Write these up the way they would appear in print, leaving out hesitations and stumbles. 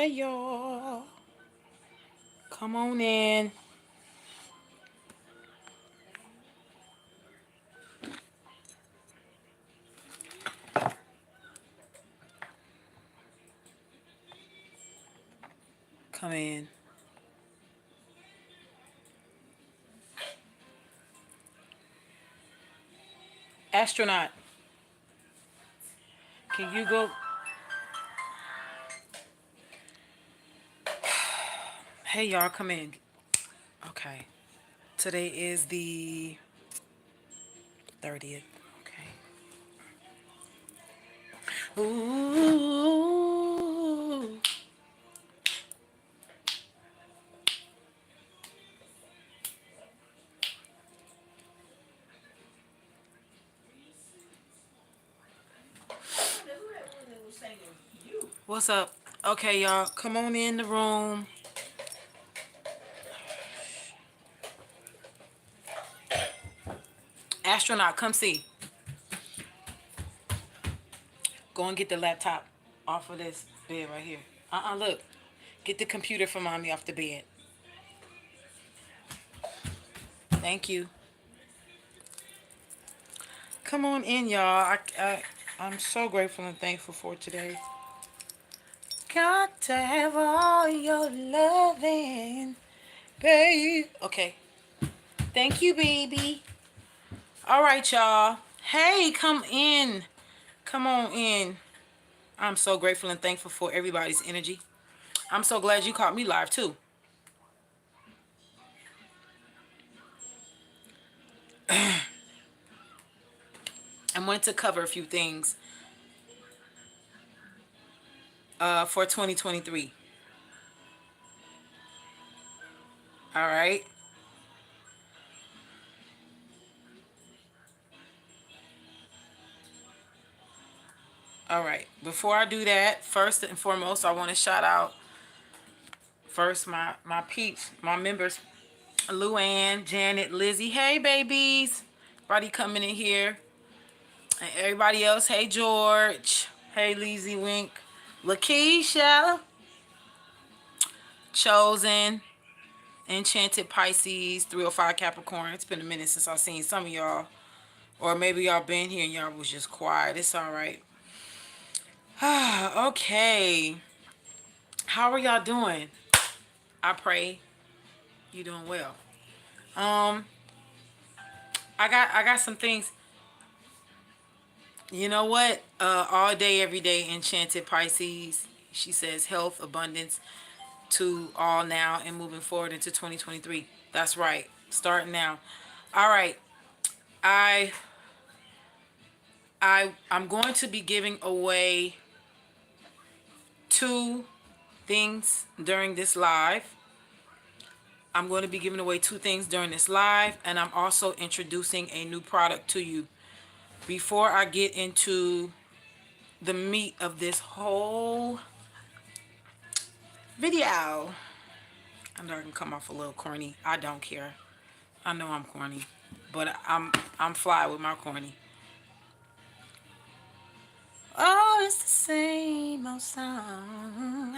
Hey y'all, come on in. Come in. Astronaut, can you go? Hey y'all, come in. Okay. Today is the 30th. Okay. Ooh. What's up? Okay, y'all, come on in the room. Astronaut, come see. Go and get the laptop off of this bed right here. Look. Get the computer from mommy off the bed. Thank you. Come on in, y'all. I'm so grateful and thankful for today. Got to have all your loving, babe. Okay. Thank you, baby. All right, y'all. Hey, come in. Come on in. I'm so grateful and thankful for everybody's energy. I'm so glad you caught me live, too. I wanted to cover a few things for 2023. All right. All right. Before I do that, first and foremost, I want to shout out first my peeps, my members, Luann, Janet, Lizzie. Hey, babies. Everybody coming in here. And everybody else. Hey, George. Hey, Lizzie Wink. Lakeisha. Chosen. Enchanted Pisces. 305 Capricorn. It's been a minute since I've seen some of y'all. Or maybe y'all been here and y'all was just quiet. It's all right. Okay. How are y'all doing? I pray you doing well. Um, I got some things. You know what? All day, every day, Enchanted Pisces. She says health, abundance to all now and moving forward into 2023. That's right. Starting now. All right. I I'm going to be giving away two things during this live. I'm going to be giving away two things during this live, and I'm also introducing a new product to you. Before I get into the meat of this whole video, I know I can come off a little corny. I don't care. I know I'm corny, but I'm fly with my corny. Oh, it's the same old song.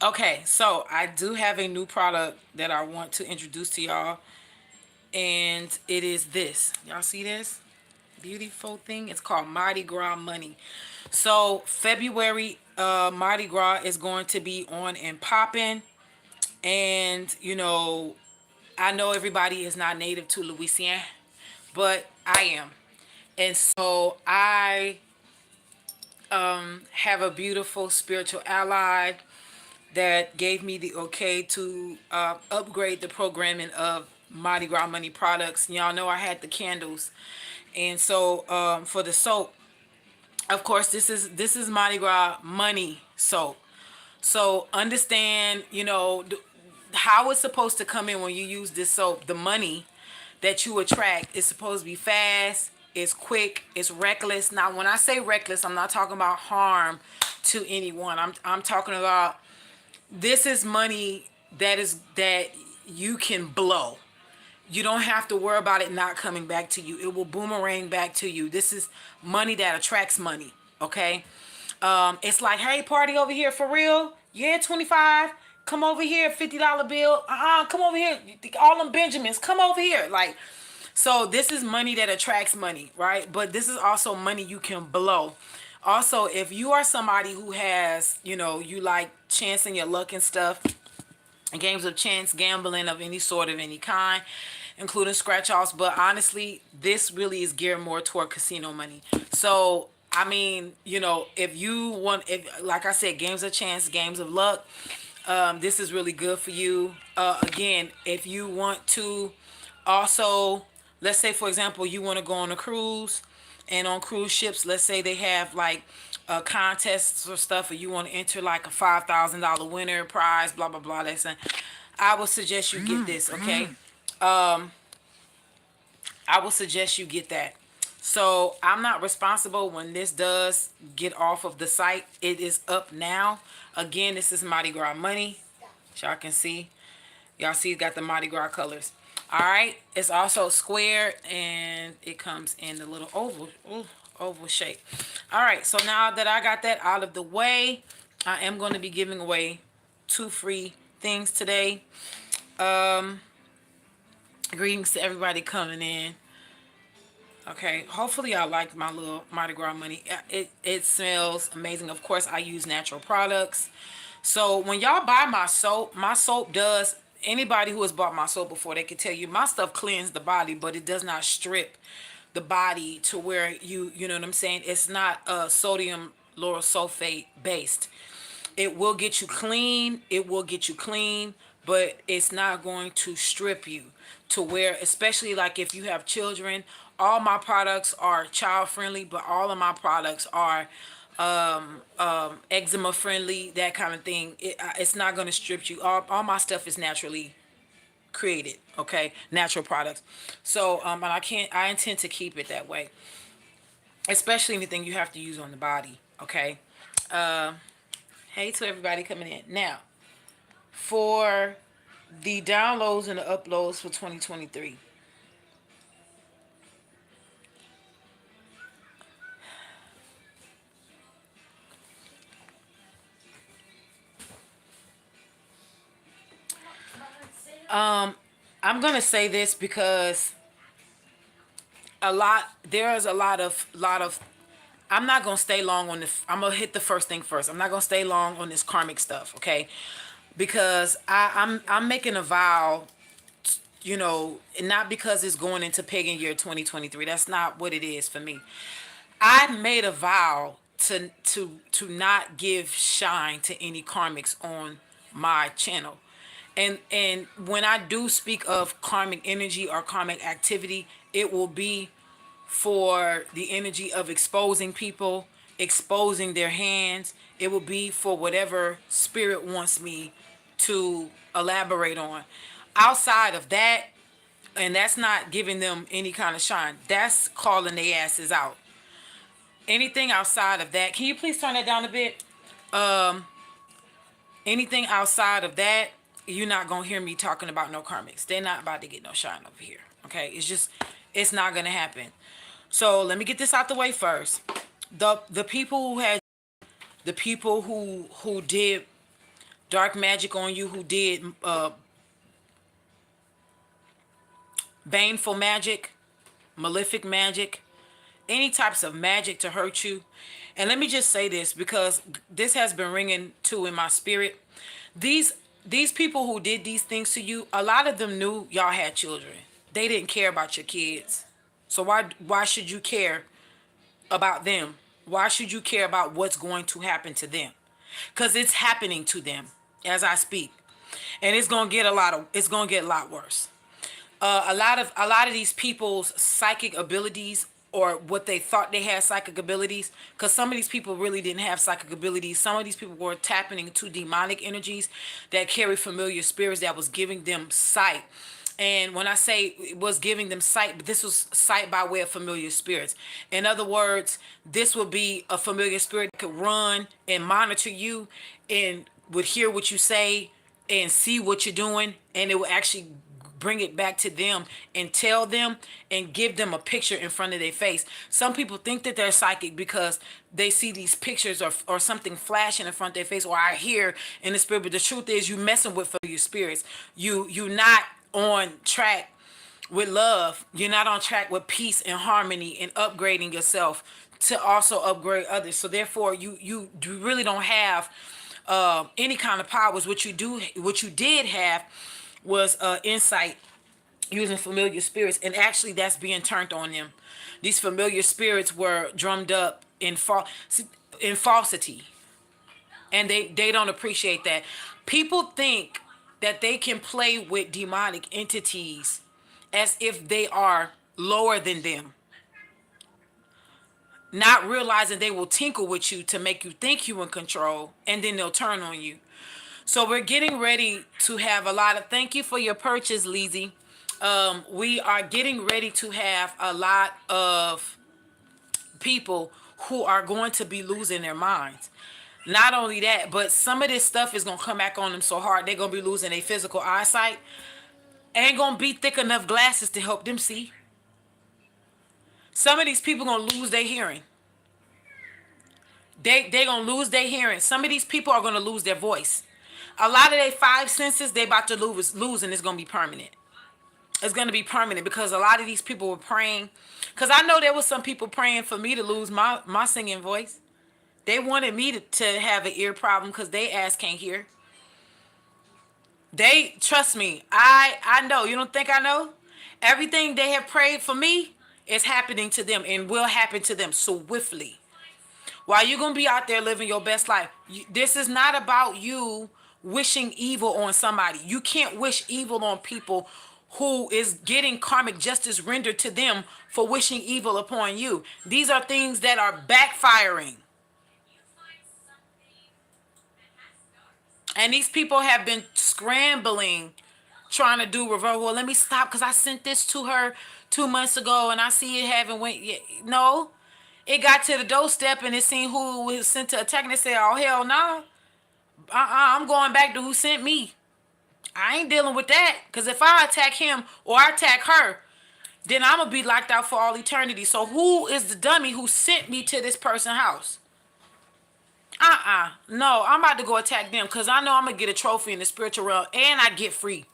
Okay, so I do have a new product that I want to introduce to y'all, and it is this. Y'all see this beautiful thing? It's called Mardi Gras Money. So February, Mardi Gras is going to be on and popping, and you know, I know everybody is not native to Louisiana, but I am, and so I have a beautiful spiritual ally that gave me the okay to upgrade the programming of Mardi Gras Money products. Y'all know I had the candles, and so for the soap, of course, this is Mardi Gras Money soap. So understand, you know, how it's supposed to come in when you use this soap. The money that you attract is supposed to be fast, it's quick, it's reckless. Now, when I say reckless, I'm not talking about harm to anyone. I'm talking about this is money that you can blow. You don't have to worry about it not coming back to you. It will boomerang back to you. This is money that attracts money. Okay. It's like, hey, party over here for real. Yeah, 25. Come over here, $50 bill. Come over here. All them Benjamins, come over here. Like, so this is money that attracts money, right? But this is also money you can blow. Also, if you are somebody who has, you like chancing your luck and stuff, games of chance, gambling of any sort, of any kind, including scratch offs. But honestly, this really is geared more toward casino money. So I mean, if you want, if like I said, games of chance, games of luck, this is really good for you. Again, if you want to also, let's say for example, you want to go on a cruise, and on cruise ships, let's say they have like contests or stuff, or you want to enter like a $5,000 winner prize, blah blah blah. Listen, I would suggest you get this. Okay, I will suggest you get that. So I'm not responsible when this does get off of the site. It is up now. Again, this is Mardi Gras money. Y'all can see. Y'all see it got the Mardi Gras colors. All right. It's also square, and it comes in the little oval shape. All right. So now that I got that out of the way, I am going to be giving away 2 free things today. Greetings to everybody coming in. Okay, hopefully I like my little Mardi Gras money. It smells amazing. Of course, I use natural products. So when y'all buy my soap does, anybody who has bought my soap before, they can tell you my stuff cleans the body, but it does not strip the body to where you know what I'm saying? It's not sodium lauryl sulfate based. It will get you clean. It will get you clean, but it's not going to strip you to where, especially like if you have children, all my products are child friendly, but all of my products are eczema friendly, that kind of thing. It's not going to strip you. All my stuff is naturally created. Okay. Natural products. So, and I intend to keep it that way, especially anything you have to use on the body. Okay. Hey to everybody coming in. Now, for the downloads and the uploads for 2023. I'm gonna say this because there's a lot of I'm not gonna stay long on this. I'm gonna hit the first thing first. I'm not gonna stay long on this karmic stuff, okay? Because I'm making a vow, not because it's going into pagan year 2023. That's not what it is for me. I made a vow to not give shine to any karmics on my channel. And when I do speak of karmic energy or karmic activity, it will be for the energy of exposing people, exposing their hands. It will be for whatever spirit wants me to elaborate on. Outside of that, and that's not giving them any kind of shine, that's calling their asses out. Anything outside of that, can you please turn that down a bit? Anything outside of that, you're not gonna hear me talking about no karmics. They're not about to get no shine over here. Okay, it's not gonna happen. So let me get this out the way first. The people who did dark magic on you, who did baneful magic, malefic magic, any types of magic to hurt you. And let me just say this, because this has been ringing too in my spirit. These people who did these things to you, a lot of them knew y'all had children. They didn't care about your kids. So why should you care about them? Why should you care about what's going to happen to them? Because it's happening to them as I speak. And it's gonna get a lot worse. A lot of these people's psychic abilities, or what they thought they had psychic abilities, because some of these people really didn't have psychic abilities. Some of these people were tapping into demonic energies that carry familiar spirits that was giving them sight. And when I say it was giving them sight, this was sight by way of familiar spirits. In other words, this would be a familiar spirit that could run and monitor you and would hear what you say and see what you're doing, and it would actually bring it back to them and tell them and give them a picture in front of their face. Some people think that they're psychic because they see these pictures or something flashing in front of their face, or I hear in the spirit. But the truth is, you messing with familiar spirits. You not on track with love. You're not on track with peace and harmony and upgrading yourself to also upgrade others. So therefore, you really don't have any kind of powers. What you did have was insight using familiar spirits, and actually that's being turned on them. These familiar spirits were drummed up in falsity, and they don't appreciate that. People think that they can play with demonic entities as if they are lower than them, not realizing they will tinkle with you to make you think you in control, and then they'll turn on you. So we're getting ready to have a lot of, thank you for your purchase, Leezy. We are getting ready to have a lot of people who are going to be losing their minds. Not only that, but some of this stuff is going to come back on them so hard, they're going to be losing their physical eyesight. Ain't going to be thick enough glasses to help them see. Some of these people going to lose their hearing. They going to lose their hearing. Some of these people are going to lose their voice. A lot of their five senses, they about to lose, and it's going to be permanent. It's going to be permanent because a lot of these people were praying. Because I know there was some people praying for me to lose my singing voice. They wanted me to have an ear problem because they ass can't hear. They, trust me, I know. You don't think I know? Everything they have prayed for me is happening to them and will happen to them swiftly. While you're going to be out there living your best life, this is not about you wishing evil on somebody. You can't wish evil on people who is getting karmic justice rendered to them for wishing evil upon you. These are things that are backfiring. And these people have been scrambling, trying to do reverse. Well, let me stop because I sent this to her 2 months ago and I see it haven't went yet. No, it got to the doorstep and it seen who was sent to attack, and they said, oh, hell no. I'm going back to who sent me. I ain't dealing with that. Because if I attack him or I attack her, then I'm going to be locked out for all eternity. So who is the dummy who sent me to this person's house? No, I'm about to go attack them because I know I'm going to get a trophy in the spiritual realm and I get free.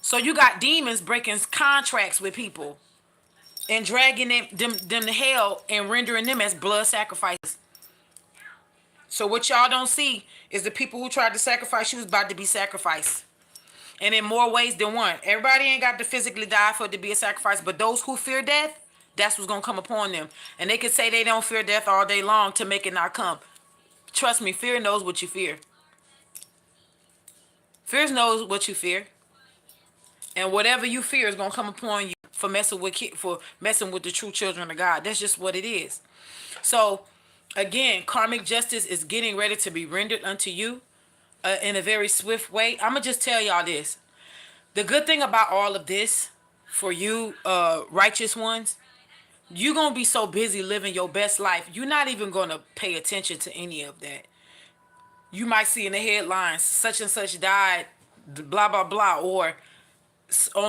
So you got demons breaking contracts with people and dragging them to hell and rendering them as blood sacrifices. So what y'all don't see is the people who tried to sacrifice you was about to be sacrificed. And in more ways than one. Everybody ain't got to physically die for it to be a sacrifice, but those who fear death, that's what's going to come upon them. And they can say they don't fear death all day long to make it not come. Trust me, fear knows what you fear. Fear knows what you fear. And whatever you fear is going to come upon you for messing with the true children of God. That's just what it is. So, again, karmic justice is getting ready to be rendered unto you in a very swift way. I'm going to just tell y'all this. The good thing about all of this, for you righteous ones, you're going to be so busy living your best life, you're not even going to pay attention to any of that. You might see in the headlines, such and such died, blah, blah, blah, or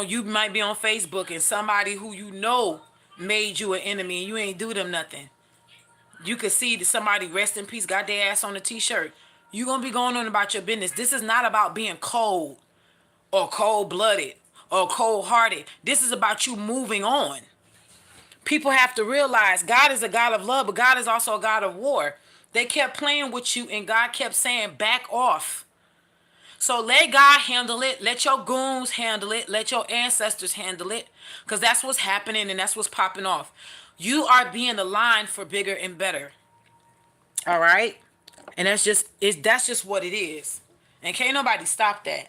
you might be on Facebook and somebody who you know made you an enemy and you ain't do them nothing. You could see that somebody rest in peace, got their ass on a t-shirt. You're going to be going on about your business. This is not about being cold or cold-blooded or cold-hearted. This is about you moving on. People have to realize God is a God of love, but God is also a God of war. They kept playing with you and God kept saying, back off. So let God handle it. Let your goons handle it. Let your ancestors handle it. Because that's what's happening and that's what's popping off. You are being aligned for bigger and better. All right? And that's just what it is. And can't nobody stop that.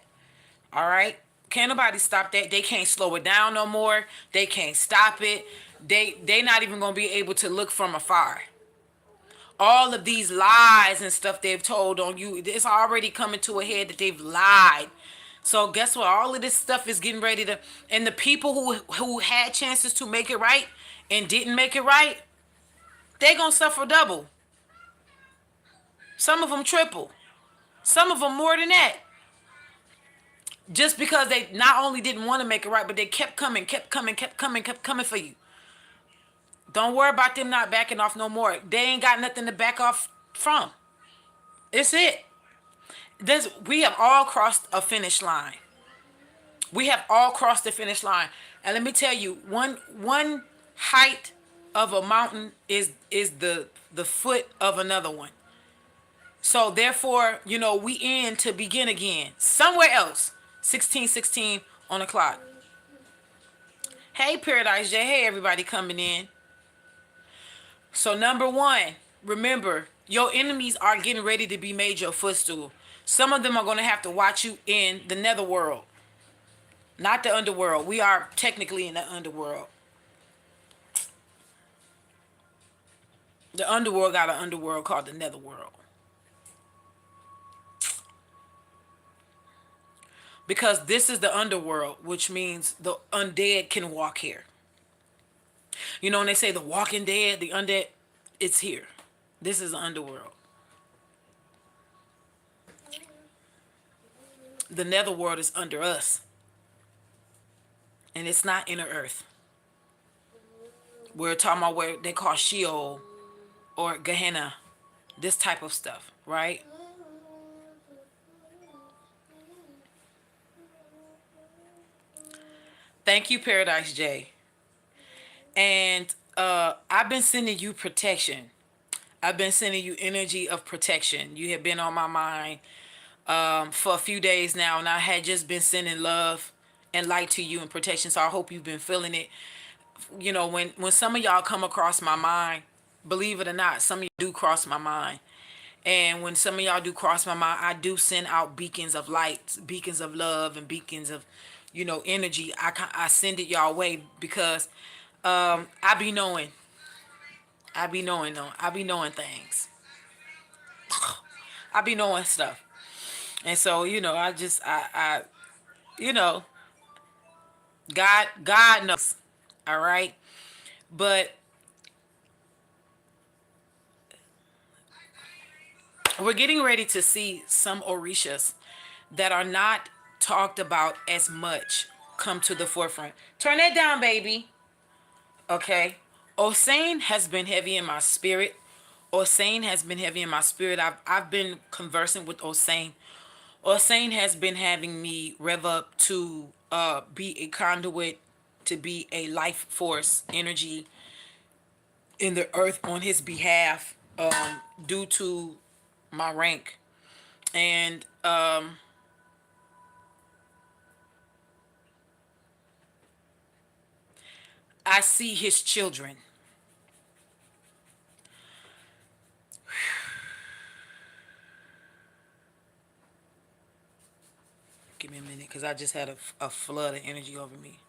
All right? Can't nobody stop that. They can't slow it down no more. They can't stop it. They not even going to be able to look from afar. All of these lies and stuff they've told on you, it's already coming to a head that they've lied. So guess what? All of this stuff is getting ready to, and the people who had chances to make it right and didn't make it right, they gonna suffer double. Some of them triple. Some of them more than that. Just because they not only didn't want to make it right, but they kept coming, kept coming for you. Don't worry about them not backing off no more. They ain't got nothing to back off from. It's it. We have all crossed a finish line. We have all crossed the finish line. And let me tell you, one height of a mountain is the foot of another one. So therefore, we in to begin again. Somewhere else. 1616 on the clock. Hey Paradise J. Hey everybody coming in. So number one, remember, your enemies are getting ready to be made your footstool. Some of them are going to have to watch you in the netherworld, not the underworld. We are technically in the underworld. The underworld got an underworld called the netherworld. Because this is the underworld, which means the undead can walk here. When they say the walking dead, the undead, it's here. This is the underworld. The netherworld is under us. And it's not inner earth. We're talking about where they call Sheol or Gehenna. This type of stuff, right? Thank you, Paradise J. And I've been sending you protection. I've been sending you energy of protection. You have been on my mind for a few days now, and I had just been sending love and light to you and protection. So I hope you've been feeling it. When some of y'all come across my mind, believe it or not, some of you do cross my mind. And when some of y'all do cross my mind, I do send out beacons of light, beacons of love, and beacons of, energy. I send it y'all way because I be knowing. I be knowing though. I be knowing things. I be knowing stuff. And so, you know, God knows. All right. But we're getting ready to see some orishas that are not talked about as much come to the forefront. Turn that down, baby. Okay. Osane has been heavy in my spirit. Osane has been heavy in my spirit. I've been conversing with Osane. Osane has been having me rev up to be a conduit, to be a life force energy in the earth on his behalf, due to my rank. And I see his children. Give me a minute, because I just had a flood of energy over me.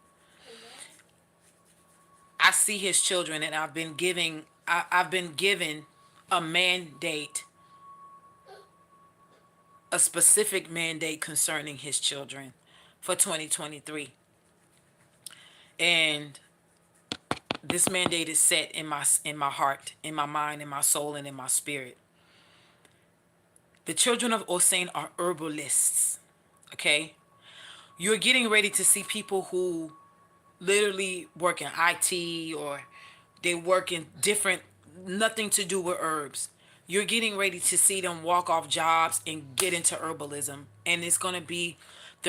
I see his children, and I've been given a mandate, a specific mandate concerning his children for 2023. And this mandate is set in my heart, in my mind, in my soul, and in my spirit. The children of Osane are herbalists. Okay? You're getting ready to see people who literally work in IT, or they work in different, nothing to do with herbs. You're getting ready to see them walk off jobs and get into herbalism. And they're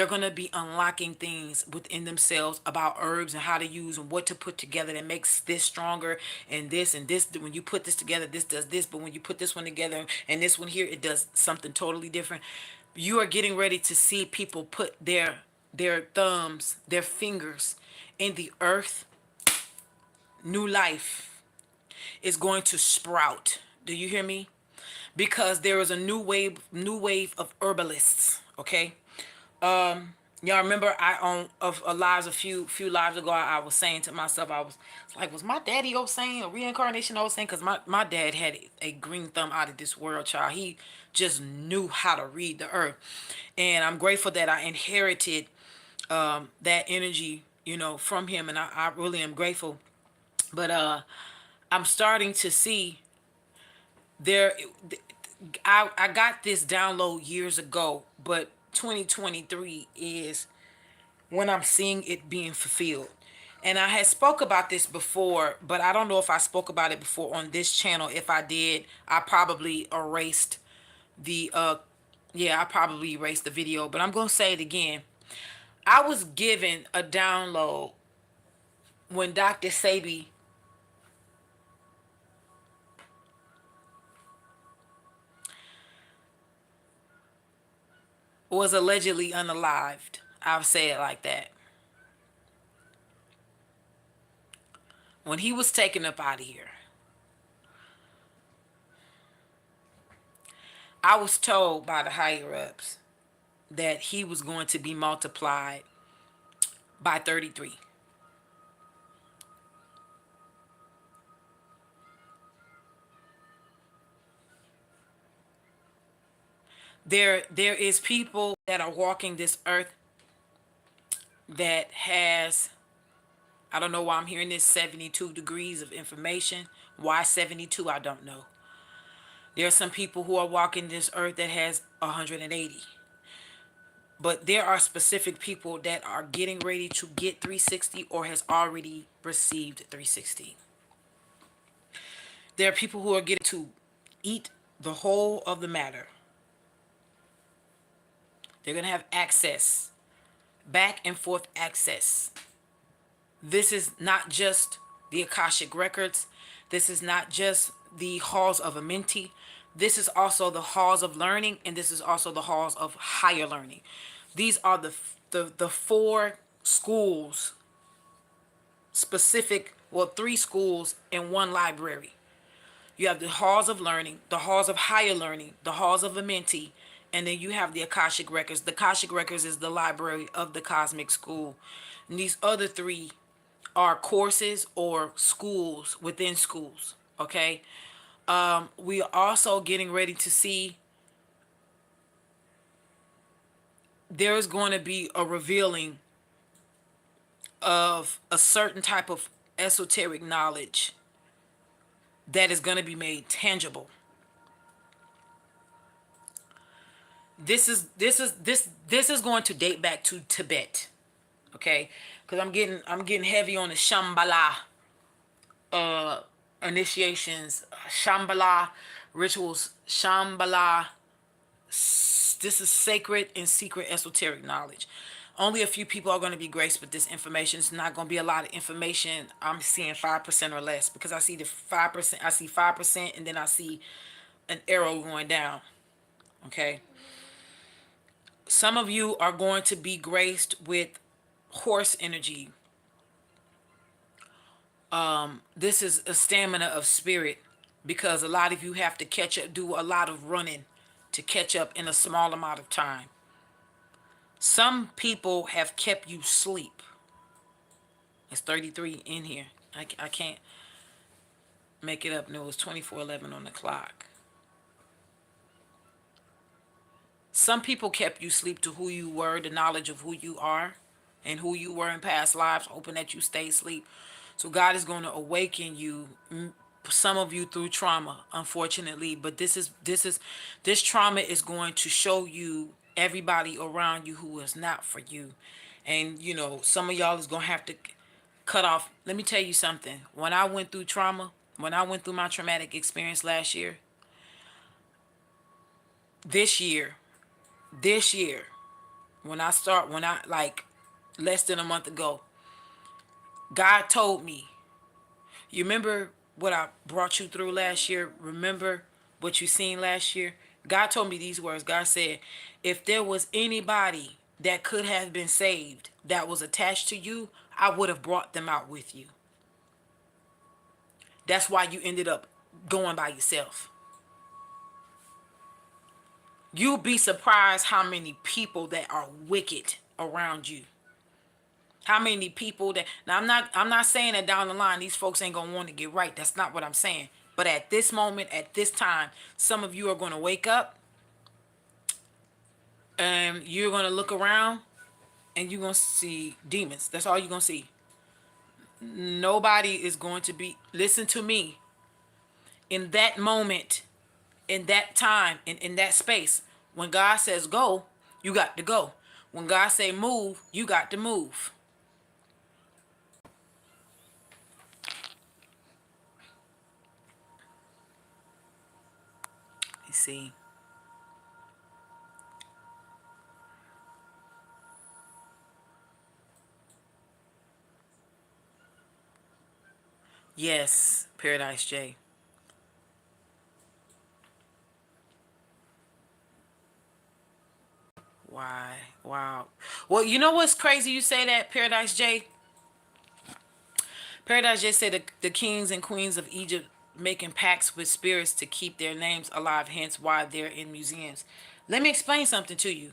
going to be unlocking things within themselves about herbs and how to use and what to put together that makes this stronger, and this and this. When you put this together, this does this. But when you put this one together and this one here, it does something totally different. You are getting ready to see people put their thumbs, their fingers in the earth. New life is going to sprout. Do you hear me? Because there is a new wave of herbalists. Okay. Y'all remember I on of a lives a few lives ago, I was saying to myself, I was like, was my daddy saying a reincarnation saying? Because my dad had a green thumb out of this world, child. He just knew how to read the earth. And I'm grateful that I inherited that energy, from him. And I really am grateful. But I'm starting to see there. I got this download years ago, but 2023 is when I'm seeing it being fulfilled. And I had spoke about this before, but I don't know if I spoke about it before on this channel. If I did, I probably erased the yeah, I probably erased the video, but I'm going to say it again. I was given a download when Dr. Sabi was allegedly unalived. I'll say it like that. When he was taken up out of here, I was told by the higher ups that he was going to be multiplied by 33. There is people that are walking this earth that has, I don't know why I'm hearing this, 72 degrees of information. Why 72? I don't know. There are some people who are walking this earth that has 180. But there are specific people that are getting ready to get 360 or has already received 360. There are people who are getting to eat the whole of the matter. They're going to have access, back and forth access. This is not just the Akashic Records. This is not just the halls of Amenti. This is also the halls of learning, and this is also the halls of higher learning. These are the four schools, specific, well, three schools in one library. You have the halls of learning, the halls of higher learning, the halls of Amenti, and then you have the Akashic Records. The Akashic Records is the library of the Cosmic School. And these other three are courses or schools within schools. Okay. We are also getting ready to see there is going to be a revealing of a certain type of esoteric knowledge that is going to be made tangible. This is going to date back to Tibet, okay? Because I'm getting heavy on the Shambhala initiations, Shambhala rituals, Shambhala. This is sacred and secret esoteric knowledge. Only a few people are going to be graced with this information. It's not going to be a lot of information. I'm seeing 5% or less because I see the 5%. I see 5%, and then I see an arrow going down. Okay. Some of you are going to be graced with horse energy. This is a stamina of spirit because a lot of you have to catch up, do a lot of running to catch up in a small amount of time. Some people have kept you sleep. It's 33 in here. I can't make it up. No, it's 24:11 on the clock. Some people kept you sleep to who you were, the knowledge of who you are and who you were in past lives, hoping that you stay asleep. So God is going to awaken you, some of you through trauma, unfortunately, but this trauma is going to show you everybody around you who is not for you. And some of y'all is going to have to cut off. Let me tell you something. When I went through trauma, when I went through my traumatic experience last year, this year, this year, when I like less than a month ago, God told me, you remember what I brought you through last year? Remember what you seen last year? God told me these words. God said, if there was anybody that could have been saved that was attached to you, I would have brought them out with you. That's why you ended up going by yourself. You'll be surprised how many people that are wicked around you. How many people that, now I'm not saying that down the line these folks ain't gonna want to get right. That's not what I'm saying. But at this moment, at this time, some of you are gonna wake up and you're gonna look around and you're gonna see demons. That's all you're gonna see. Nobody is going to be, listen to me, in that moment, in that time, in that space, when God says go, You got to go. When God say move, you got to move. You see. Yes, Paradise J. Why? Wow. Well, you know what's crazy? You say that, Paradise J. Paradise J said the kings and queens of Egypt making pacts with spirits to keep their names alive, hence why they're in museums. Let me explain something to you.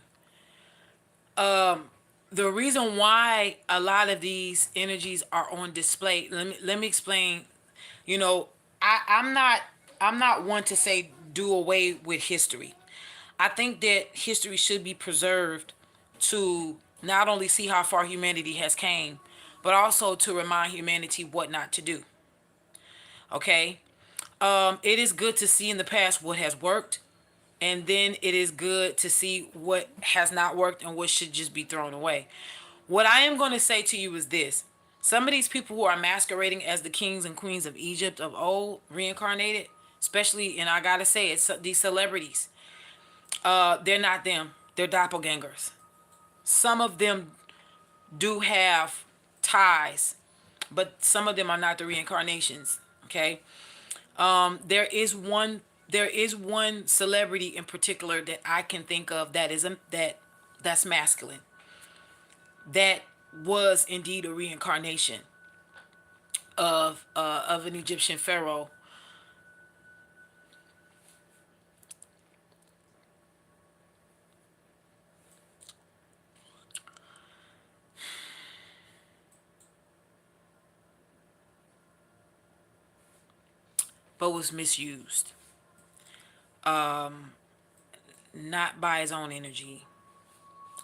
The reason why a lot of these energies are on display, let me explain. You know, I'm not one to say do away with history. I think that history should be preserved to not only see how far humanity has came, but also to remind humanity what not to do. Okay? It is good to see in the past what has worked, and then it is good to see what has not worked and what should just be thrown away. What I am going to say to you is this. Some of these people who are masquerading as the kings and queens of Egypt of old, reincarnated, especially, and I gotta say it's these celebrities, they're not them. They're doppelgangers. Some of them do have ties, but some of them are not the reincarnations. Okay. There is one celebrity in particular that I can think of that is that's masculine. That was indeed a reincarnation of an Egyptian pharaoh, but was misused, not by his own energy.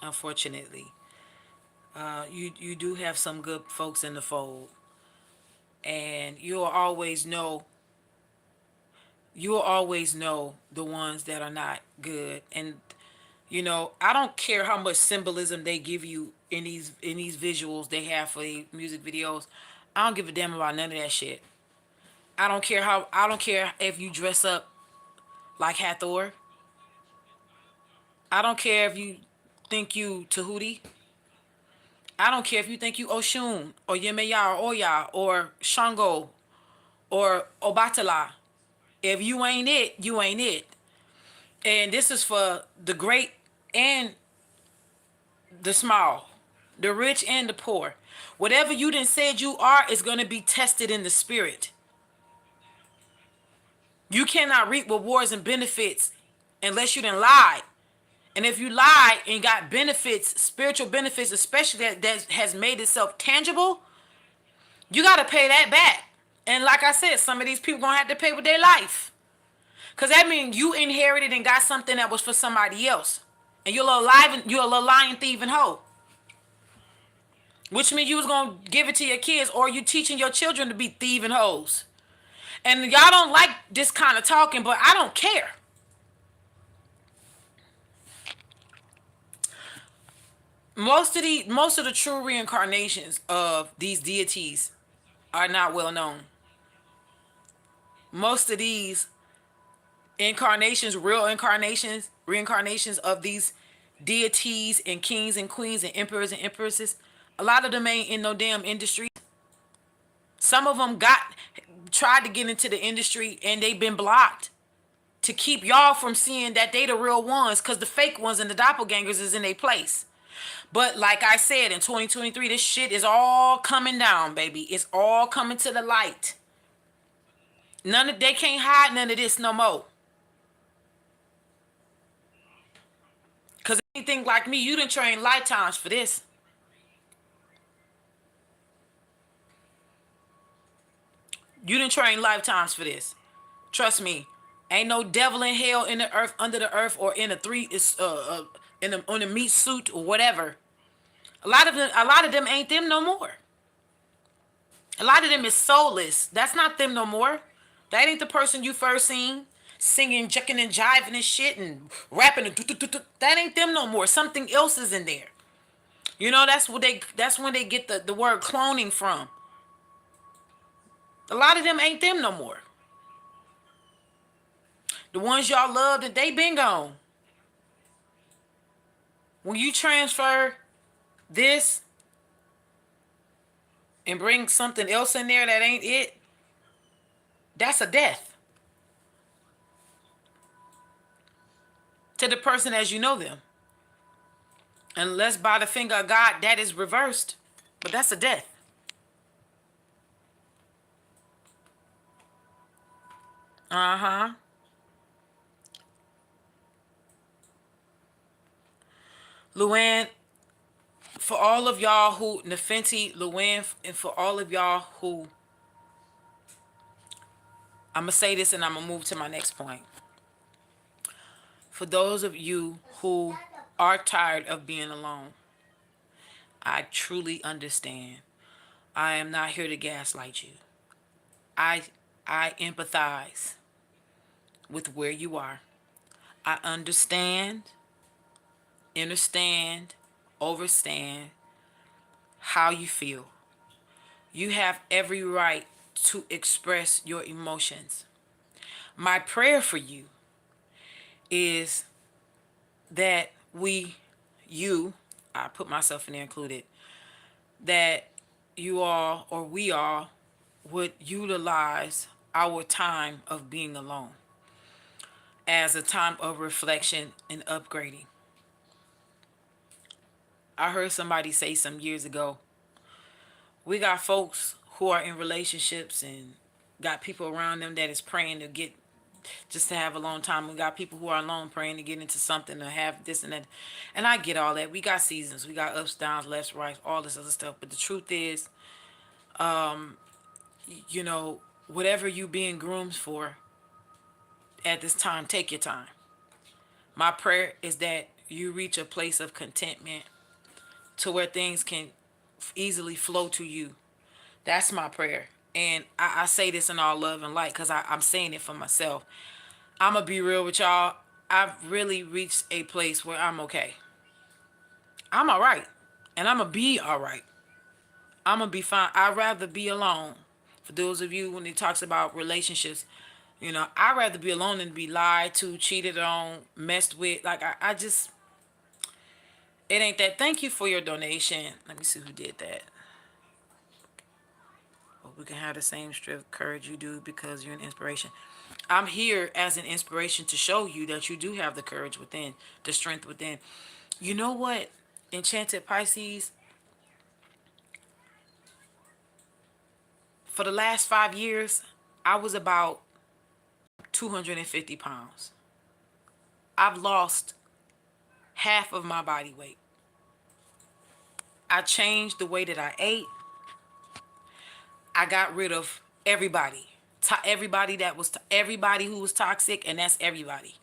Unfortunately, you do have some good folks in the fold, and you'll always know the ones that are not good. And I don't care how much symbolism they give you in these visuals they have for the music videos. I don't give a damn about none of that shit. I don't care if you dress up like Hathor. I don't care if you think you Tahuti. I don't care if you think you Oshun or Yemeya or Oya or Shango or Obatala. If you ain't it, you ain't it. And this is for the great and the small, the rich and the poor. Whatever you done said you are is going to be tested in the spirit. You cannot reap rewards and benefits unless you done lied. And if you lie and got benefits, spiritual benefits, especially that has made itself tangible, you got to pay that back. And like I said, some of these people going to have to pay with their life. Because that means you inherited and got something that was for somebody else. And you're a little lying thief and hoe. Which means you was going to give it to your kids, or you teaching your children to be thieving hoes. And y'all don't like this kind of talking, but I don't care. Most of the true reincarnations of these deities are not well known. Most of these incarnations, real incarnations, reincarnations of these deities and kings and queens and emperors and empresses, a lot of them ain't in no damn industry. Some of them tried to get into the industry and they've been blocked to keep y'all from seeing that they the real ones, because the fake ones and the doppelgangers is in their place. But like I said, in 2023, this shit is all coming down, baby. It's all coming to the light. They can't hide none of this no more. Cause anything like me, you done train lifetimes for this. You done train lifetimes for this. Trust me. Ain't no devil in hell, in the earth, under the earth, or in a three in a on a meat suit or whatever. A lot of them ain't them no more. A lot of them is soulless. That's not them no more. That ain't the person you first seen. singing, jucking and jiving and shit and rapping and that ain't them no more. Something else is in there. You know, that's when they get the word cloning from. A lot of them ain't them no more. The ones y'all loved, that they been gone. When you transfer this and bring something else in there that ain't it, that's a death to the person as you know them. Unless by the finger of God that is reversed. But that's a death. Uh-huh. Luann, for all of y'all who, Nefenti, Luann, and for all of y'all who, I'm going to say this and I'm going to move to my next point. For those of you who are tired of being alone, I truly understand. I am not here to gaslight you. I I empathize with where you are. I understand, overstand how you feel. You have every right to express your emotions. My prayer for you is that you, I put myself in there included, that you all or we all would utilize our time of being alone as a time of reflection and upgrading. I heard somebody say some years ago, we got folks who are in relationships and got people around them that is praying to get just to have a long time. We got people who are alone praying to get into something, to have this and that. And I get all that. We got seasons. We got ups, downs, lefts, rights, all this other stuff. But the truth is, you know, whatever you being groomed for at this time, take your time. My prayer is that you reach a place of contentment to where things can easily flow to you. That's my prayer. And I say this in all love and light because I'm saying it for myself. I'm going to be real with y'all. I've really reached a place where I'm okay. I'm all right. And I'm going to be all right. I'm going to be fine. I'd rather be alone. For those of you, when he talks about relationships, you know, I'd rather be alone than be lied to, cheated on, messed with. Like, I just, it ain't that. Thank you for your donation. Let me see who did that. We can have the same strength, courage you do because you're an inspiration. I'm here as an inspiration to show you that you do have the courage within, the strength within. You know what, Enchanted Pisces, for the last 5 years, I was about 250 pounds. I've lost half of my body weight. I changed the way that I ate. I got rid of everybody. Everybody who was toxic, and that's everybody.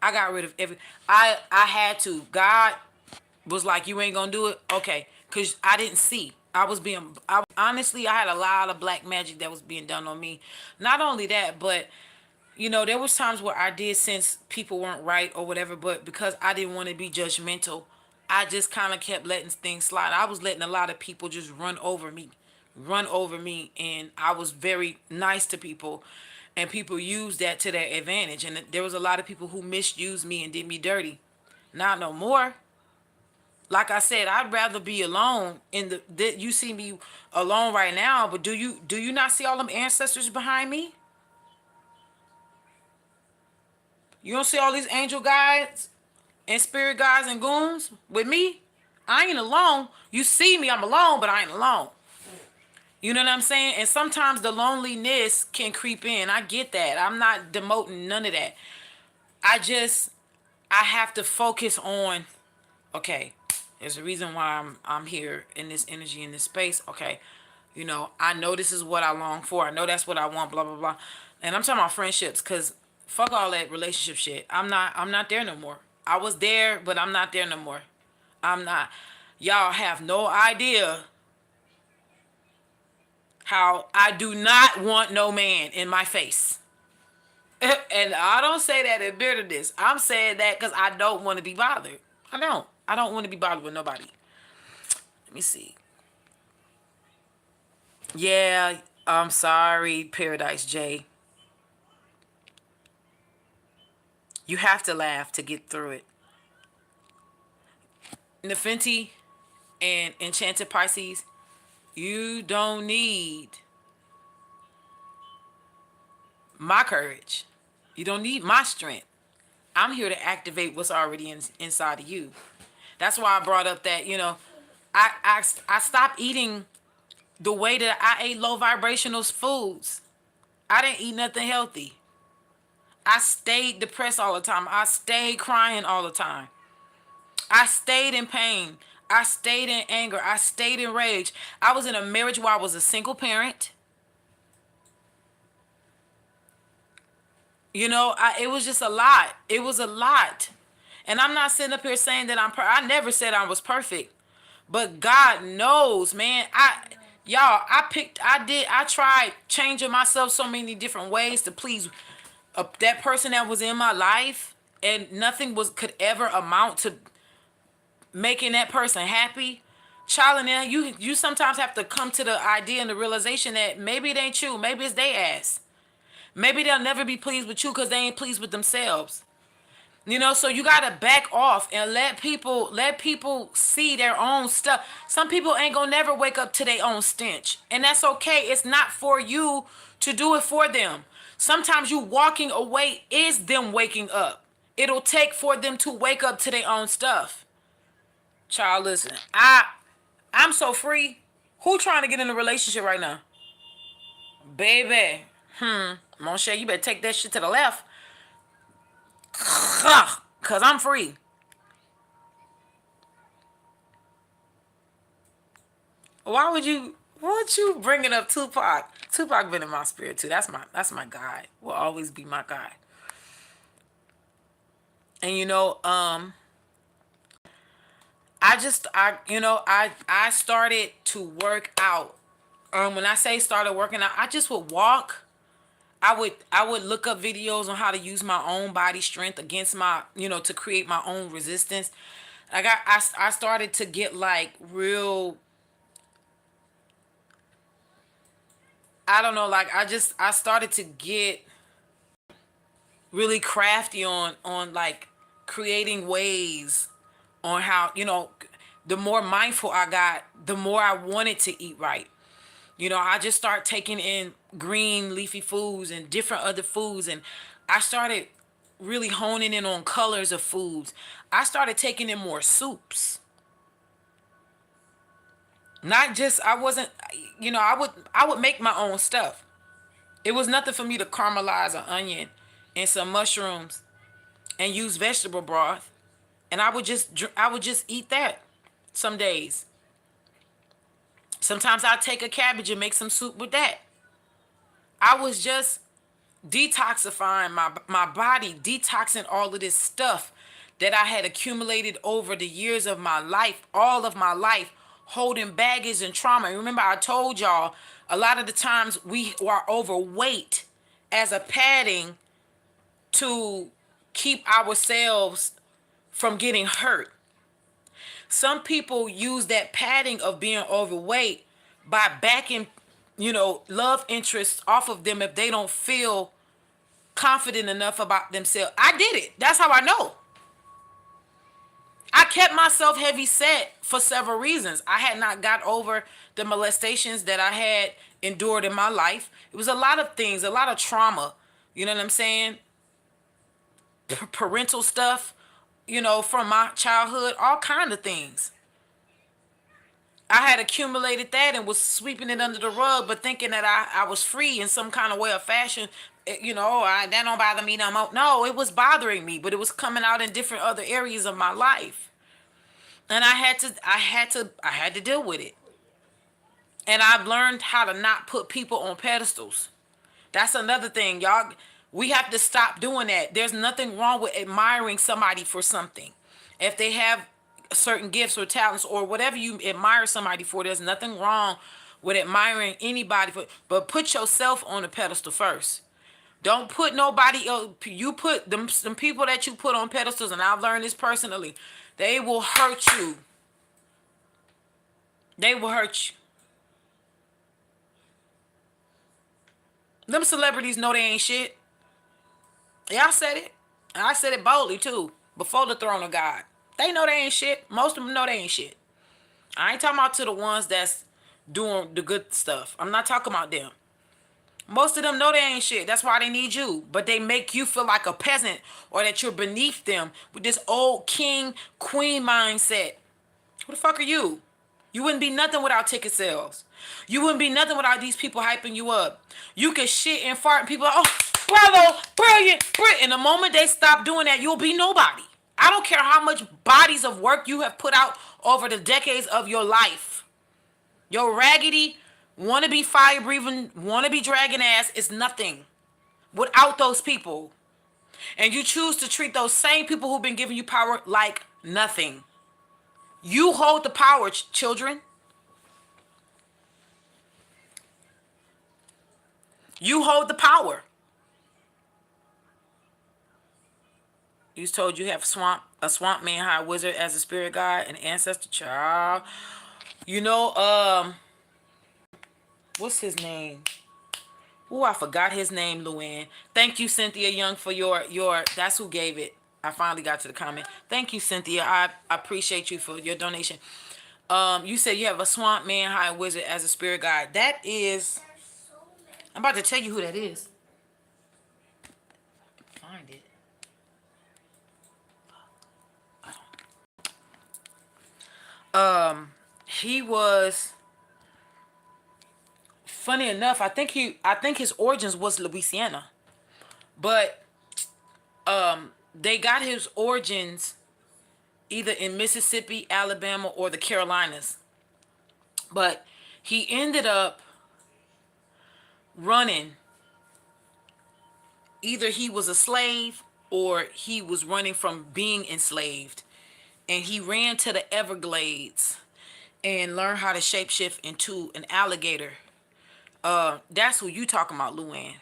I got rid of I had to. God was like, you ain't gonna do it? Okay. Cause I didn't see. Honestly, I had a lot of black magic that was being done on me. Not only that, but you know, there was times where I did sense people weren't right or whatever, but because I didn't want to be judgmental, I just kind of kept letting things slide. I was letting a lot of people just run over me, and I was very nice to people, and people used that to their advantage. And there was a lot of people who misused me and did me dirty. Not no more. Like I said, I'd rather be alone. You see me alone right now, but do you not see all them ancestors behind me? You don't see all these angel guides and spirit guides and goons with me? I ain't alone. You see me, I'm alone, but I ain't alone. You know what I'm saying? And sometimes the loneliness can creep in. I get that. I'm not demoting none of that. I have to focus on, okay, there's a reason why I'm here in this energy, in this space. Okay. You know, I know this is what I long for. I know that's what I want, blah, blah, blah. And I'm talking about friendships, because fuck all that relationship shit. I'm not there no more. I was there, but I'm not there no more. I'm not. Y'all have no idea how I do not want no man in my face. And I don't say that in bitterness. I'm saying that because I don't want to be bothered. I don't. I don't want to be bothered with nobody. Let me see. Yeah, I'm sorry, Paradise J. You have to laugh to get through it. Nefenti and Enchanted Pisces, you don't need my courage. You don't need my strength. I'm here to activate what's already inside of you. That's why I brought up that, I stopped eating the way that I ate low vibrational foods. I didn't eat nothing healthy. I stayed depressed all the time. I stayed crying all the time. I stayed in pain. I stayed in anger. I stayed in rage. I was in a marriage where I was a single parent. It was just a lot. It was a lot. And I'm not sitting up here saying that I never said I was perfect. But God knows, man. I tried changing myself so many different ways to please that person that was in my life, and nothing could ever amount to making that person happy. Child, and then you sometimes have to come to the idea and the realization that maybe it ain't you, maybe it's they ass. Maybe they'll never be pleased with you because they ain't pleased with themselves. So you gotta back off and let people see their own stuff. Some people ain't gonna never wake up to their own stench, and that's okay. It's not for you to do it for them. Sometimes you walking away is them waking up. It'll take for them to wake up to their own stuff. Child, listen, I'm so free. Who trying to get in a relationship right now? Baby. Monshe, you better take that shit to the left. Cause I'm free. Why would you bringing up Tupac? Tupac been in my spirit too. That's my guy. Will always be my guy. And I started to work out. When I say started working out, I just would walk. I would look up videos on how to use my own body strength against to create my own resistance. I started to get like real. I don't know, like I started to get really crafty on like creating ways on how, the more mindful I got, the more I wanted to eat right. I just start taking in green leafy foods and different other foods, and I started really honing in on colors of foods. I started taking in more soups. Not just I wasn't, I would make my own stuff. It was nothing for me to caramelize an onion and some mushrooms and use vegetable broth, and I would just eat that some days. Sometimes I'd take a cabbage and make some soup with that. I was just detoxifying my body, detoxing all of this stuff that I had accumulated over the years of my life, all of my life, holding baggage and trauma. And remember, I told y'all a lot of the times we are overweight as a padding to keep ourselves from getting hurt. Some people use that padding of being overweight by backing, love interests off of them if they don't feel confident enough about themselves. I did it. That's how I know. I kept myself heavy set for several reasons. I had not got over the molestations that I had endured in my life. It was a lot of things, a lot of trauma. You know what I'm saying? Parental stuff, from my childhood, all kind of things. I had accumulated that and was sweeping it under the rug, but thinking that I was free in some kind of way or fashion. That don't bother me no more. No, it was bothering me, but it was coming out in different other areas of my life. And I had to deal with it. And I've learned how to not put people on pedestals. That's another thing, y'all. We have to stop doing that. There's nothing wrong with admiring somebody for something. If they have certain gifts or talents or whatever you admire somebody for, there's nothing wrong with admiring anybody for, but put yourself on a pedestal first. Don't put nobody else. You put them people that you put on pedestals, and I've learned this personally. They will hurt you. They will hurt you. Them celebrities know they ain't shit. Yeah, I said it. And I said it boldly too. Before the throne of God. They know they ain't shit. Most of them know they ain't shit. I ain't talking about to the ones that's doing the good stuff. I'm not talking about them. Most of them know they ain't shit. That's why they need you. But they make you feel like a peasant or that you're beneath them with this old king, queen mindset. Who the fuck are you? You wouldn't be nothing without ticket sales. You wouldn't be nothing without these people hyping you up. You could shit and fart and people are, oh, bravo, brilliant, brilliant. And the moment they stop doing that, you'll be nobody. I don't care how much bodies of work you have put out over the decades of your life. Your raggedy, wanna be fire breathing, wanna be dragging ass is nothing without those people. And you choose to treat those same people who've been giving you power like nothing. You hold the power, children. You hold the power. You was told you have a swamp man, high wizard as a spirit guide, an ancestor child. You know, what's his name? Oh, I forgot his name, Luann. Thank you, Cynthia Young, for your. That's who gave it. I finally got to the comment. Thank you, Cynthia. I appreciate you for your donation. You said you have a swamp man, high wizard as a spirit guide. That is. I'm about to tell you who that is. Find it. He was. Funny enough, I think his origins was Louisiana, but they got his origins either in Mississippi, Alabama, or the Carolinas. But he ended up running. Either he was a slave or he was running from being enslaved. And he ran to the Everglades and learned how to shapeshift into an alligator. That's who you talking about, Luann.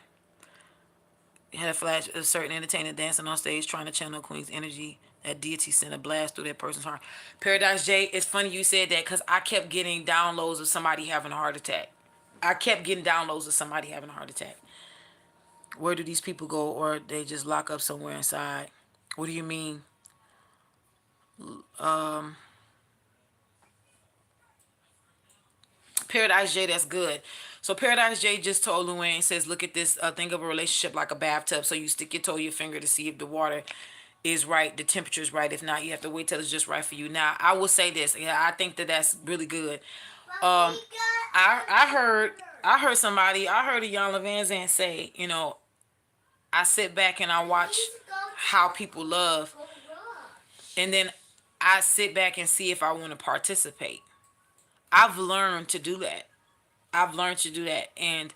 Had a flash of certain entertainer dancing on stage trying to channel Queen's energy. That deity sent a blast through that person's heart. Paradise J, it's funny you said that because I kept getting downloads of somebody having a heart attack. I kept getting downloads of somebody having a heart attack. Where do these people go, or they just lock up somewhere inside? What do you mean? Paradise J, that's good. So Paradise J just told Luann, says, look at this, think of a relationship like a bathtub. So you stick your toe, your finger to see if the water is right, the temperature is right. If not, you have to wait till it's just right for you. Now, I will say this. Yeah, I think that that's really good. I heard I heard a Yana Van Zandt say, I sit back and I watch how people love, and then I sit back and see if I want to participate. I've learned to do that. I've learned to do that. And,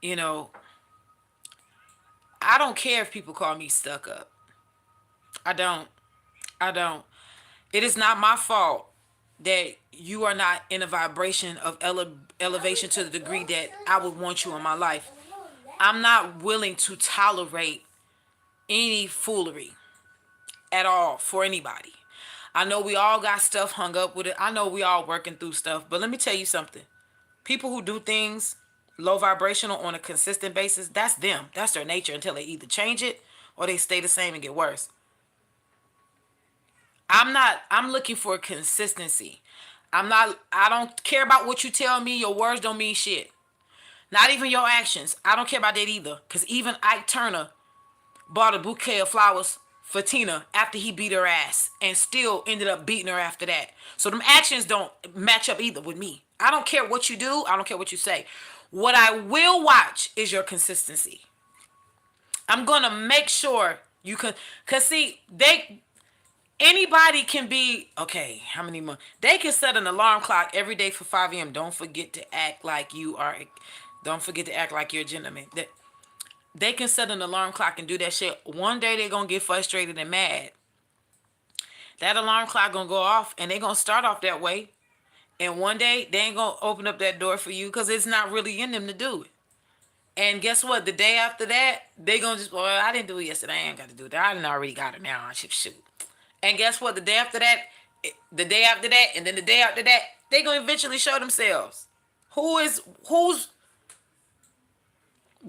you know, I don't care if people call me stuck up. I don't. I don't. It is not my fault that you are not in a vibration of elevation to the degree that I would want you in my life. I'm not willing to tolerate any foolery at all for anybody. I know we all got stuff hung up with it. I know we all working through stuff. But let me tell you something. People who do things low vibrational on a consistent basis, that's them. That's their nature until they either change it or they stay the same and get worse. I'm looking for consistency. I don't care about what you tell me. Your words don't mean shit. Not even your actions. I don't care about that either. Because even Ike Turner bought a bouquet of flowers for Tina after he beat her ass and still ended up beating her after that. So them actions don't match up either with me. I don't care what you do. I don't care what you say. What I will watch is your consistency. I'm going to make sure you can, because see, anybody can be, okay, how many months? They can set an alarm clock every day for 5 a.m. Don't forget to act like you are, don't forget to act like you're a gentleman. They can set an alarm clock and do that shit. One day they're going to get frustrated and mad. That alarm clock going to go off and they're going to start off that way. And one day they ain't going to open up that door for you because it's not really in them to do it. And guess what? The day after that, they gonna just, well, I didn't do it yesterday. I ain't got to do that. I done already got it now. I should shoot. And guess what? The day after that, the day after that, and then the day after that, they gonna eventually show themselves. Who's?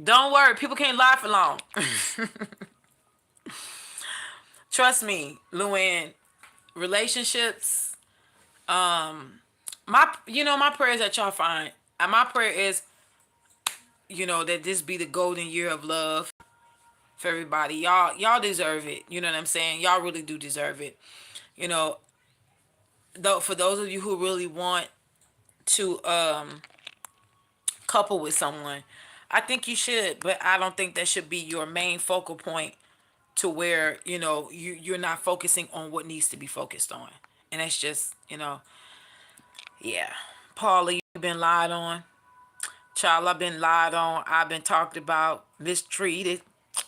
Don't worry, people can't lie for long. Trust me, Luann. Relationships. My prayer is that y'all find. My prayer is, that this be the golden year of love for everybody. Y'all deserve it. You know what I'm saying? Y'all really do deserve it. You know, though, for those of you who really want to couple with someone, I think you should, but I don't think that should be your main focal point, to where you're not focusing on what needs to be focused on. And that's just, yeah. Paula, you've been lied on. Child, I've been lied on. I've been talked about, mistreated,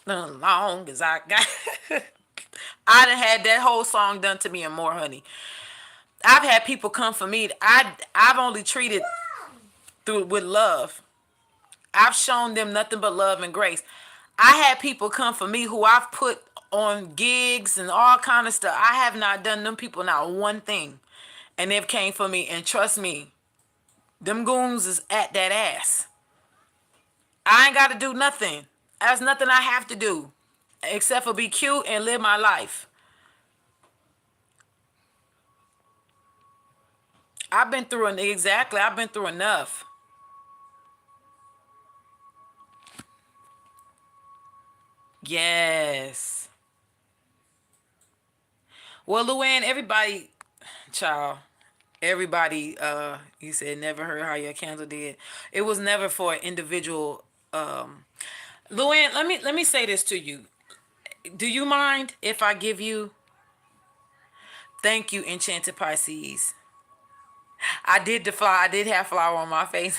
long as I got. I done had that whole song done to me and more, honey. I've had people come for me. I've only treated through with love. I've shown them nothing but love and grace. I had people come for me who I've put on gigs and all kind of stuff. I have not done them people not one thing, and they've came for me. And trust me, them goons is at that ass. I ain't got to do nothing. There's nothing I have to do except for be cute and live my life. I've been through exactly. I've been through enough. Yes. Well, Luann, everybody, child, everybody, you said never heard how your candle did. It was never for an individual. Luann, let me say this to you. Do you mind if I give you thank you, Enchanted Pisces? I did the flower. I did have flower on my face.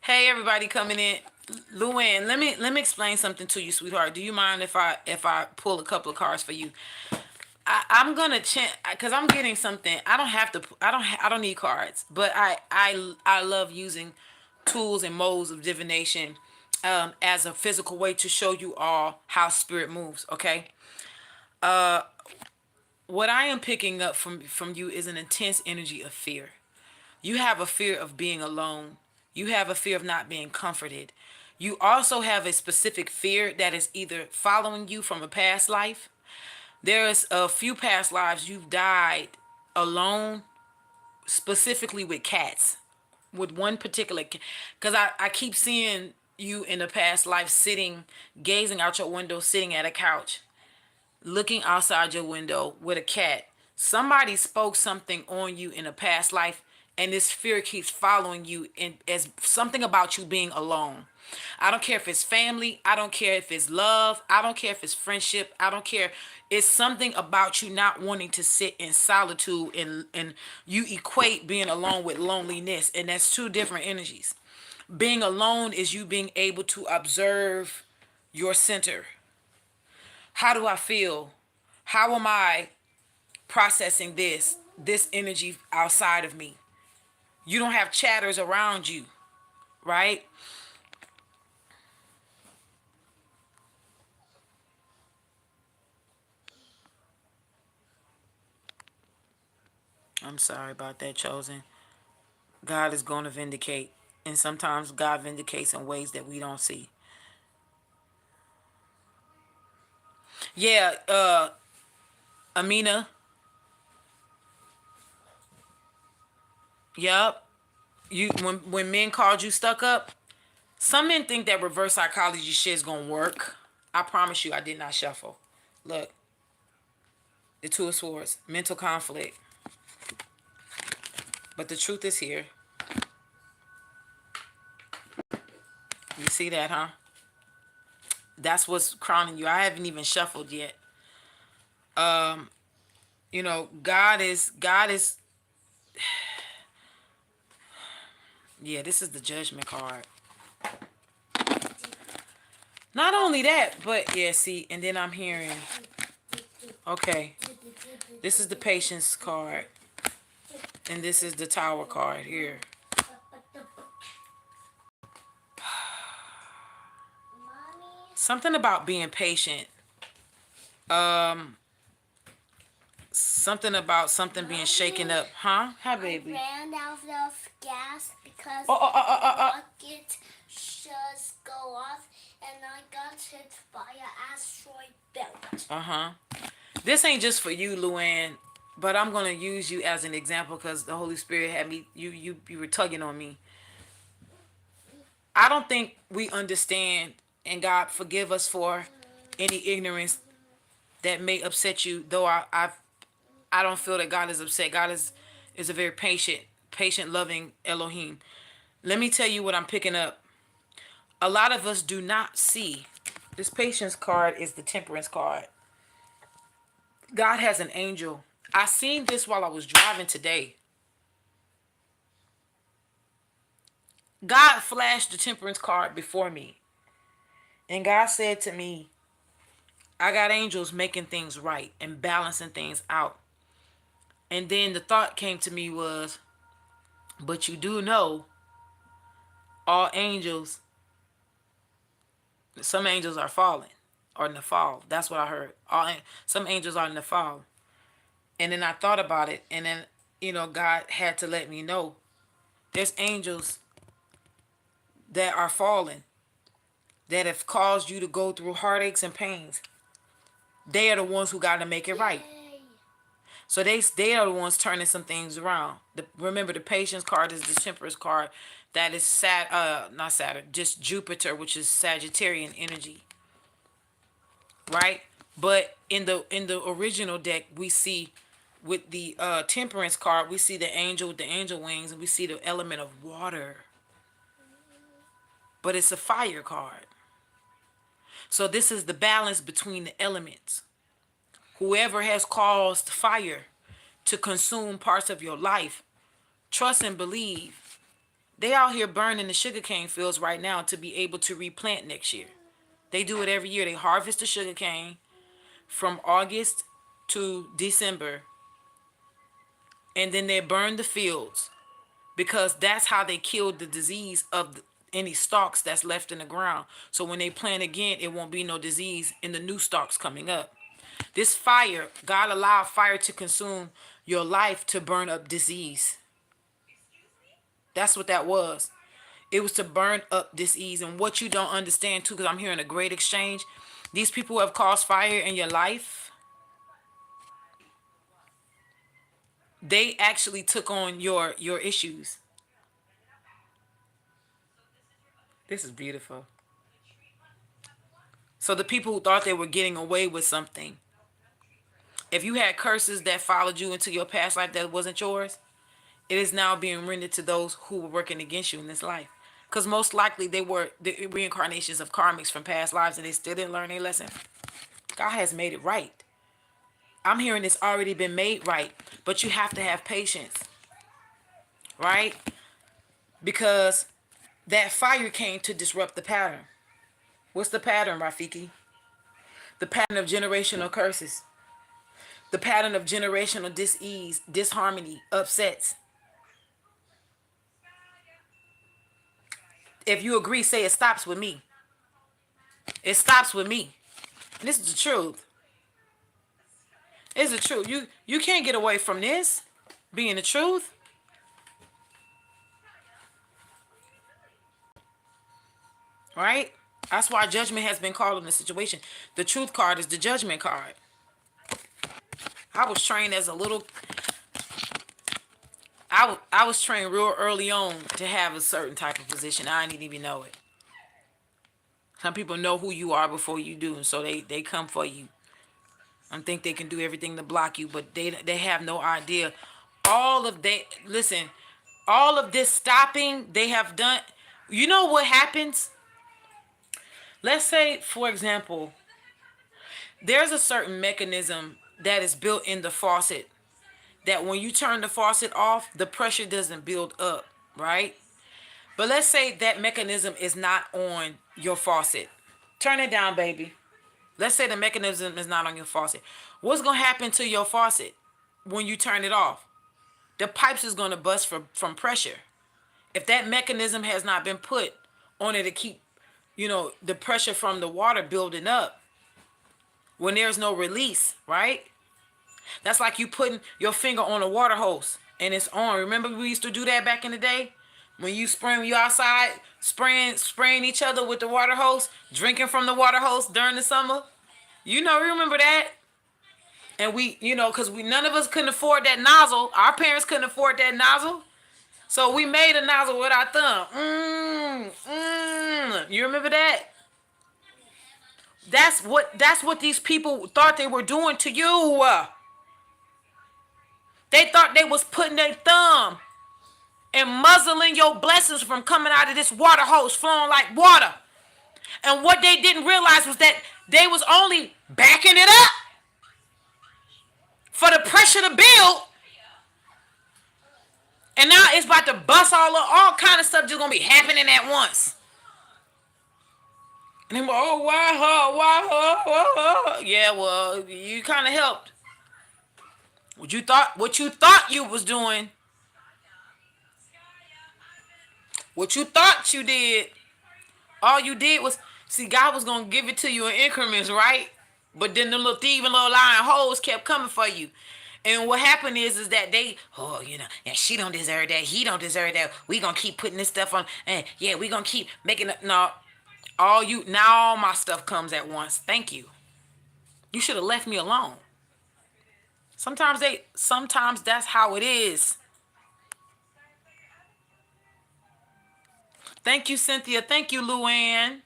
Hey, everybody coming in. Luann, let me explain something to you, sweetheart. Do you mind if I pull a couple of cards for you? I'm gonna chant because I'm getting something. I don't have to. I don't need cards, but I love using tools and modes of divination as a physical way to show you all how spirit moves. Okay. What I am picking up from you is an intense energy of fear. You have a fear of being alone. You have a fear of not being comforted. You also have a specific fear that is either following you from a past life. There's a few past lives you've died alone, specifically with cats. With one particular, because I keep seeing you in the past life sitting, gazing out your window, sitting at a couch, looking outside your window with a cat. Somebody spoke something on you in a past life, and this fear keeps following you, and as something about you being alone. I don't care if it's family, I don't care if it's love, I don't care if it's friendship, I don't care. It's something about you not wanting to sit in solitude, and you equate being alone with loneliness, and that's two different energies. Being alone is you being able to observe your center. How do I feel? How am I processing this energy outside of me? You don't have chatters around you, right? I'm sorry about that, chosen. God is going to vindicate, and sometimes God vindicates in ways that we don't see. Yeah, Amina. Yep. You when men called you stuck up, some men think that reverse psychology shit is gonna work. I promise you, I did not shuffle. Look, the Two of Swords, mental conflict. But the truth is here. You see that, huh? That's what's crowning you. I haven't even shuffled yet. God is yeah, this is the Judgment card. Not only that, but yeah, see, and then I'm hearing, okay, this is the Patience card, and this is the Tower card here. Something about being patient. Um, something about something being shaken Mommy, up, huh? Hi, I baby. ran out of gas because Oh, oh, oh, oh, the oh, oh. rocket should go off and I got hit by an asteroid belt. Uh-huh. This ain't just for you, Luann, but I'm gonna use you as an example because the Holy Spirit had me. You were tugging on me. I don't think we understand, and God forgive us for any ignorance that may upset you. Though I don't feel that God is upset. God is a very patient, loving Elohim. Let me tell you what I'm picking up. A lot of us do not see. This patience card is the temperance card. God has an angel. I seen this while I was driving today. God flashed the temperance card before me. And God said to me, I got angels making things right and balancing things out. And then the thought came to me was, but you do know all angels, some angels are falling or in the fall. That's what I heard. Some angels are in the fall. And then I thought about it. And then, God had to let me know there's angels that are falling that have caused you to go through heartaches and pains. They are the ones who got to make it right. Yay! So they are the ones turning some things around. Remember, the patience card is the temperance card. That is not Saturn, just Jupiter, which is Sagittarian energy, right? But in the original deck, we see with the temperance card, we see the angel with the angel wings, and we see the element of water. But it's a fire card. So this is the balance between the elements. Whoever has caused fire to consume parts of your life, trust and believe. They out here burning the sugarcane fields right now to be able to replant next year. They do it every year. They harvest the sugarcane from August to December, and then they burn the fields because that's how they killed the disease of any stalks that's left in the ground. So when they plant again, it won't be no disease in the new stalks coming up. This fire, God allowed fire to consume your life to burn up disease. That's what that was. It was to burn up disease. And what you don't understand too, because I'm hearing a great exchange. These people who have caused fire in your life, they actually took on your issues. This is beautiful. So the people who thought they were getting away with something, if you had curses that followed you into your past life that wasn't yours, it is now being rendered to those who were working against you in this life. Because most likely they were the reincarnations of karmics from past lives and they still didn't learn their lesson. God has made it right. I'm hearing it's already been made right, but you have to have patience, right? Because that fire came to disrupt the pattern. What's the pattern, Rafiki? The pattern of generational curses, the pattern of generational dis-ease, disharmony, upsets. If you agree, say it stops with me. It stops with me. And this is the truth. It's the truth. You can't get away from this being the truth, right? That's why judgment has been called in the situation. The truth card is the judgment card. I was trained as a little. I was trained real early on to have a certain type of position. I didn't even know it. Some people know who you are before you do, and so they come for you and think they can do everything to block you, but they have no idea. All of they listen, all of this stopping they have done. You know what happens? Let's say, for example, there's a certain mechanism that is built in the faucet that when you turn the faucet off, the pressure doesn't build up, right? But let's say that mechanism is not on your faucet. Turn it down, baby. Let's say the mechanism is not on your faucet. What's going to happen to your faucet when you turn it off? The pipes is going to bust from pressure. If that mechanism has not been put on it to keep the pressure from the water building up when there's no release, right? That's like you putting your finger on a water hose and it's on. Remember we used to do that back in the day? When you outside spraying each other with the water hose, drinking from the water hose during the summer. Remember that? And because we none of us couldn't afford that nozzle. Our parents couldn't afford that nozzle. So we made a nozzle with our thumb. You remember that? That's what these people thought they were doing to you. They thought they was putting their thumb and muzzling your blessings from coming out of this water hose flowing like water. And what they didn't realize was that they was only backing it up for the pressure to build. And now it's about to bust all kind of stuff just gonna be happening at once. And they're like, oh, why her? Yeah, well, you kind of helped. What you thought you was doing, what you thought you did, all you did was, see, God was going to give it to you in increments, right? But then the little thieving little lying hoes kept coming for you. And what happened is that and she don't deserve that. He don't deserve that. We going to keep putting this stuff on. And yeah, we going to keep making it. No, now all my stuff comes at once. Thank you. You should have left me alone. Sometimes that's how it is. Thank you, Cynthia. Thank you, Luann.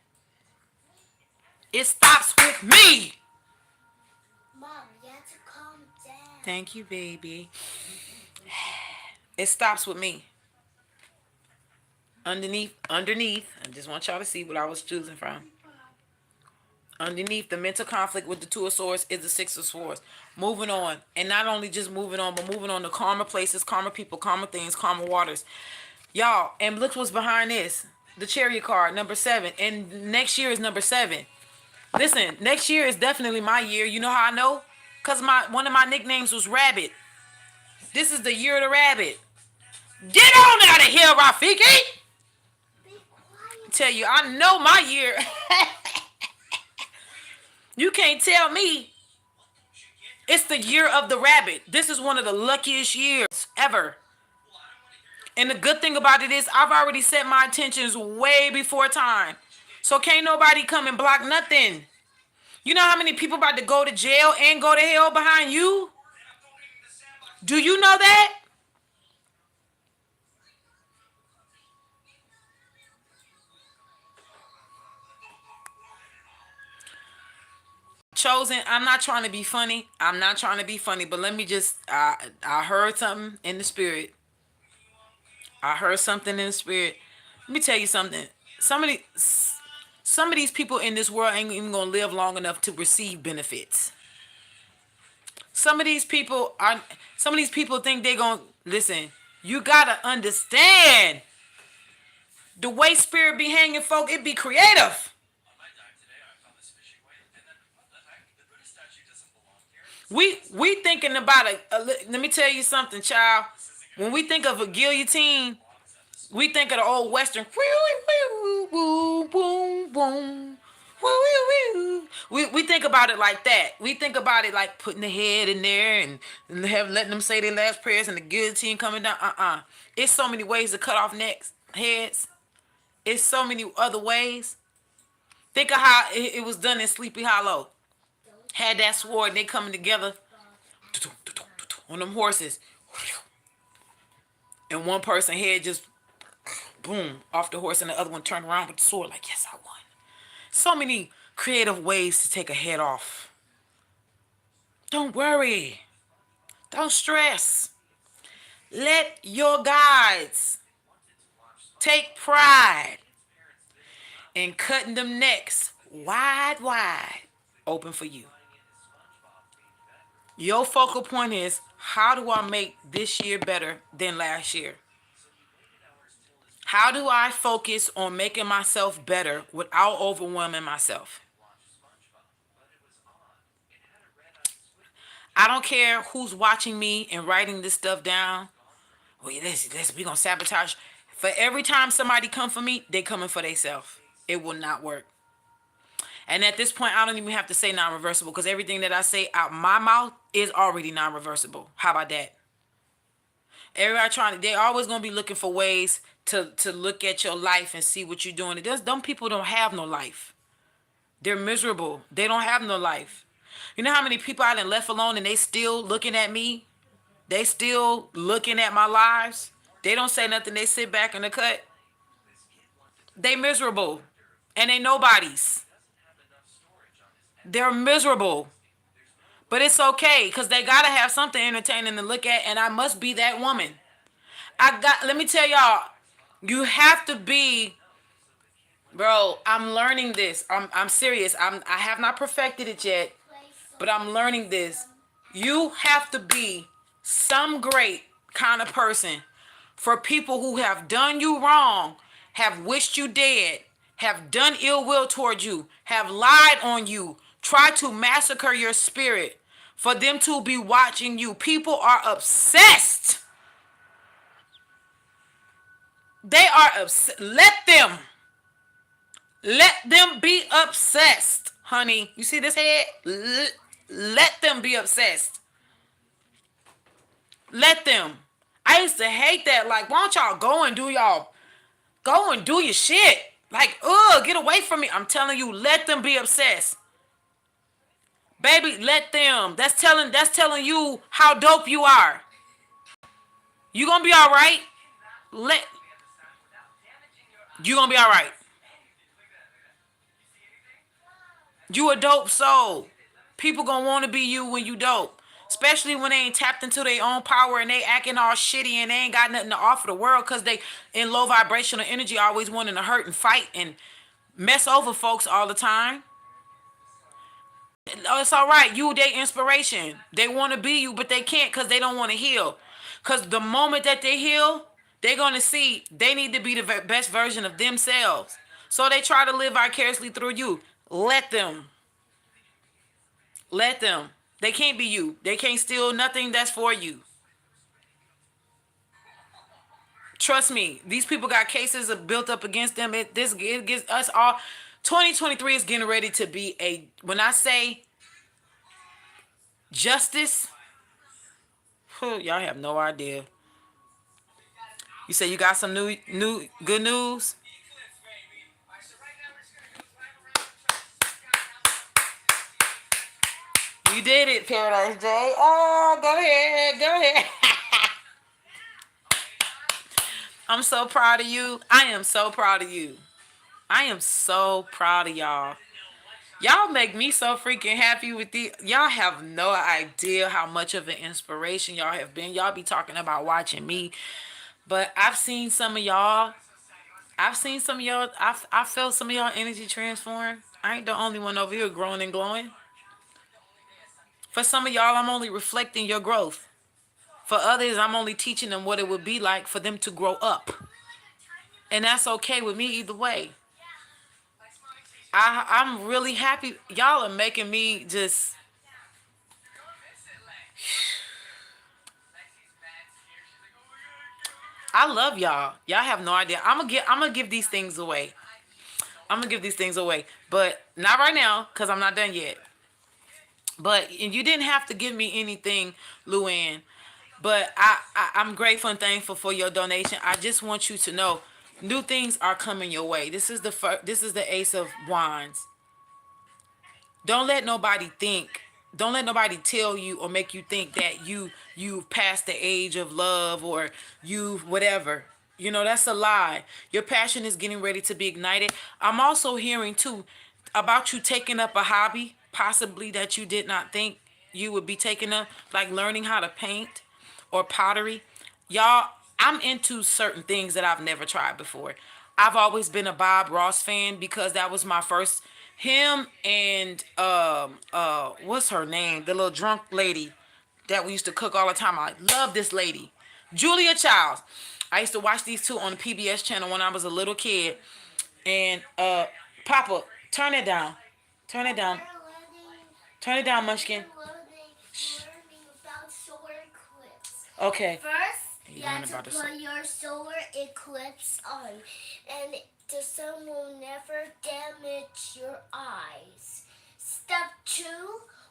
It stops with me. Mom, you have to calm down. Thank you, baby. It stops with me. Underneath, I just want y'all to see what I was choosing from. Underneath the mental conflict with the Two of Swords is the Six of Swords. Moving on. And not only just moving on, but moving on to calmer places, calmer people, calmer things, calmer waters. Y'all, and look what's behind this. The Chariot card, number 7. And next year is number 7. Listen, next year is definitely my year. You know how I know? Because one of my nicknames was Rabbit. This is the year of the rabbit. Get on out of here, Rafiki! Be quiet. Tell you, I know my year. You can't tell me. It's the year of the rabbit. This is one of the luckiest years ever. And the good thing about it is I've already set my intentions way before time. So can't nobody come and block nothing. You know how many people about to go to jail and go to hell behind you? Do you know that? Chosen, I'm not trying to be funny. But let me just, I heard something in the spirit. Let me tell you something. Some of these people in this world ain't even gonna live long enough to receive benefits. Some of these people think they gonna listen. You gotta understand the way spirit be hanging folk. It be creative. We thinking about let me tell you something, child. When we think of a guillotine, we think of the old western. We think about it like that. We think about it like putting the head in there and letting them say their last prayers and the guillotine coming down. It's so many ways to cut off necks, heads. It's so many other ways. Think of how it was done in Sleepy Hollow. Had that sword and they coming together on them horses. And one person head just boom off the horse and the other one turned around with the sword like, yes, I won. So many creative ways to take a head off. Don't worry. Don't stress. Let your guides take pride in cutting them necks wide open for you. Your focal point is, how do I make this year better than last year? How do I focus on making myself better without overwhelming myself? I don't care who's watching me and writing this stuff down. Well, listen, we gonna sabotage. For every time somebody come for me, they coming for themselves. It will not work. And at this point, I don't even have to say non-reversible because everything that I say out my mouth is already non-reversible. How about that? Everybody trying to, they always gonna be looking for ways to look at your life and see what you're doing. It does. Them people don't have no life. They're miserable. They don't have no life. You know how many people I done left alone and they still looking at me? They still looking at my lives. They don't say nothing. They sit back in the cut. They miserable. And they nobodies. They're miserable. But it's okay because they got to have something entertaining to look at. And I must be that woman. Let me tell y'all, you have to be, bro, I'm learning this. I'm serious. I have not perfected it yet, but I'm learning this. You have to be some great kind of person for people who have done you wrong, have wished you dead, have done ill will towards you, have lied on you, tried to massacre your spirit, for them to be watching you. People are obsessed. They are obsessed. Let them be obsessed, honey. You see this head? Let them be obsessed. Let them. I used to hate that. Like, why don't y'all go and do your shit? Like, get away from me. I'm telling you, let them be obsessed. Baby, let them. That's telling you how dope you are. You gonna be all right. Let you gonna be all right. You a dope soul. People gonna want to be you when you dope. Especially when they ain't tapped into their own power and they acting all shitty and they ain't got nothing to offer the world because they in low vibrational energy always wanting to hurt and fight and mess over folks all the time. It's all right. You they inspiration. They want to be you, but they can't because they don't want to heal. Because the moment that they heal, they're going to see they need to be the best version of themselves. So they try to live vicariously through you. Let them. Let them. They can't be you. They can't steal nothing that's for you. Trust me. These people got cases built up against them. It gives us all. 2023 is getting ready to be a. When I say justice, y'all have no idea. You say you got some new good news? You did it, Paradise J. Oh, go ahead. Go ahead. I'm so proud of you. I am so proud of you. I am so proud of y'all. Y'all make me so freaking happy with the. Y'all have no idea how much of an inspiration y'all have been. Y'all be talking about watching me. But I've seen some of y'all. I've seen some of y'all. I felt some of y'all energy transform. I ain't the only one over here growing and glowing. For some of y'all, I'm only reflecting your growth. For others, I'm only teaching them what it would be like for them to grow up. And that's okay with me either way. I'm really happy. Y'all are making me just. I love y'all. Y'all have no idea. I'm gonna give these things away. I'm gonna give these things away. But not right now, because I'm not done yet. But and you didn't have to give me anything, Luann. But I'm grateful and thankful for your donation. I just want you to know, new things are coming your way. This is the Ace of Wands. Don't let nobody think. Don't let nobody tell you or make you think that you've passed the age of love or you've whatever. You know, that's a lie. Your passion is getting ready to be ignited. I'm also hearing too about you taking up a hobby, possibly that you did not think you would be taking up, like learning how to paint or pottery. Y'all, I'm into certain things that I've never tried before. I've always been a Bob Ross fan because that was my first. Him and what's her name? The little drunk lady that we used to cook all the time. I love this lady, Julia Childs. I used to watch these two on the PBS channel when I was a little kid. And Papa, turn it down, turn it down, turn it down, Munchkin. Learning about solar eclipse. Okay. First, You you learn have to about the put your solar eclipse on. And The sun will never damage your eyes. Step 2.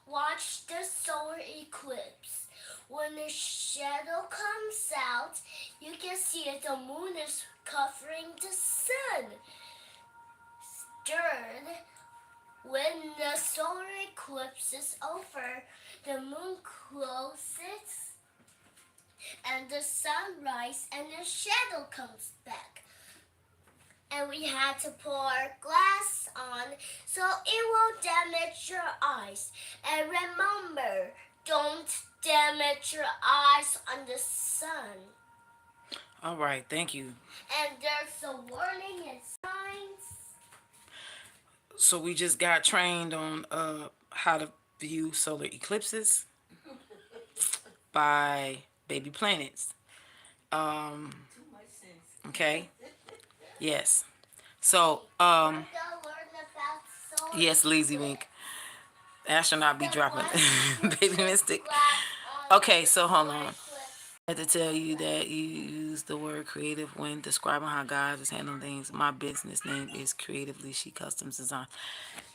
Watch the solar eclipse. When the shadow comes out, you can see that the moon is covering the sun. Third, when the solar eclipse is over, the moon closes and the sun rises and the shadow comes back. And we had to put our glass on so it won't damage your eyes. And remember, don't damage your eyes on the sun. All right, thank you. And there's a warning and signs. So we just got trained on how to view solar eclipses by Baby Planets. Okay. Yes. So We're gonna learn about solar yes, Lazy Wink. Astronaut be dropping. Baby Mystic. Okay, so hold on. I had to tell you that you use the word creative when describing how God is handling things. My business name is Creatively She Customs Design.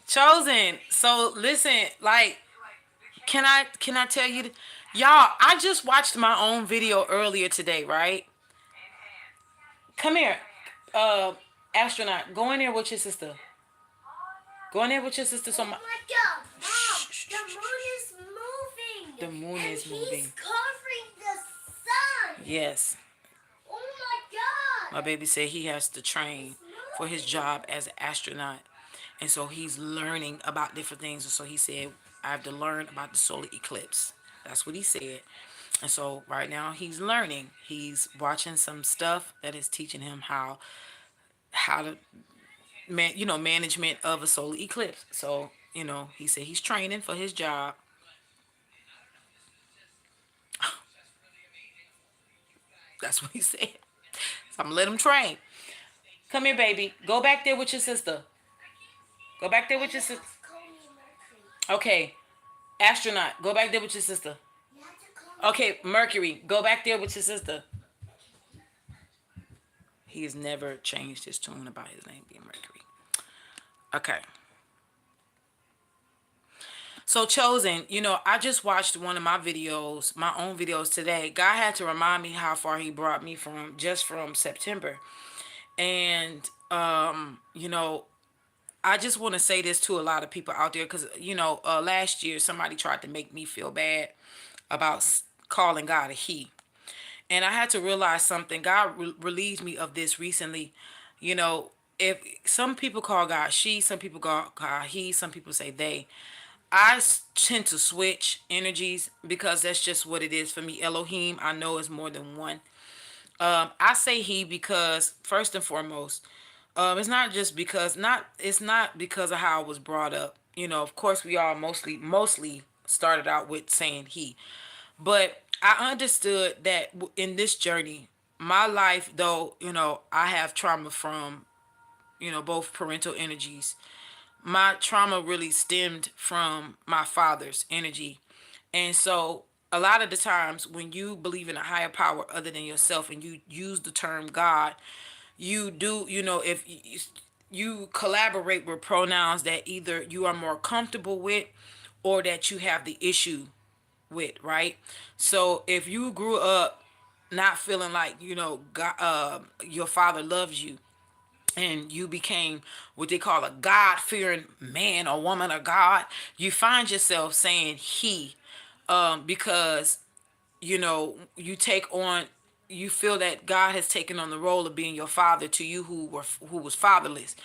Chosen. So listen, like, can I tell you, y'all? I just watched my own video earlier today, right? Come here, astronaut. Go in there with your sister. Go in there with your sister. So Oh my my god, Mom! shh, shh, The shh, moon shh. is moving! The moon And is he's moving. covering the sun! Yes, Oh my my god! baby said he has to train It's for his moving! job as an astronaut, and so he's learning about different things. And so he said, I have to learn about the solar eclipse. That's what he said. And so right now he's learning. He's watching some stuff that is teaching him how to management of a solar eclipse. So he said he's training for his job. That's what he said. So I'm gonna let him train. Come here, baby. Go back there with your sister. Go back there And with you your have sister. to call me Mercury. Okay, astronaut. Go back there with your sister. You have to call me Okay, Mercury. Go back there with your sister. He has never changed his tune about his name being Mercury. Okay. So chosen, I just watched one of my videos, my own videos today. God had to remind me how far he brought me from September. And I just want to say this to a lot of people out there because last year somebody tried to make me feel bad about calling God a he. And I had to realize something. God relieved me of this recently. You know, if some people call God she, some people call God he, some people say they. Tend to switch energies because that's just what it is for me. Elohim, I know, is more than one. I say he because first and foremost, it's not just because not it's not because of how I was brought up. Of course, we all mostly started out with saying he, but I understood that in this journey, my life, though, I have trauma from both parental energies. My trauma really stemmed from my father's energy. And so a lot of the times when you believe in a higher power other than yourself and you use the term God, you do, if you collaborate with pronouns that either you are more comfortable with or that you have the issue with, right? So if you grew up not feeling like, God, your father loves you, and you became what they call a God-fearing man or woman of God, you find yourself saying he, because you take on, you feel that God has taken on the role of being your father to you who was fatherless.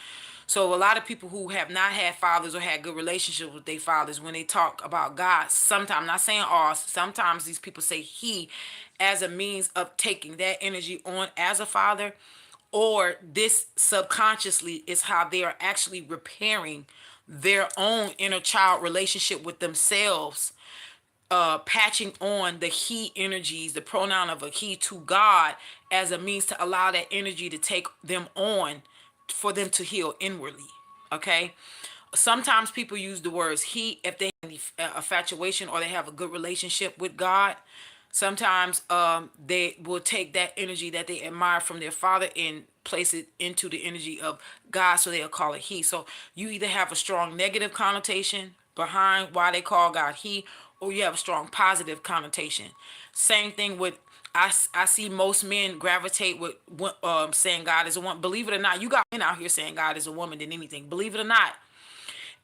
So a lot of people who have not had fathers or had good relationships with their fathers, when they talk about God, sometimes, not saying all, sometimes these people say he as a means of taking that energy on as a father, or this subconsciously is how they are actually repairing their own inner child relationship with themselves, patching on the he energies, the pronoun of a he to God as a means to allow that energy to take them on for them to heal inwardly. Okay. Sometimes people use the words he if they have infatuation or they have a good relationship with God. Sometimes they will take that energy that they admire from their father and place it into the energy of God, so they'll call it he. So you either have a strong negative connotation behind why they call God he, or you have a strong positive connotation. Same thing with, I see most men gravitate with saying God is a woman. Believe it or not, you got men out here saying God is a woman than anything. Believe it or not.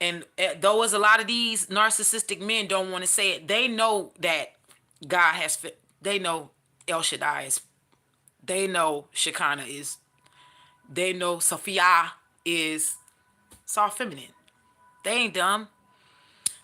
And though as a lot of these narcissistic men don't want to say it, they know that God has they know El Shaddai is, they know Shekinah is, they know Sophia is soft feminine. They ain't dumb.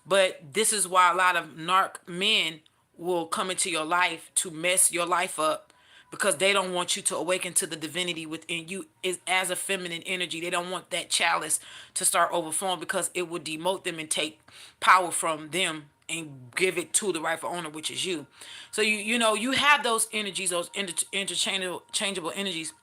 But this is why a lot of narc men will come into your life to mess your life up, because they don't want you to awaken to the divinity within you is as a feminine energy. They don't want that chalice to start overflowing, because it would demote them and take power from them and give it to the rightful owner, which is you. So you know you have those energies, those interchangeable energies.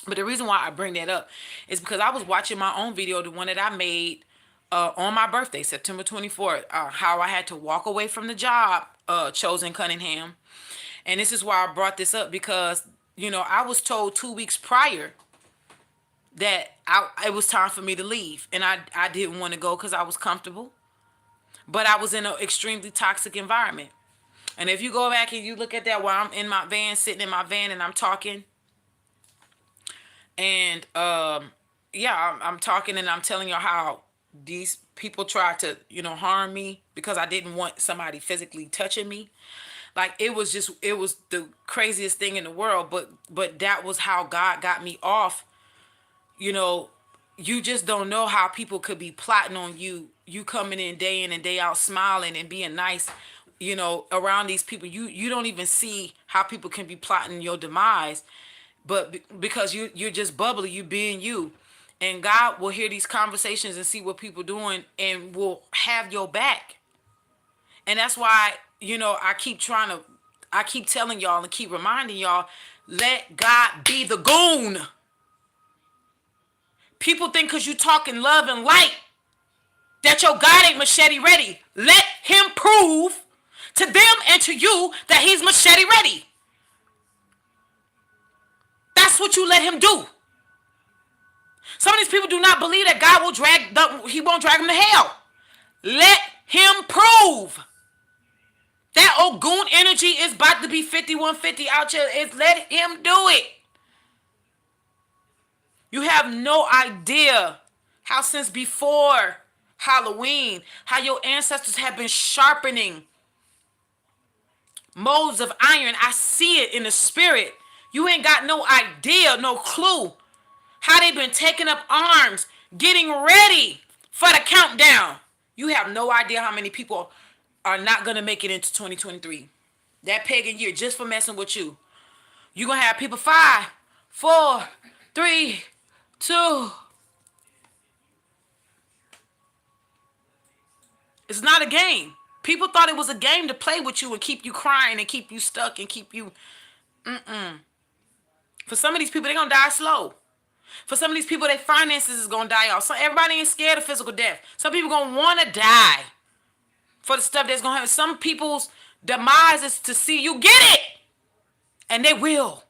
But the reason why I bring that up is because I was watching my own video, the one that I made on my birthday, September 24th, how I had to walk away from the job, chosen Cunningham. And this is why I brought this up, because, you know, I was told 2 weeks prior that it was time for me to leave. And I didn't want to go because I was comfortable. But I was in an extremely toxic environment. And if you go back and you look at that while I'm in my van, sitting in my van, and I'm talking, and yeah, I'm talking and I'm telling y'all how these people tried to, you know, harm me because I didn't want somebody physically touching me. Like it was the craziest thing in the world, but that was how God got me off. You know, you just don't know how people could be plotting on you. You coming in and day out smiling and being nice, you know, around these people. You don't even see how people can be plotting your demise, but because you're just bubbly, you being you. And God will hear these conversations and see what people doing and will have your back. And that's why, you know, I keep telling y'all and keep reminding y'all, let God be the goon. People think because you talking love and light that your God ain't machete ready. Let him prove to them and to you that he's machete ready. That's what you let him do. Some of these people do not believe that God will he won't drag them to hell. Let him prove. That old goon energy is about to be 5150 out here. Let him do it. You have no idea how since before Halloween, how your ancestors have been sharpening molds of iron. I see it in the spirit. You ain't got no idea, no clue how they've been taking up arms, getting ready for the countdown. You have no idea how many people are not going to make it into 2023. That pagan year, just for messing with you. You're going to have people 5, 4, 3, 2. It's not a game. People thought it was a game to play with you and keep you crying and keep you stuck and keep you... For some of these people, they're going to die slow. For some of these people, their finances is going to die off. So everybody ain't scared of physical death. Some people going to want to die for the stuff that's going to happen. Some people's demise is to see you get it. And they will.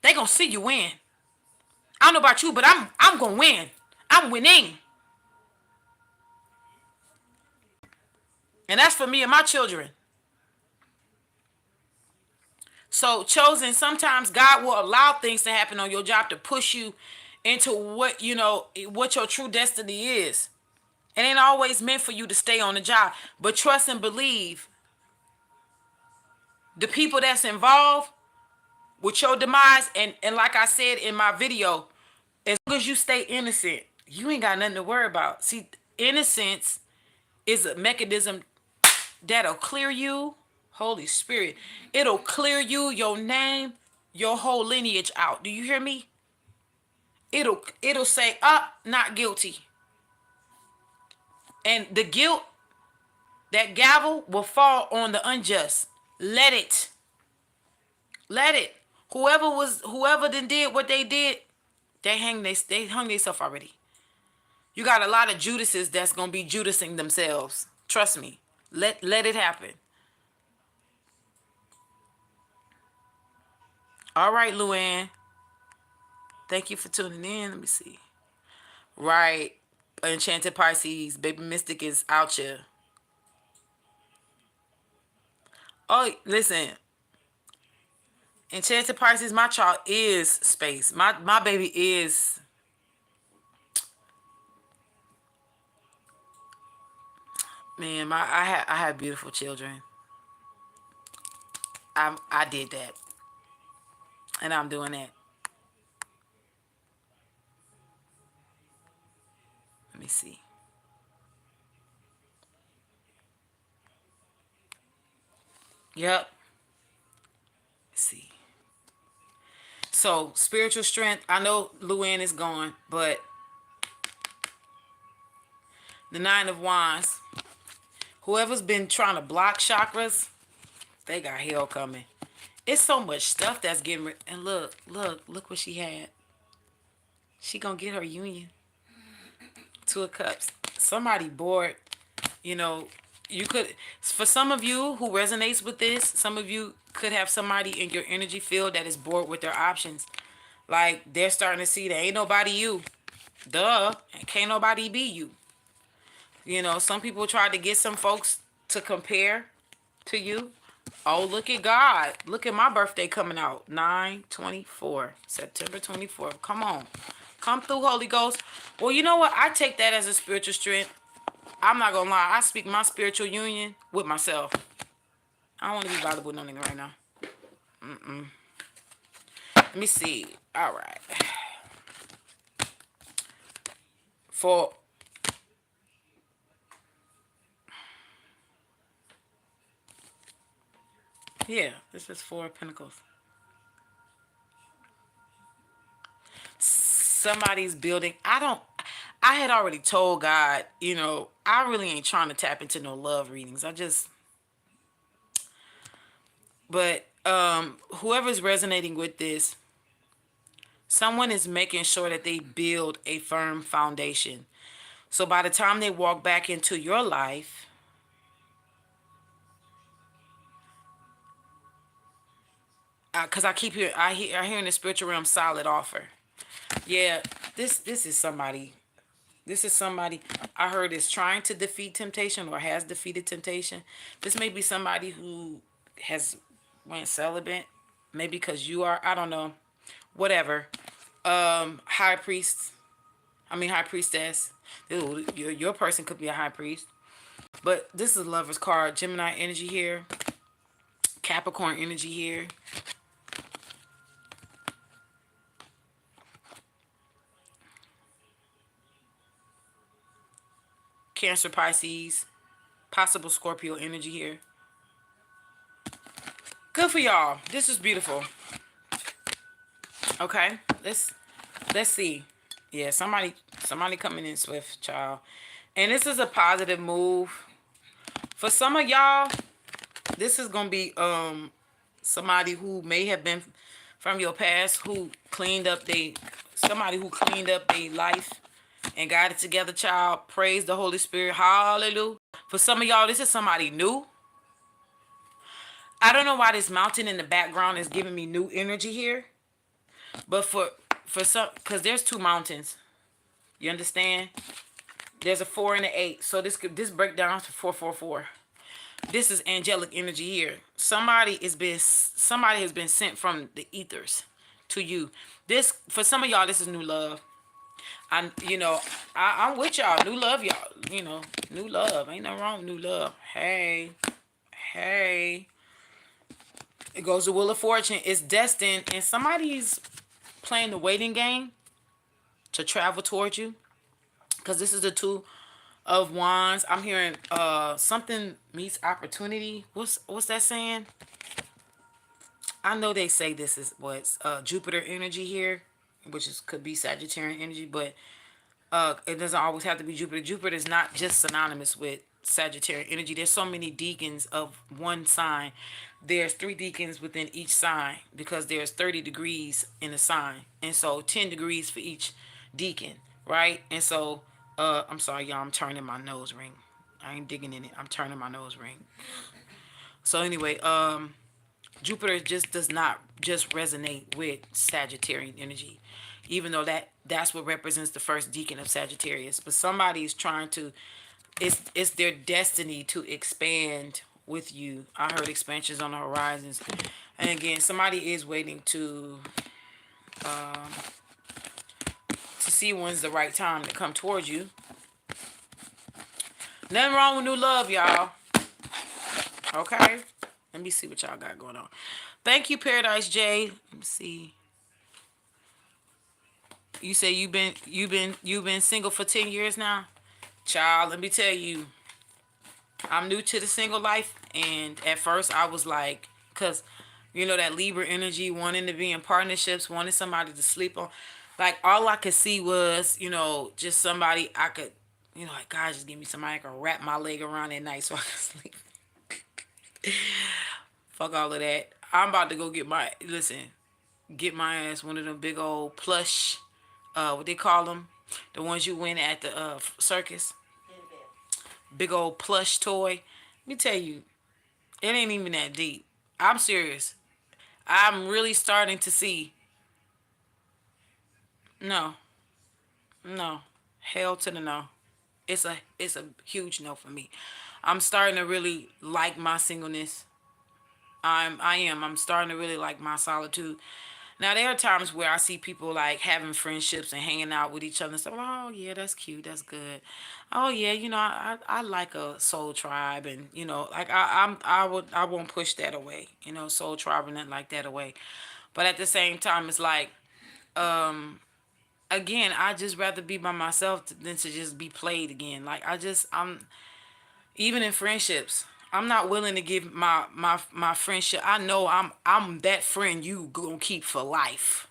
They going to see you win. I don't know about you, but I'm going to win. I'm winning. And that's for me and my children. So, chosen, sometimes God will allow things to happen on your job to push you into what, you know, what your true destiny is. It ain't always meant for you to stay on the job. But trust and believe the people that's involved with your demise. And like I said in my video, as long as you stay innocent, you ain't got nothing to worry about. See, innocence is a mechanism that'll clear you. Holy Spirit. It'll clear you, your name, your whole lineage out. Do you hear me? It'll say, not guilty. And the guilt, that gavel will fall on the unjust. Let it. Let it. Whoever then did what they did, they hung themselves already. You got a lot of Judases that's gonna be Judasing themselves. Trust me. Let it happen. All right, Luann. Thank you for tuning in. Let me see. Right. Enchanted Pisces. Baby Mystic is out here. Oh, listen. Enchanted Pisces, my child is space. My baby is, man, I had beautiful children. I did that. And I'm doing that. Let me see. Yep. Let's see. So spiritual strength. I know Luann is gone, but the Nine of Wands. Whoever's been trying to block chakras, they got hell coming. It's so much stuff that's getting and look what she had. She gonna get her union. Two of Cups. Somebody bored. You know, you could, for some of you who resonates with this, some of you could have somebody in your energy field that is bored with their options. Like they're starting to see that ain't nobody you. Duh. Can't nobody be you. You know, some people try to get some folks to compare to you. Oh, look at God. Look at my birthday coming out. 9/24. September 24th. Come on. Come through, Holy Ghost. Well, you know what? I take that as a spiritual strength. I'm not gonna lie. I speak my spiritual union with myself. I don't want to be bothered with no nigga right now. Let me see. All right. For yeah, this is Four of Pentacles. Somebody's building. I had already told God, you know, I really ain't trying to tap into no love readings. But whoever's resonating with this, someone is making sure that they build a firm foundation. So by the time they walk back into your life, because I hear in the spiritual realm solid offer. Yeah, this is somebody. This is somebody I heard is trying to defeat temptation or has defeated temptation. This may be somebody who has went celibate, maybe because you are. I don't know. Whatever. High priest. I mean high priestess. Dude, your person could be a high priest. But this is Lover's card. Gemini energy here. Capricorn energy here. Cancer, Pisces. Possible Scorpio energy here. Good for y'all. This is beautiful. Okay. Let's see. Yeah, somebody coming in swift, child. And this is a positive move. For some of y'all, this is gonna be somebody who may have been from your past who cleaned up their life and got it together, child. Praise the Holy Spirit. Hallelujah. For some of y'all, this is somebody new. I don't know why this mountain in the background is giving me new energy here. But for some, because there's two mountains. You understand? There's a 4 and an 8. So this break down to 444. This is angelic energy here. Somebody has been sent from the ethers to you. This for some of y'all, this is new love. I'm with y'all. New love, y'all. New love. Ain't nothing wrong with new love. Hey, hey. It goes to Wheel of Fortune. It's destined, and somebody's playing the waiting game to travel towards you. Because this is the Two of Wands. I'm hearing something meets opportunity. What's that saying? I know they say this is what's Jupiter energy here, which could be Sagittarian energy, but it doesn't always have to be Jupiter. Jupiter is not just synonymous with Sagittarian energy. There's so many decans of one sign. There's 3 decans within each sign because there's 30 degrees in a sign. And so 10 degrees for each decan, right? And so, I'm sorry, y'all, I'm turning my nose ring. I ain't digging in it. I'm turning my nose ring. So anyway, Jupiter just does not just resonate with Sagittarian energy. even though that's what represents the first deacon of Sagittarius. But somebody is trying to, it's their destiny to expand with you. I heard expansions on the horizons. And again, somebody is waiting to see when's the right time to come towards you. Nothing wrong with new love, y'all. Okay? Let me see what y'all got going on. Thank you, Paradise J. Let me see. You say you've been single for 10 years now? Child, let me tell you, I'm new to the single life, and at first I was like, cause that Libra energy, wanting to be in partnerships, wanting somebody to sleep on. Like all I could see was, just somebody I could, like God, just give me somebody I could wrap my leg around at night so I can sleep. Fuck all of that. I'm about to go get my ass one of them big old plush, what they call them, the ones you win at the circus. Big old plush toy. Let me tell you, it ain't even that deep. I'm serious. I'm really starting to see. No, no, hell to the no. It's a huge no for me. I'm starting to really like my singleness. I'm starting to really like my solitude. Now there are times where I see people like having friendships and hanging out with each other and stuff. Oh yeah, that's cute, that's good. Oh yeah, I like a soul tribe, and like I won't push that away. Soul tribe and nothing like that away. But at the same time, it's like again, I just rather be by myself than to just be played again. Like I'm even in friendships. I'm not willing to give my friendship. I know I'm that friend you gonna keep for life.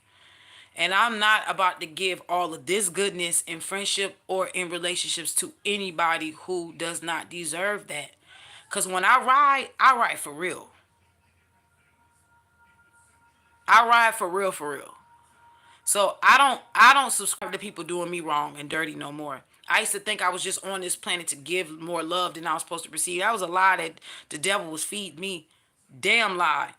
And I'm not about to give all of this goodness in friendship or in relationships to anybody who does not deserve that. Cause when I ride for real. I ride for real, for real. So I don't subscribe to people doing me wrong and dirty no more. I used to think I was just on this planet to give more love than I was supposed to receive. That was a lie that the devil was feeding me. Damn lie.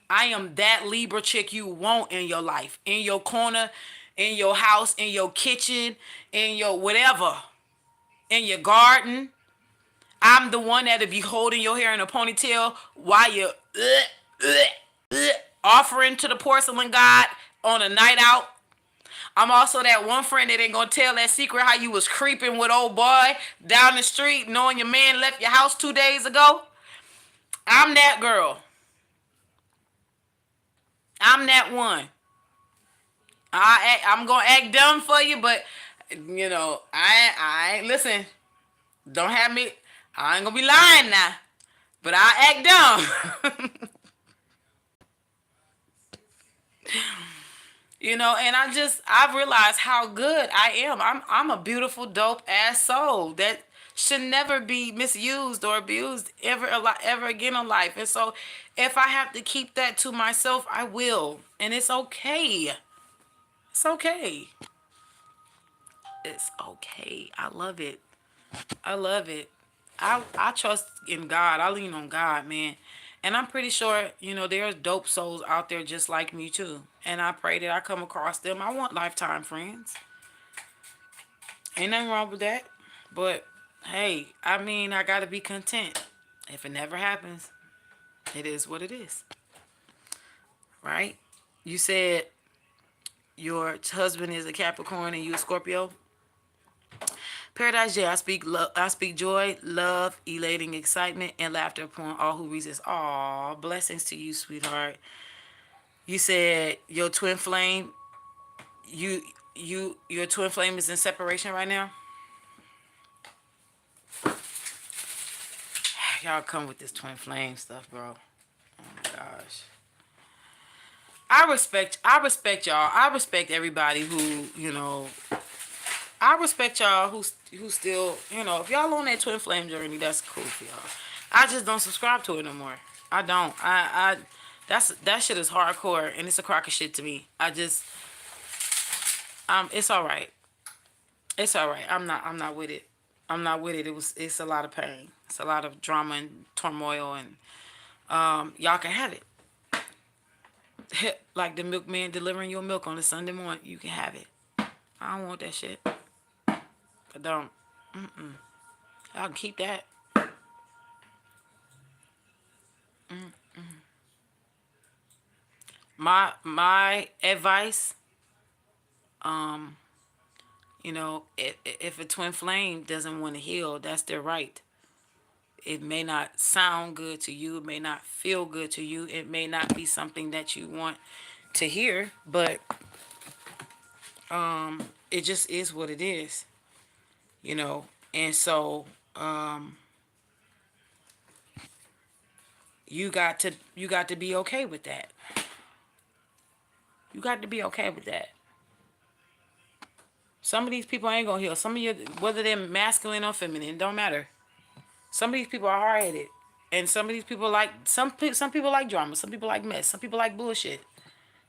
I am that Libra chick you want in your life, in your corner, in your house, in your kitchen, in your whatever, in your garden. I'm the one that'll be holding your hair in a ponytail while you offering to the porcelain god on a night out. I'm also that one friend that ain't gonna tell that secret how you was creeping with old boy down the street knowing your man left your house 2 days ago. I'm that girl. I'm that one. I'm gonna act dumb for you, but I ain't listen. Don't have me. I ain't gonna be lying now, but I act dumb. And I've realized how good I am. I'm a beautiful, dope ass soul that should never be misused or abused ever again in life. And so if I have to keep that to myself, I will. And it's okay. It's okay. It's okay. I love it. I love it. I trust in God. I lean on God, man. And I'm pretty sure, there's dope souls out there just like me too. And I pray that I come across them. I want lifetime friends. Ain't nothing wrong with that. But hey, I mean, I gotta be content. If it never happens, it is what it is. Right? You said your husband is a Capricorn and you a Scorpio. Paradise J, I speak joy, love, elating excitement, and laughter upon all who resist. Aw, blessings to you, sweetheart. You said your twin flame, your twin flame is in separation right now. Y'all come with this twin flame stuff, bro. Oh my gosh. I respect y'all. I respect everybody who, I respect y'all who still, if y'all on that twin flame journey, that's cool for y'all. I just don't subscribe to it no more. I don't. That shit is hardcore and it's a crock of shit to me. It's all right. It's all right. I'm not with it. I'm not with it. It's a lot of pain. It's a lot of drama and turmoil, and y'all can have it. Like the milkman delivering your milk on a Sunday morning, you can have it. I don't want that shit. I don't. I can keep that. My advice, um, if a twin flame doesn't want to heal, that's their right. It may not sound good to you. It may not feel good to you. It may not be something that you want to hear, but it just is what it is, you know. And so you got to be okay with that. You got to be okay with that. Some of these people ain't gonna heal. Some of you, whether they're masculine or feminine, it don't matter. Some of these people are hard headed, and some of these people like some people like drama. Some people like mess. Some people like bullshit.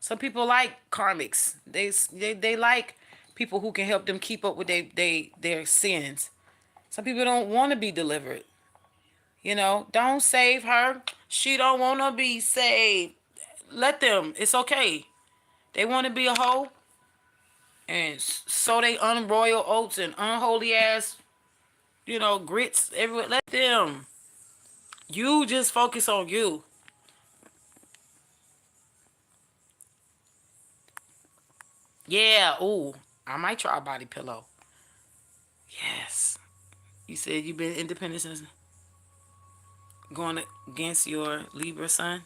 Some people like karmics. They like people who can help them keep up with their sins. Some people don't want to be delivered. Don't save her. She don't want to be saved. Let them. It's okay. They want to be a hoe, and so they unroyal oats and unholy ass, grits everywhere. Let them. You just focus on you. Yeah. Ooh, I might try a body pillow. Yes. You said you've been independent since going against your Libra sun.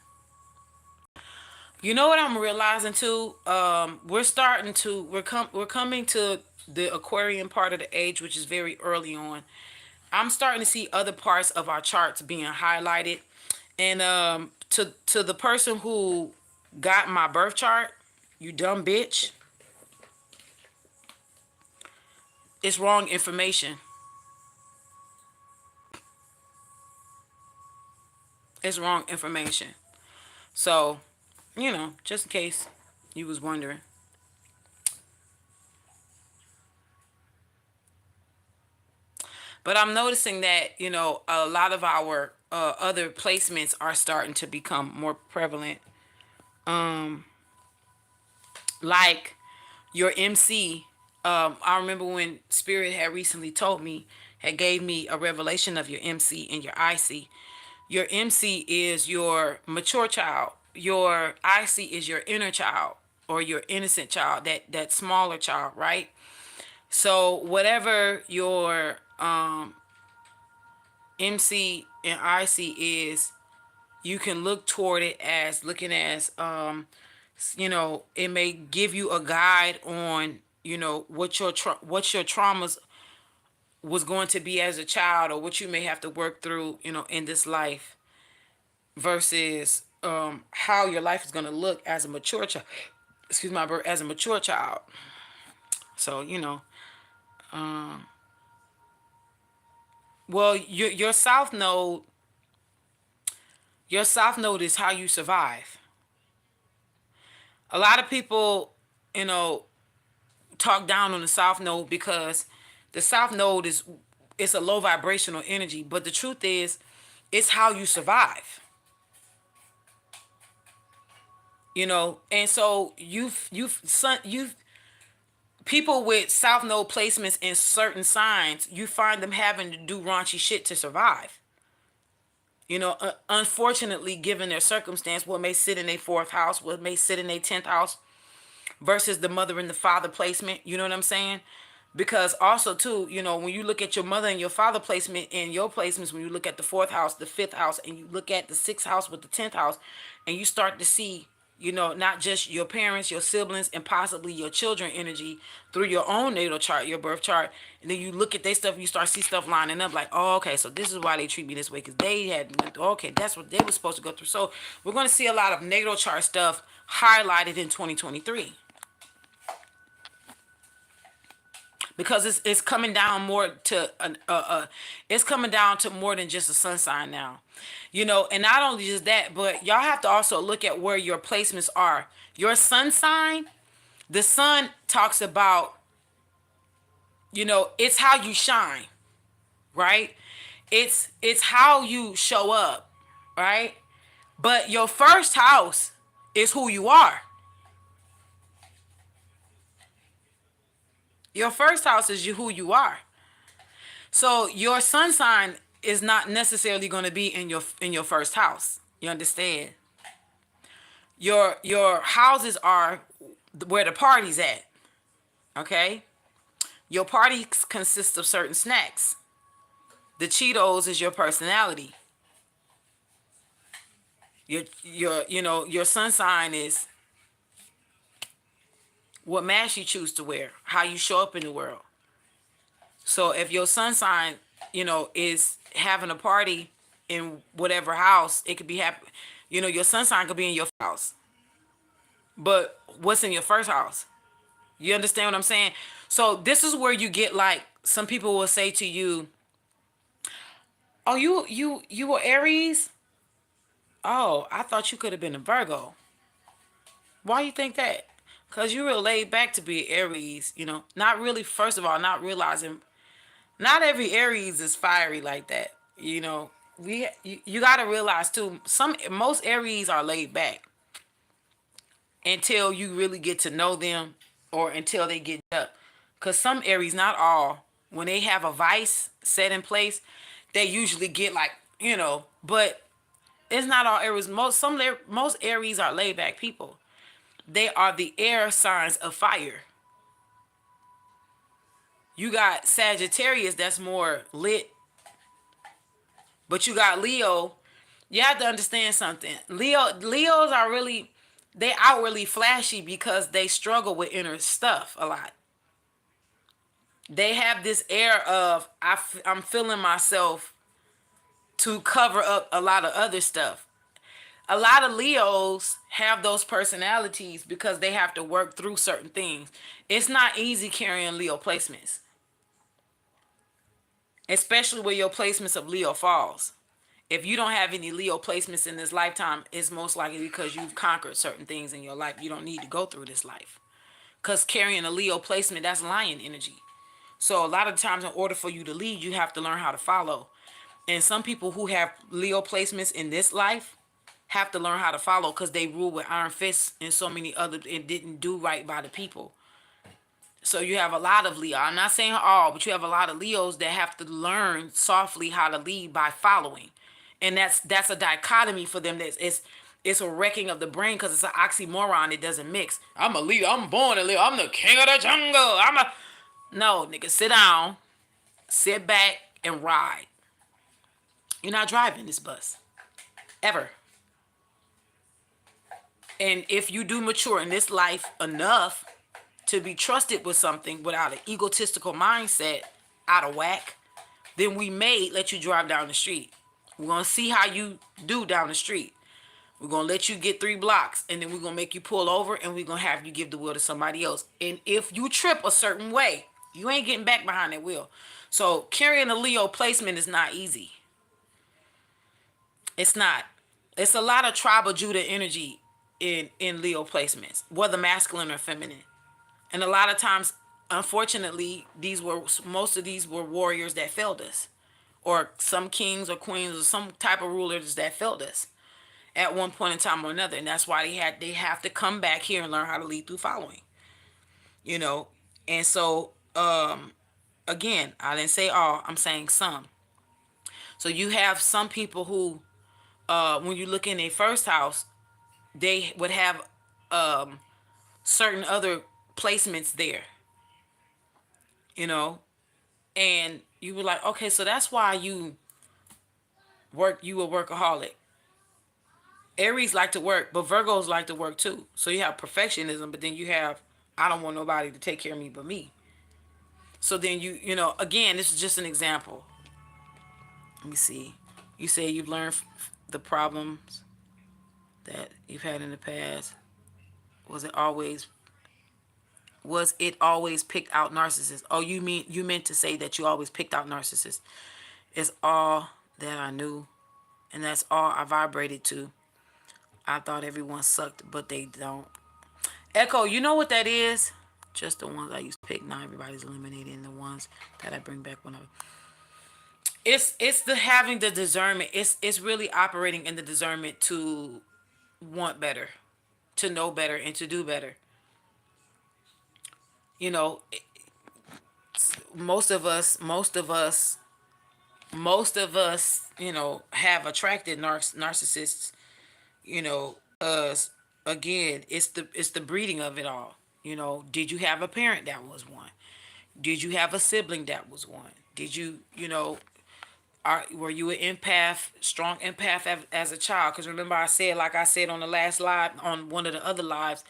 You know what I'm realizing too? We're coming to the Aquarian part of the age, which is very early on. I'm starting to see other parts of our charts being highlighted. And to the person who got my birth chart, you dumb bitch, it's wrong information. It's wrong information. So, just in case you was wondering. But I'm noticing that, a lot of our other placements are starting to become more prevalent. Like your MC. I remember when Spirit had recently told me, had gave me a revelation of your MC and your IC. Your MC is your mature child. Your IC is your inner child or your innocent child, that smaller child, right? So whatever your MC and IC is, you can look toward it as looking as it may give you a guide on what your traumas was going to be as a child, or what you may have to work through in this life, versus how your life is going to look as a mature child. Excuse my word, as a mature child. So well, your south node is how you survive. A lot of people, you know, talk down on the south node because the south node is, it's a low vibrational energy, but the truth is, it's how you survive. And so you've people with south node placements in certain signs, you find them having to do raunchy shit to survive. Unfortunately, given their circumstance, what may sit in their fourth house, what may sit in their 10th house, versus the mother and the father placement. You know what I'm saying? Because also too, when you look at your mother and your father placement and your placements, when you look at the fourth house, the fifth house, and you look at the sixth house with the 10th house, and you start to see, not just your parents, your siblings, and possibly your children energy through your own natal chart, your birth chart, and then you look at their stuff, and you start to see stuff lining up like, oh, okay, so this is why they treat me this way, because they had, okay, that's what they were supposed to go through. So we're going to see a lot of natal chart stuff highlighted in 2023. Because it's coming down more to it's coming down to more than just a sun sign now, and not only just that, but y'all have to also look at where your placements are. Your sun sign, the sun talks about, it's how you shine, right? It's how you show up, right? But your first house is who you are. Your first house is you who you are. So your sun sign is not necessarily going to be in your first house. You understand? Your houses are where the party's at. Okay? Your party consists of certain snacks. The Cheetos is your personality. Your sun sign is what mask you choose to wear, how you show up in the world. So if your sun sign, is having a party in whatever house, it could be happy. Your sun sign could be in your house. But what's in your first house? You understand what I'm saying? So this is where you get, like, some people will say to you, "Oh, you were Aries? Oh, I thought you could have been a Virgo." Why you think that? Cause you were laid back to be Aries. Not really. First of all, not realizing not every Aries is fiery like that. You got to realize too. Most Aries are laid back until you really get to know them, or until they get up. Cause some Aries, not all, when they have a vice set in place, they usually get like, but it's not all Aries. Most Aries are laid back people. They are the air signs of fire. You got Sagittarius that's more lit, but you got Leo. You have to understand something. Leos are really, they outwardly flashy because they struggle with inner stuff a lot. They have this air of I'm feeling myself to cover up a lot of other stuff. A lot of Leos have those personalities because they have to work through certain things. It's not easy carrying Leo placements, especially where your placements of Leo falls. If you don't have any Leo placements in this lifetime, it's most likely because you've conquered certain things in your life. You don't need to go through this life. Because carrying a Leo placement, that's lion energy. So a lot of times, in order for you to lead, you have to learn how to follow. And some people who have Leo placements in this life have to learn how to follow because they rule with iron fists and so many other, and didn't do right by the people. So you have a lot of Leo. I'm not saying all, but you have a lot of Leos that have to learn softly how to lead by following, and that's a dichotomy for them. It's a wrecking of the brain because it's an oxymoron. It doesn't mix. I'm a Leo. I'm born a Leo. I'm the king of the jungle. No, nigga. Sit down, sit back, and ride. You're not driving this bus ever. And if you do mature in this life enough to be trusted with something without an egotistical mindset out of whack, then we may let you drive down the street. We're going to see how you do down the street. We're going to let you get 3 blocks, and then we're going to make you pull over, and we're going to have you give the wheel to somebody else. And if you trip a certain way, you ain't getting back behind that wheel. So carrying a Leo placement is not easy. It's not. It's a lot of tribal Judah energy in Leo placements, whether masculine or feminine. And a lot of times, unfortunately, most of these were warriors that failed us, or some kings or queens or some type of rulers that failed us at one point in time or another. And that's why they have to come back here and learn how to lead through following. You know, and so again, I didn't say all. I'm saying some. So you have some people who, when you look in their first house, they would have certain other placements there. You know, and you were like, okay, so that's why you a workaholic. Aries like to work, but Virgos like to work too. So you have perfectionism, but then you have, I don't want nobody to take care of me but me. So then again, this is just an example. Let me see. You say you've learned the problems that you've had in the past. Was it always picked out narcissists? Oh, you meant to say that you always picked out narcissists. It's all that I knew, and that's all I vibrated to. I thought everyone sucked, but they don't. Echo, you know what that is? Just the ones I used to pick. Now everybody's eliminating the ones that I bring back whenever. It's the having the discernment. It's really operating in the discernment to want better, to know better, and to do better. You know, most of us, have attracted narcissists. Us again, it's the breeding of it all. Did you have a parent that was one? Did you have a sibling that was one? Did you, were you an empath, strong empath as a child? Because remember, like I said on the last live, on one of the other lives,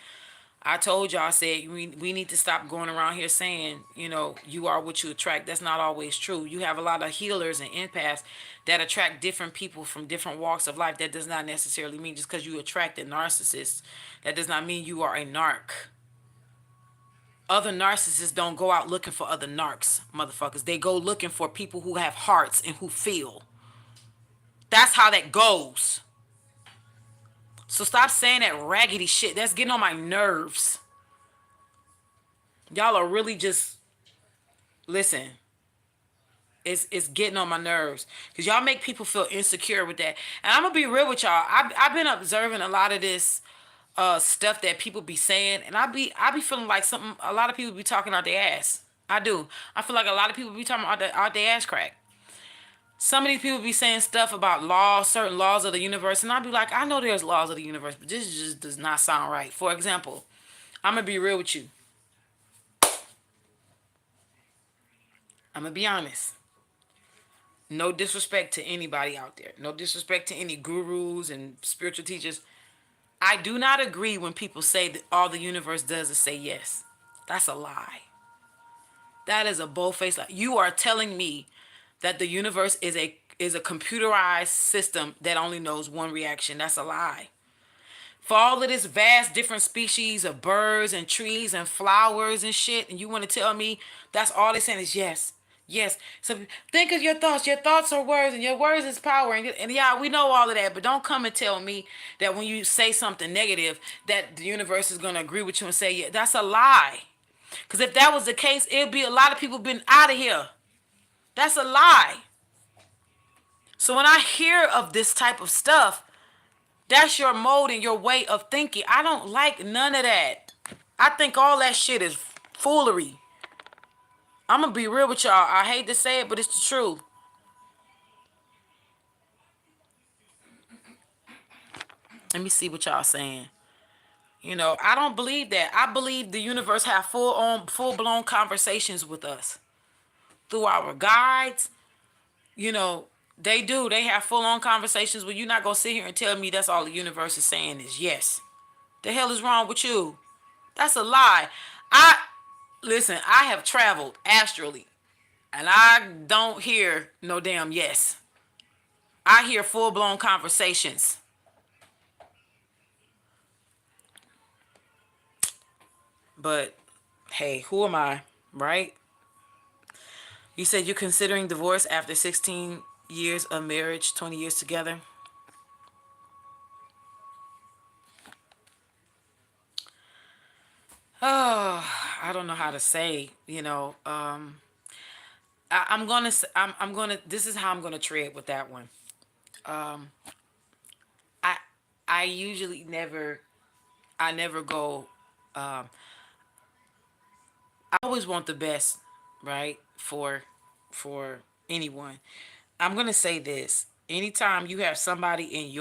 I told y'all, I said, we need to stop going around here saying, you are what you attract. That's not always true. You have a lot of healers and empaths that attract different people from different walks of life. That does not necessarily mean just because you attract a narcissist, that does not mean you are a narc. Other narcissists don't go out looking for other narcs, motherfuckers. They go looking for people who have hearts and who feel. That's how that goes. So stop saying that raggedy shit. That's getting on my nerves. Y'all are really just, listen. It's getting on my nerves because y'all make people feel insecure with that. And I'm gonna be real with y'all. I've been observing a lot of this stuff that people be saying, and I be feeling like something. A lot of people be talking out their ass. I do. I feel like a lot of people be talking out their ass crack. Some of these people be saying stuff about laws, certain laws of the universe, and I be like, I know there's laws of the universe, but this just does not sound right. For example, I'm gonna be real with you. I'm gonna be honest. No disrespect to anybody out there. No disrespect to any gurus and spiritual teachers. I do not agree when people say that all the universe does is say yes. That's a lie. That is a bold-faced lie. You are telling me that the universe is a computerized system that only knows one reaction. That's a lie. For all of this vast different species of birds and trees and flowers and shit, and you want to tell me that's all they're saying is yes. Yes. So think of your thoughts. Your thoughts are words, and your words is power. And yeah, we know all of that, but don't come and tell me that when you say something negative, that the universe is going to agree with you and say, yeah, that's a lie. Because if that was the case, it'd be a lot of people been out of here. That's a lie. So when I hear of this type of stuff, that's your mode and your way of thinking. I don't like none of that. I think all that shit is foolery. I'm going to be real with y'all. I hate to say it, but it's the truth. Let me see what y'all saying. I don't believe that. I believe the universe have full-blown conversations with us. Through our guides, you know, they do. They have full-on conversations where you're not going to sit here and tell me that's all the universe is saying is yes. The hell is wrong with you? That's a lie. Listen, I have traveled astrally, and I don't hear no damn yes. I hear full-blown conversations. But, hey, who am I, right? You said you're considering divorce after 16 years of marriage, 20 years together. Oh, I don't know how to say, I'm gonna, I'm gonna. This is how I'm gonna tread with that one. Um, I, I usually never, I never go. Um, I always want the best, right, for anyone. I'm gonna say this. Anytime you have somebody in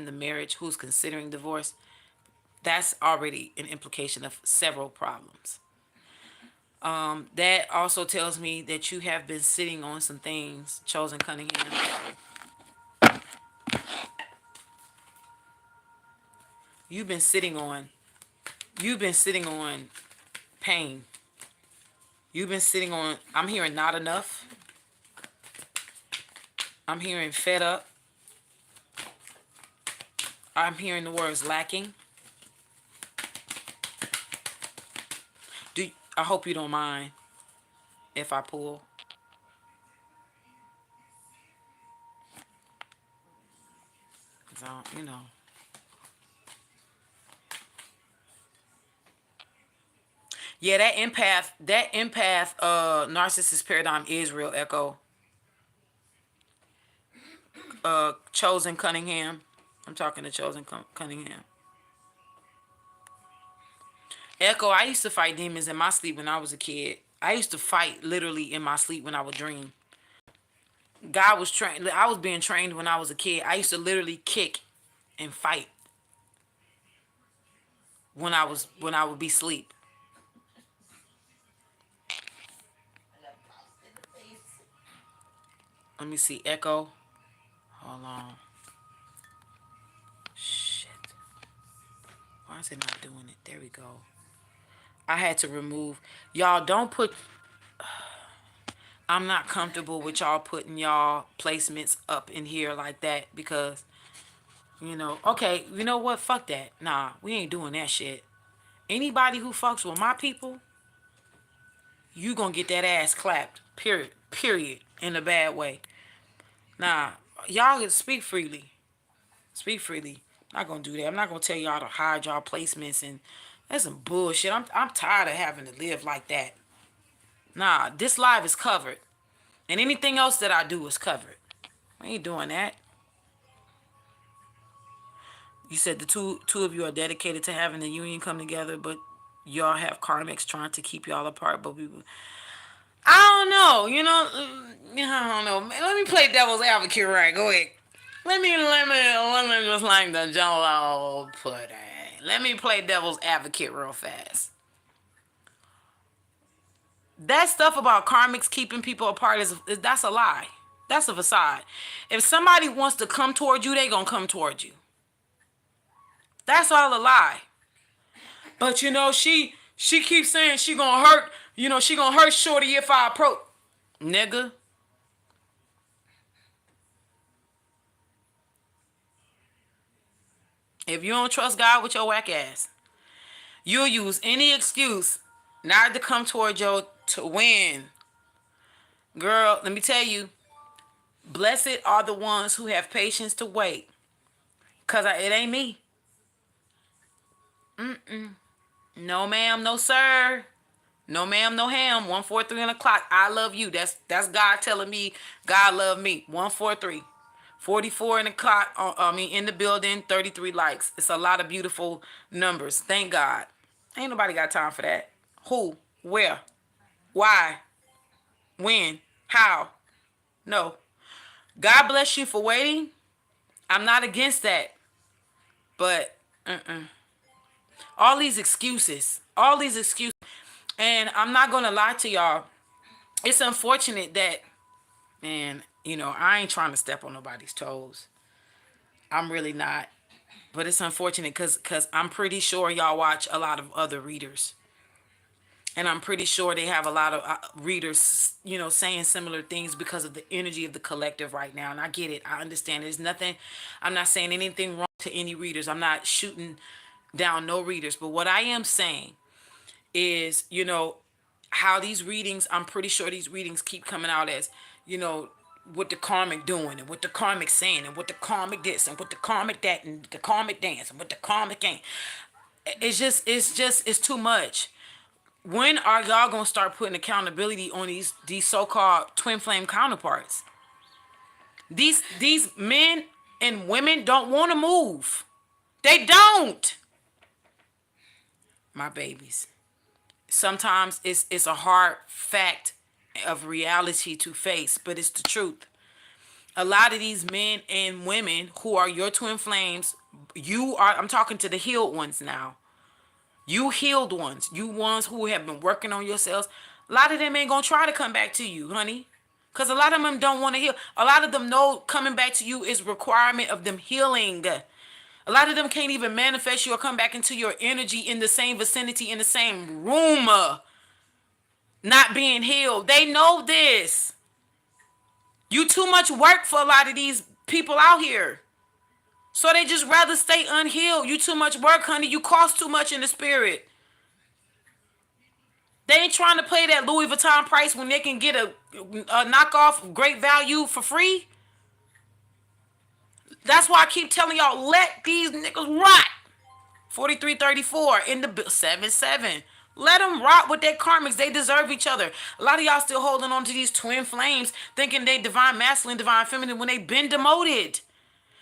the marriage who's considering divorce, that's already an implication of several problems. That also tells me that you have been sitting on some things, Chosen Cunningham. You've been sitting on, you've been sitting on pain. You've been sitting on, I'm hearing not enough. I'm hearing fed up. I'm hearing the words lacking. I hope you don't mind if I pull. So, Yeah, that empath narcissist paradigm is real, Echo. Chosen Cunningham. I'm talking to Chosen Cunningham. Echo, I used to fight demons in my sleep when I was a kid. I used to fight literally in my sleep when I would dream. God was trained. I was being trained when I was a kid. I used to literally kick and fight when I would be asleep. Let me see. Echo. Hold on. Shit. Why is it not doing it? There we go. I had to remove. Y'all don't put. I'm not comfortable with y'all putting y'all placements up in here like that because, okay, you know what? Fuck that. Nah, we ain't doing that shit. Anybody who fucks with my people, you gonna get that ass clapped. Period. Period. In a bad way. Nah, y'all can speak freely. Speak freely. I'm not gonna do that. I'm not gonna tell y'all to hide y'all placements and that's some bullshit. I'm tired of having to live like that. Nah, this live is covered. And anything else that I do is covered. We ain't doing that. You said the two of you are dedicated to having the union come together, but y'all have karmics trying to keep y'all apart. But I don't know. I don't know. Let me play devil's advocate. Right, go ahead. Let me just like the Jello pudding. Let me play devil's advocate real fast. That stuff about karmics keeping people apart is that's a lie. That's a facade. If somebody wants to come toward you, they gonna come toward you. That's all a lie. But she keeps saying she gonna hurt. She gonna hurt Shorty if I approach. Nigga, if you don't trust God with your whack ass, you'll use any excuse not to come toward you to win. Girl, let me tell you, blessed are the ones who have patience to wait. Cause it ain't me. No ma'am, no sir. No ma'am, no ham. 143 on the clock. I love you. That's God telling me God love me. 143. 44 in the clock. In the building. 33 likes. It's a lot of beautiful numbers. Thank God. Ain't nobody got time for that. Who? Where? Why? When? How? No. God bless you for waiting. I'm not against that. But all these excuses. All these excuses. And I'm not going to lie to y'all. It's unfortunate that, man, I ain't trying to step on nobody's toes. I'm really not. But it's unfortunate because I'm pretty sure y'all watch a lot of other readers. And I'm pretty sure they have a lot of readers, saying similar things because of the energy of the collective right now. And I get it. I understand. There's nothing, I'm not saying anything wrong to any readers. I'm not shooting down no readers. But what I am saying is, how these readings, I'm pretty sure these readings keep coming out as, what the karmic doing and what the karmic saying and what the karmic this and what the karmic that and the karmic dance and what the karmic ain't. It's too much. When are y'all gonna start putting accountability on these so-called twin flame counterparts? These men and women don't want to move. They don't. My babies. Sometimes it's a hard fact of reality to face, but it's the truth. A lot of these men and women who are your twin flames, I'm talking to the healed ones now. You healed ones, you ones who have been working on yourselves. A lot of them ain't gonna try to come back to you, honey. Because a lot of them don't want to heal. A lot of them know coming back to you is requirement of them healing. A lot of them can't even manifest you or come back into your energy in the same vicinity, in the same room, not being healed. They know this. You too much work for a lot of these people out here. So they just rather stay unhealed. You too much work, honey. You cost too much in the spirit. They ain't trying to pay that Louis Vuitton price when they can get a knockoff great value for free. That's why I keep telling y'all, let these niggas rot. 4334 in the 77. Let them rot with their karmics. They deserve each other. A lot of y'all still holding on to these twin flames, thinking they divine masculine, divine feminine when they been demoted.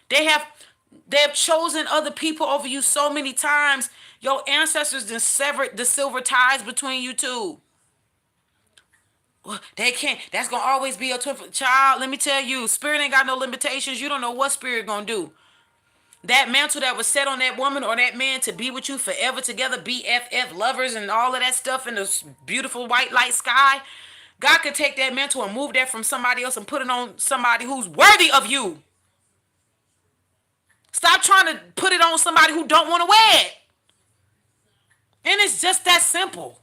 They have chosen other people over you so many times. Your ancestors then severed the silver ties between you two. Well, they can't. That's gonna always be a twin child. Let me tell you, spirit ain't got no limitations. You don't know what spirit gonna do. That mantle that was set on that woman or that man to be with you forever together, BFF lovers and all of that stuff in this beautiful white light sky. God could take that mantle and move that from somebody else and put it on somebody who's worthy of you. Stop trying to put it on somebody who don't want to wear it. And it's just that simple.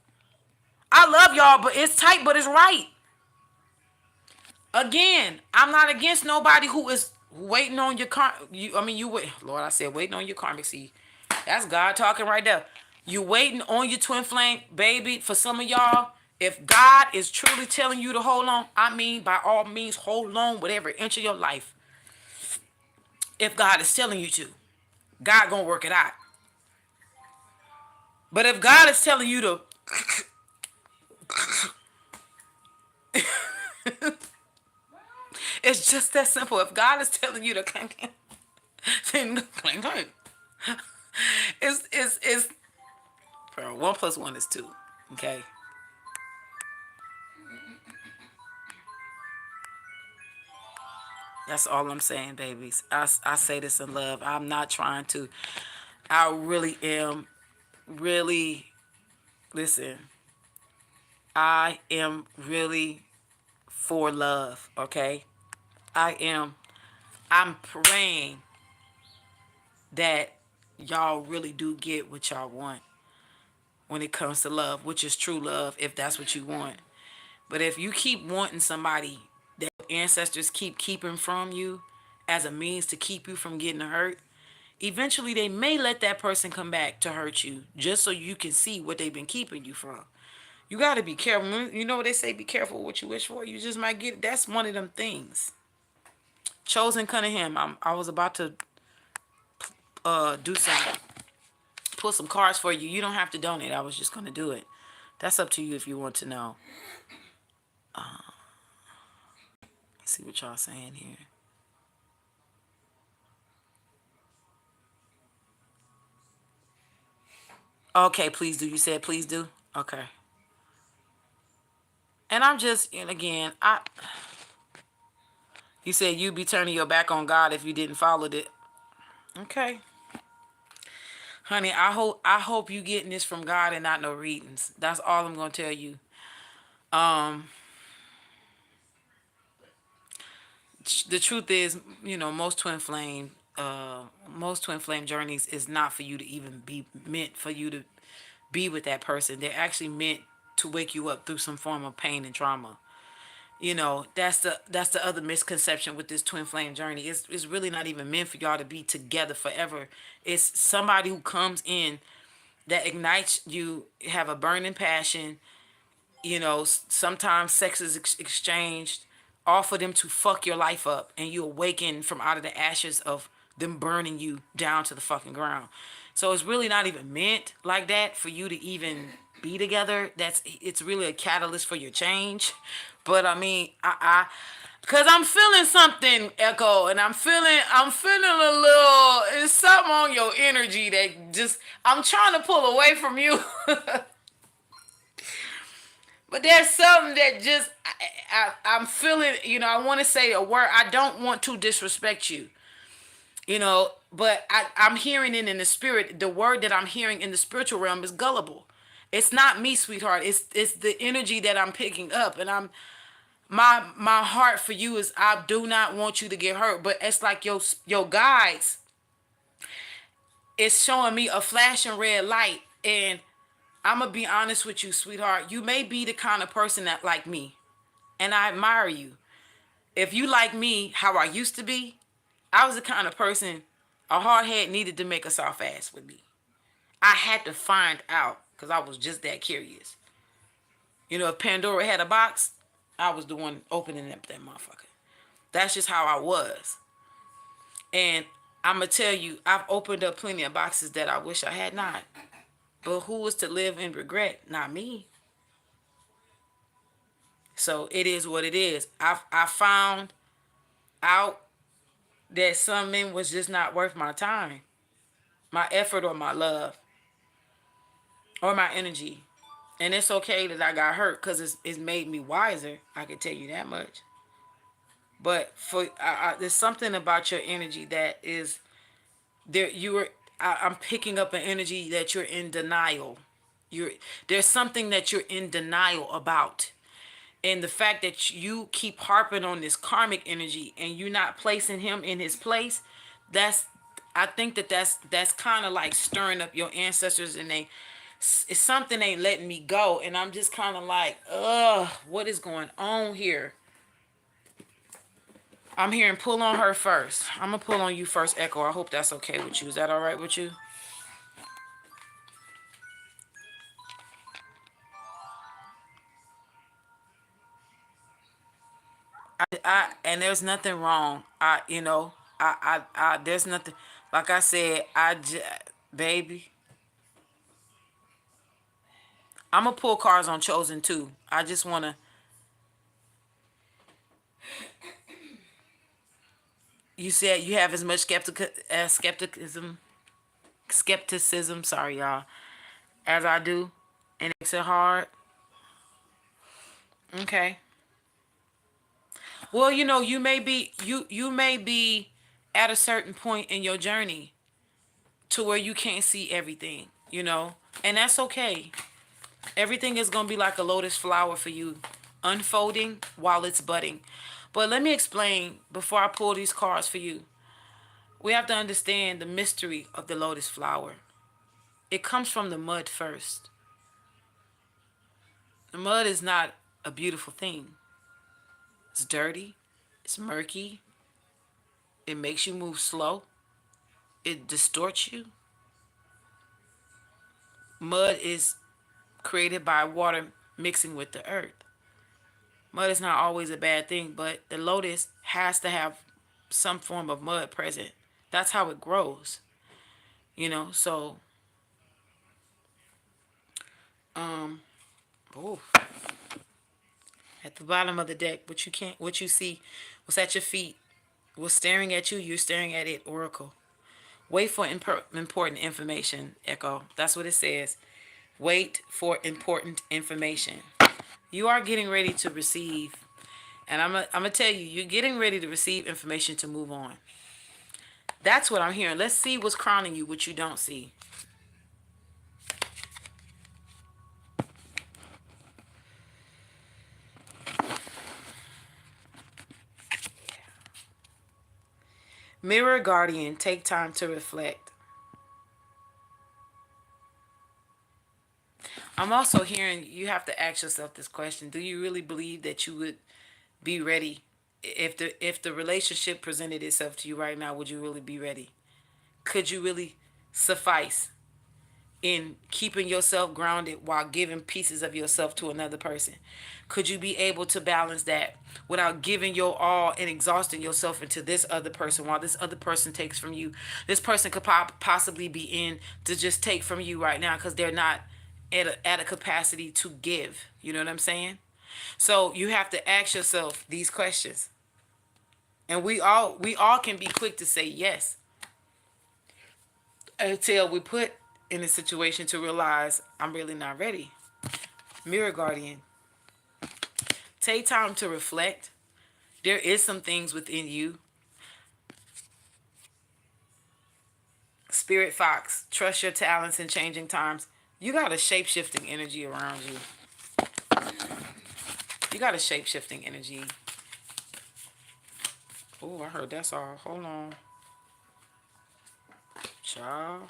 I love y'all, but it's tight, but it's right. Again, I'm not against nobody who is waiting on your you wait. Lord, I said waiting on your karmic seed. That's God talking right there. You waiting on your twin flame, baby. For some of y'all, if God is truly telling you to hold on, I mean, by all means, hold on, whatever inch of your life. If God is telling you to, God gonna work it out. But if God is telling you to, it's just that simple. If God is telling you to clank, then clank, clank. It's bro, 1 + 1 is 2. Okay. That's all I'm saying, babies. I say this in love. I'm not trying to. I really am. Really, listen. I am really for love. Okay. I am. I'm praying that y'all really do get what y'all want when it comes to love, which is true love, if that's what you want. But if you keep wanting somebody that ancestors keep keeping from you as a means to keep you from getting hurt, eventually they may let that person come back to hurt you just so you can see what they've been keeping you from. You got to be careful. You know what they say, be careful what you wish for. You just might get it. That's one of them things. Chosen Cunningham. I was about to do something. Pull some cards for you. You don't have to donate. I was just going to do it. That's up to you if you want to know. Let's see what y'all saying here. Okay, please do. You said please do? Okay. And I'm just, and again, you said you'd be turning your back on God if you didn't follow it. Okay. Honey, I hope you getting this from God and not no readings. That's all I'm gonna tell you. Um, the truth is, most twin flame journeys is not for you to even be meant for you to be with that person. They're actually meant to wake you up through some form of pain and trauma. That's the other misconception with this twin flame journey. It's really not even meant for y'all to be together forever. It's somebody who comes in that ignites you, have a burning passion. Sometimes sex is exchanged, all for them to fuck your life up, and you awaken from out of the ashes of them burning you down to the fucking ground. So it's really not even meant like that for you to even be together. It's really a catalyst for your change. But I mean, cause I'm feeling something, Echo, and I'm feeling a little. It's something on your energy that just I'm trying to pull away from you. But there's something that just I'm feeling. I want to say a word. I don't want to disrespect you. But I'm hearing it in the spirit. The word that I'm hearing in the spiritual realm is gullible. It's not me, sweetheart. It's the energy that I'm picking up, and my heart for you is I do not want you to get hurt. But it's like your guides is showing me a flashing red light, and I'm gonna be honest with you, sweetheart. You may be the kind of person that like me, and I admire you. If you like me, how I used to be, I was the kind of person a hard head needed to make a soft ass with me. I had to find out because I was just that curious. If Pandora had a box, I was the one opening up that motherfucker. That's just how I was. And I'm gonna tell you, I've opened up plenty of boxes that I wish I had not. But who was to live in regret? Not me. So it is what it is. I found out that some men was just not worth my time, my effort, or my love, or my energy. And it's okay that I got hurt because it's made me wiser. I can tell you that much. But there's something about your energy that is there. I'm picking up an energy that you're in denial. You're There's something that you're in denial about. And the fact that you keep harping on this karmic energy and you're not placing him in his place, that's I think that's kind of like stirring up your ancestors, and it's something ain't letting me go, and I'm just kind of like, what is going on here? I'm hearing pull on her first. I'm gonna pull on you first, Echo. I hope that's okay with you. Is that all right with you? And there's nothing wrong. There's nothing. Like I said, baby, I'm gonna pull cards on chosen too. I just wanna. You said you have as much skepticism. Sorry, y'all, as I do, and it makes it hard. Okay. Well, you may be at a certain point in your journey to where you can't see everything, and that's okay. Everything is going to be like a lotus flower for you, unfolding while it's budding. But let me explain before I pull these cards for you. We have to understand the mystery of the lotus flower. It comes from the mud first. The mud is not a beautiful thing. It's dirty, it's murky, it makes you move slow, it distorts you. Mud is created by water mixing with the earth. Mud is not always a bad thing, but the lotus has to have some form of mud present. That's how it grows, So, um, oh, at the bottom of the deck, what you see, what's at your feet, what's staring at you, you're staring at it. Oracle. Wait for important information, Echo. That's what it says. Wait for important information. You are getting ready to receive, and I'm gonna tell you, you're getting ready to receive information to move on. That's what I'm hearing. Let's see what's crowning you, what you don't see. Mirror Guardian, take time to reflect. I'm also hearing you have to ask yourself this question. Do you really believe that you would be ready if the relationship presented itself to you right now? Would you really be ready? Could you really suffice in keeping yourself grounded while giving pieces of yourself to another person? Could you be able to balance that without giving your all and exhausting yourself into this other person while this other person takes from you? This person could possibly be in to just take from you right now because they're not at a capacity to give. You know what I'm saying? So you have to ask yourself these questions. And we all can be quick to say yes until we put in a situation to realize I'm really not ready. Mirror Guardian, take time to reflect. There is some things within you. Spirit Fox, trust your talents in changing times. You got a shape-shifting energy around you. You got a shape-shifting energy. Oh, I heard that's all. Hold on. Child.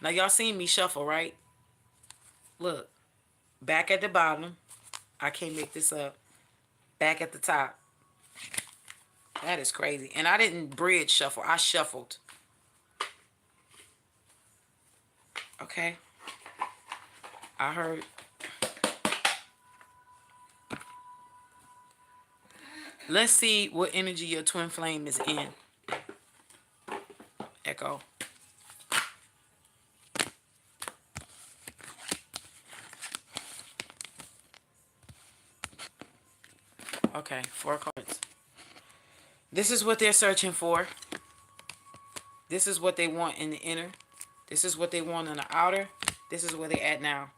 Now, y'all seen me shuffle, right? Look. Back at the bottom. I can't make this up. Back at the top. That is crazy. And I didn't bridge shuffle. I shuffled. Okay. I heard. Let's see what energy your twin flame is in. Echo. Okay, 4 cards. This is what they're searching for. This is what they want in the inner. This is what they want in the outer. This is where they at now.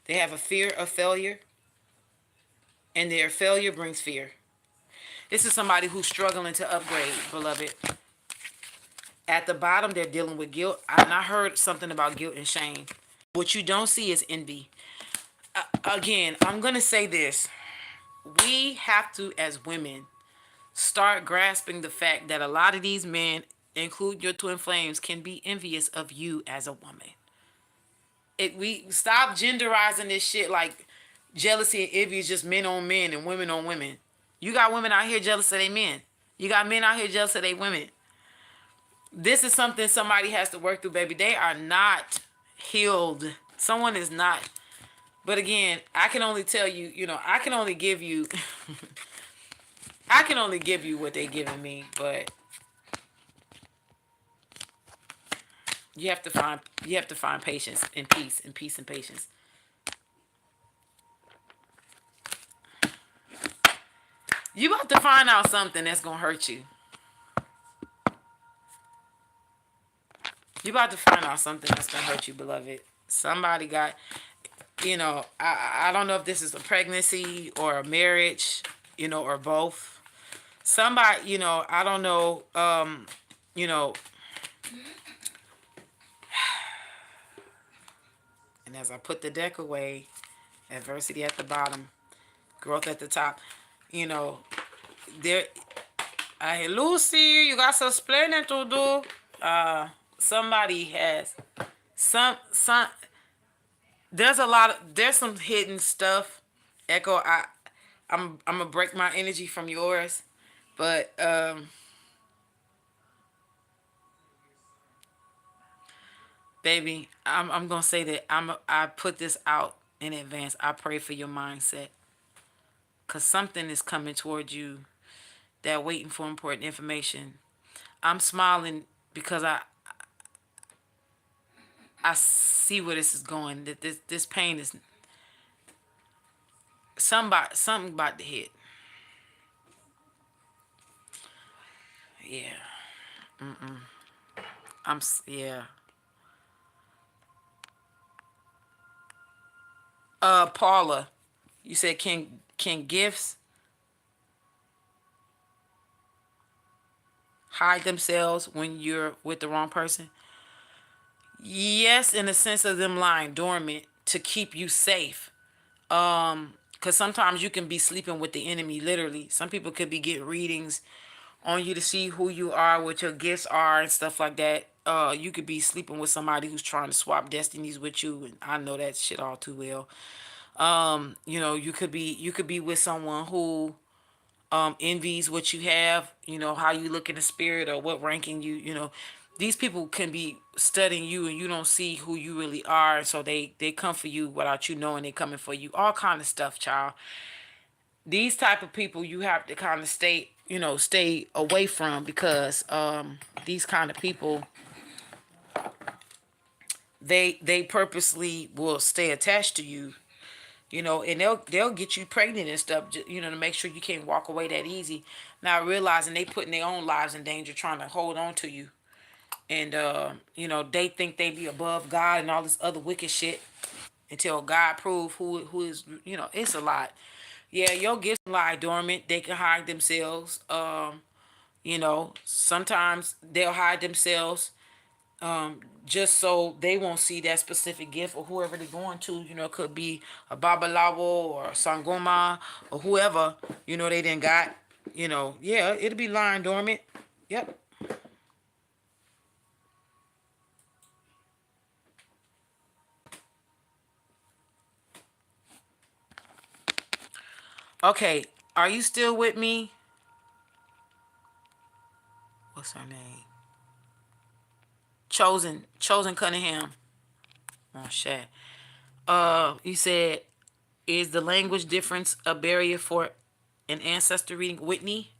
They have a fear of failure, and their failure brings fear. This is somebody who's struggling to upgrade, beloved. At the bottom, they're dealing with guilt. And I heard something about guilt and shame. What you don't see is envy. Again, I'm going to say this. We have to, as women, start grasping the fact that a lot of these men, including your twin flames, can be envious of you as a woman. We stop genderizing this shit like jealousy and envy is just men on men and women on women. You got women out here jealous of their men. You got men out here jealous of their women. This is something somebody has to work through, baby. They are not healed. Someone is not. But again, I can only tell you, I can only give you I can only give you what they giving me, but you have to find patience and peace and peace and patience. You about to find out something that's gonna hurt you. You about to find out something that's gonna hurt you, beloved. Somebody got, I don't know if this is a pregnancy or a marriage, or both. Somebody, I don't know, you know, and as I put the deck away, adversity at the bottom, growth at the top, you know, there, hey, Lucy, you got some explaining to do. Somebody has some there's some hidden stuff. Echo, I'm gonna break my energy from yours, but baby, I'm gonna say that I put this out in advance. I pray for your mindset, cause something is coming towards you that waiting for important information. I'm smiling because I see where this is going. That this pain is something about to hit. Yeah, yeah. Paula, you said can gifts hide themselves when you're with the wrong person? Yes, in the sense of them lying dormant to keep you safe. Because sometimes you can be sleeping with the enemy, literally. Some people could be getting readings on you to see who you are, what your gifts are, and stuff like that. You could be sleeping with somebody who's trying to swap destinies with you, and I know that shit all too well. You could be with someone who envies what you have, how you look in the spirit or what ranking these people can be studying you and you don't see who you really are, so they come for you without you knowing they coming for you, all kind of stuff, child. These type of people you have to kind of stay away from, because these kind of people, they purposely will stay attached to you, and they'll get you pregnant and stuff, to make sure you can't walk away that easy. Now realizing they putting their own lives in danger trying to hold on to you, and they think they be above God and all this other wicked shit until God prove who is. It's a lot. Yeah, your gifts lie dormant. They can hide themselves. Sometimes they'll hide themselves just so they won't see that specific gift, or whoever they're going to. It could be a babalawo or sangoma or whoever, they didn't got. Yeah, it'll be lying dormant. Yep. Okay, are you still with me? What's her name? Chosen Cunningham. Oh shit. You said, is the language difference a barrier for an ancestor reading? Whitney.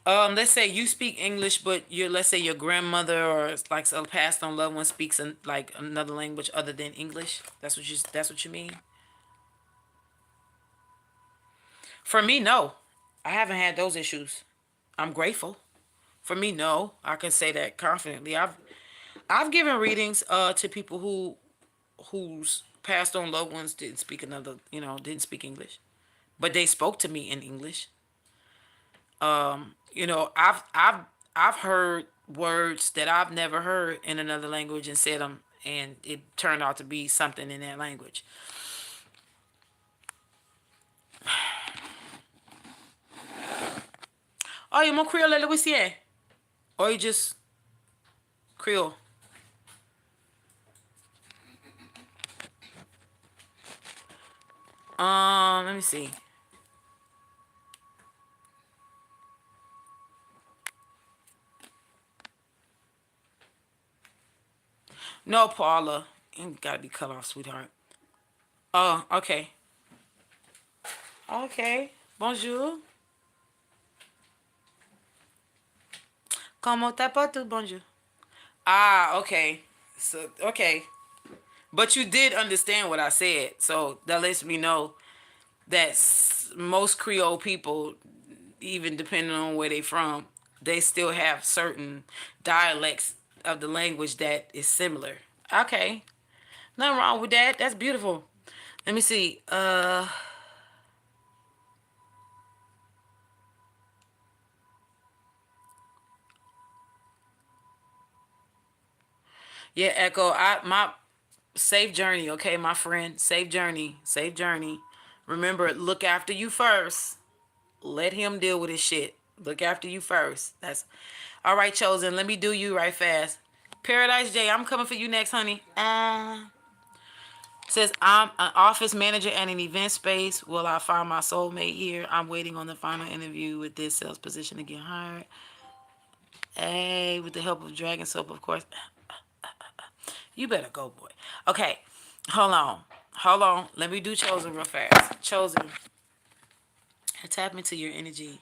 Let's say you speak English, but let's say your grandmother or like a passed on loved one speaks like another language other than English. That's what you mean. For me, no, I haven't had those issues. I'm grateful. For me, no, I can say that confidently. I've given readings to people whose passed on loved ones didn't speak another, didn't speak English, but they spoke to me in English. I've heard words that I've never heard in another language and said them, and it turned out to be something in that language. Oh, you more Creole Louisiana? Or you just Creole? Let me see. No, Paula. You gotta be cut off, sweetheart. Oh, okay. Okay. Bonjour. Comment t'appelles-tu? Bonjour. Ah, okay. So, okay. But you did understand what I said. So that lets me know that most Creole people, even depending on where they from, they still have certain dialects of the language that is similar. Okay. Nothing wrong with that. That's beautiful. Let me see. Yeah, Echo. My safe journey, okay, my friend. Safe journey. Safe journey. Remember, look after you first. Let him deal with his shit. Look after you first. That's all right, chosen. Let me do you right fast. Paradise J, I'm coming for you next, honey. Says I'm an office manager at an event space. Will I find my soulmate here? I'm waiting on the final interview with this sales position to get hired. Hey, with the help of Dragon Soap, of course. You better go, boy. Okay, hold on. Hold on. Let me do chosen real fast. Chosen. Tap into your energy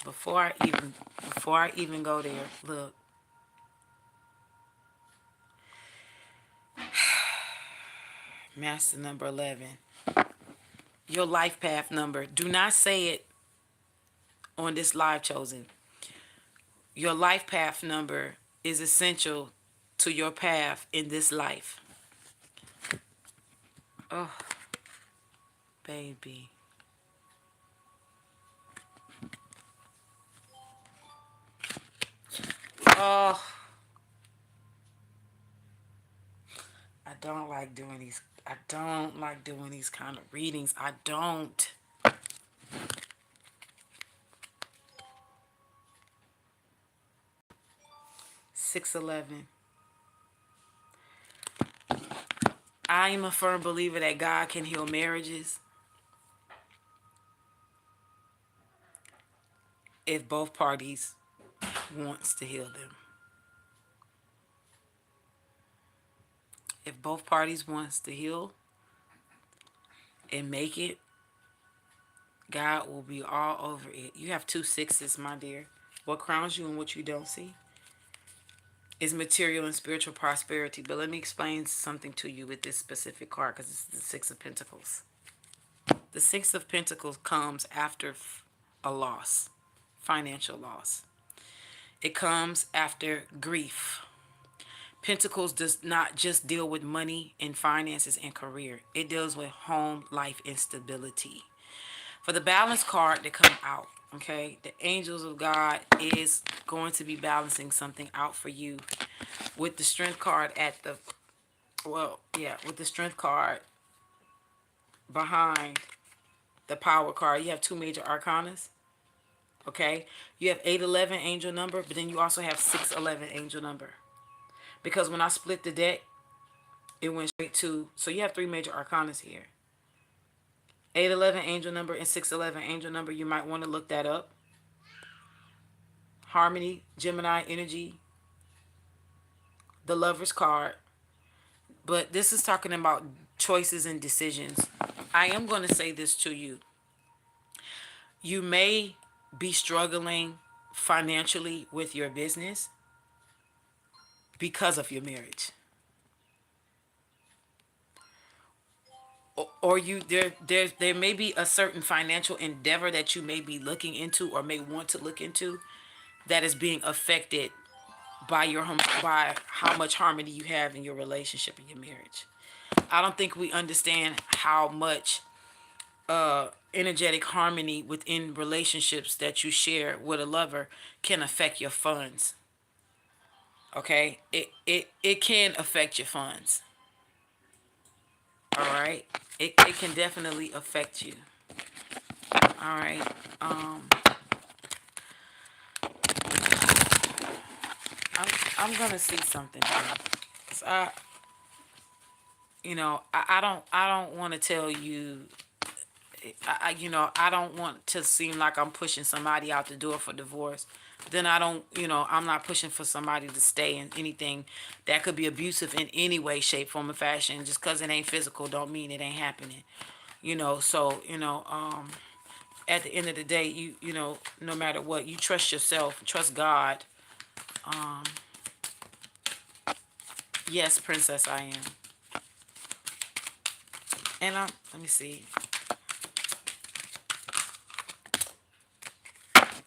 before I even go there. Look. Master number 11. Your life path number. Do not say it on this live, chosen. Your life path number is essential to your path in this life. Oh, baby. Oh, I don't like doing these. I don't like doing these kind of readings. I don't. 611. I am a firm believer that God can heal marriages if both parties wants to heal them. If both parties wants to heal and make it, God will be all over it. You have two sixes, my dear. What crowns you and what you don't see is material and spiritual prosperity. But let me explain something to you with this specific card because it's the Six of Pentacles. The Six of Pentacles comes after a loss, financial loss. It comes after grief. Pentacles does not just deal with money and finances and career. It deals with home, life, and stability. For the balance card to come out, okay, the angels of God is going to be balancing something out for you with the strength card with the strength card behind the power card. You have two major arcanas, okay? You have 811 angel number, but then you also have 611 angel number. Because when I split the deck, it went straight to, so you have three major arcanas here. 811 angel number and 611 angel number, you might want to look that up. Harmony, Gemini energy, the Lover's card. But this is talking about choices and decisions. I am going to say this to you. You may be struggling financially with your business because of your marriage. Or there may be a certain financial endeavor that you may be looking into or may want to look into that is being affected by your home, by how much harmony you have in your relationship and your marriage. I don't think we understand how much energetic harmony within relationships that you share with a lover can affect your funds. Okay, it can affect your funds. All right, it can definitely affect you. All right. um i'm I'm gonna see something here. 'Cause I don't want to tell you. I don't want to seem like I'm pushing somebody out the door for divorce. Then I don't, I'm not pushing for somebody to stay in anything that could be abusive in any way, shape, form, or fashion. Just because it ain't physical don't mean it ain't happening. So, at the end of the day, no matter what, you trust yourself, trust God. Um, yes, princess, I am. And let me see.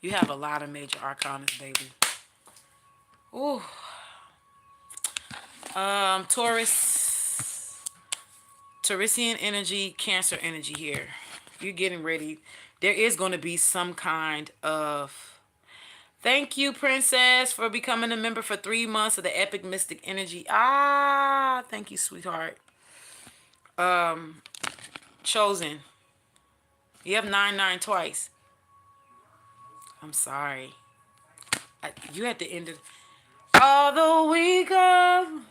You have a lot of major arcanas, baby. Ooh. Taurisian energy, Cancer energy here. You're getting ready. There is going to be some kind of. Thank you, Princess, for becoming a member for 3 months of the Epic Mystic Energy. Thank you, sweetheart. Chosen. You have 9-9 twice. I'm sorry. You had to end it. Although we come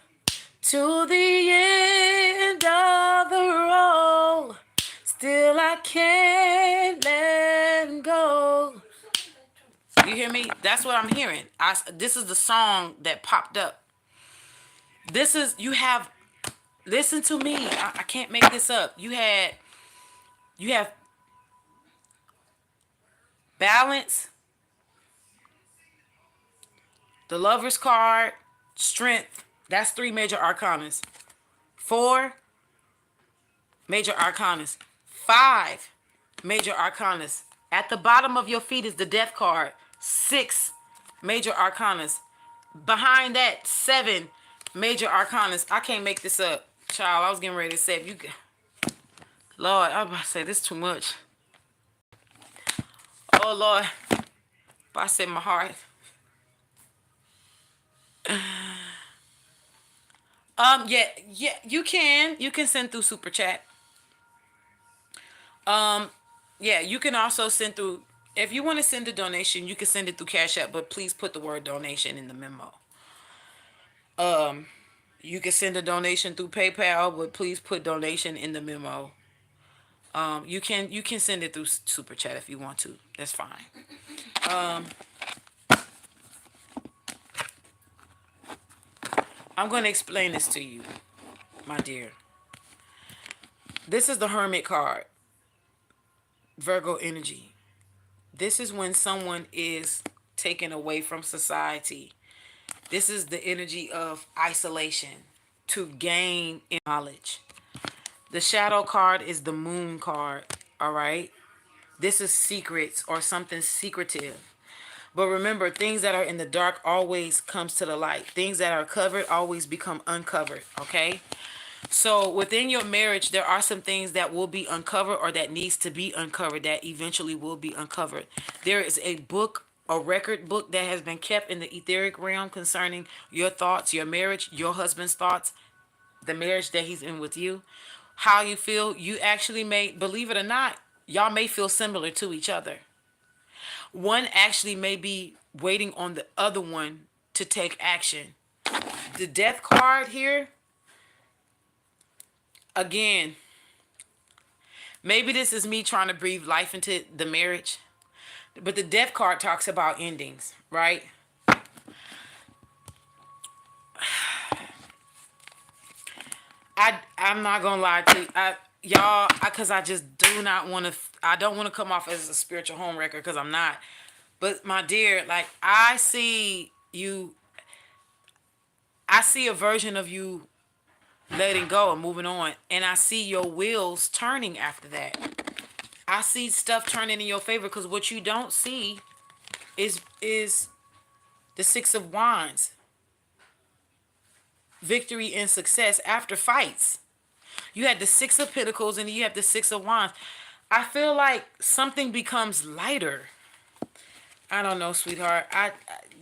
to the end of the road, still I can't let go. You hear me? That's what I'm hearing. This is the song that popped up. You have, listen to me. I can't make this up. You have balance, the lover's card, strength. That's 3 major arcanas. 4 major arcanas. 5 major arcanas. At the bottom of your feet is the death card. 6 major arcanas. Behind that, 7 major arcanas. I can't make this up. Child, I was getting ready to say, Lord, I was about to say this too much. Oh, Lord. But I said my heart. Yeah, you can. You can send through Super Chat. Yeah, you can also send through, if you want to send a donation, you can send it through Cash App, but please put the word donation in the memo. You can send a donation through PayPal, but please put donation in the memo. You can send it through Super Chat if you want to. That's fine. I'm going to explain this to you, my dear. This is the Hermit card, Virgo energy. This is when someone is taken away from society. This is the energy of isolation to gain knowledge. The shadow card is the Moon card, all right? This is secrets or something secretive. But remember, things that are in the dark always comes to the light. Things that are covered always become uncovered, okay? So within your marriage, there are some things that will be uncovered or that needs to be uncovered that eventually will be uncovered. There is a book, a record book that has been kept in the etheric realm concerning your thoughts, your marriage, your husband's thoughts, the marriage that he's in with you, how you feel. You actually may, believe it or not, y'all may feel similar to each other. One actually may be waiting on the other one to take action. The death card here, again, maybe this is me trying to breathe life into the marriage, but the death card talks about endings, right? I'm not gonna lie to you, y'all, because I just do not want to. I don't want to come off as a spiritual homewrecker because I'm not. But my dear, like I see you. I see a version of you letting go and moving on, and I see your wheels turning after that. I see stuff turning in your favor because what you don't see is the 6 of Wands. victory and success after fights. You had the Six of Pentacles and you have the Six of Wands. I feel like something becomes lighter. I don't know, sweetheart.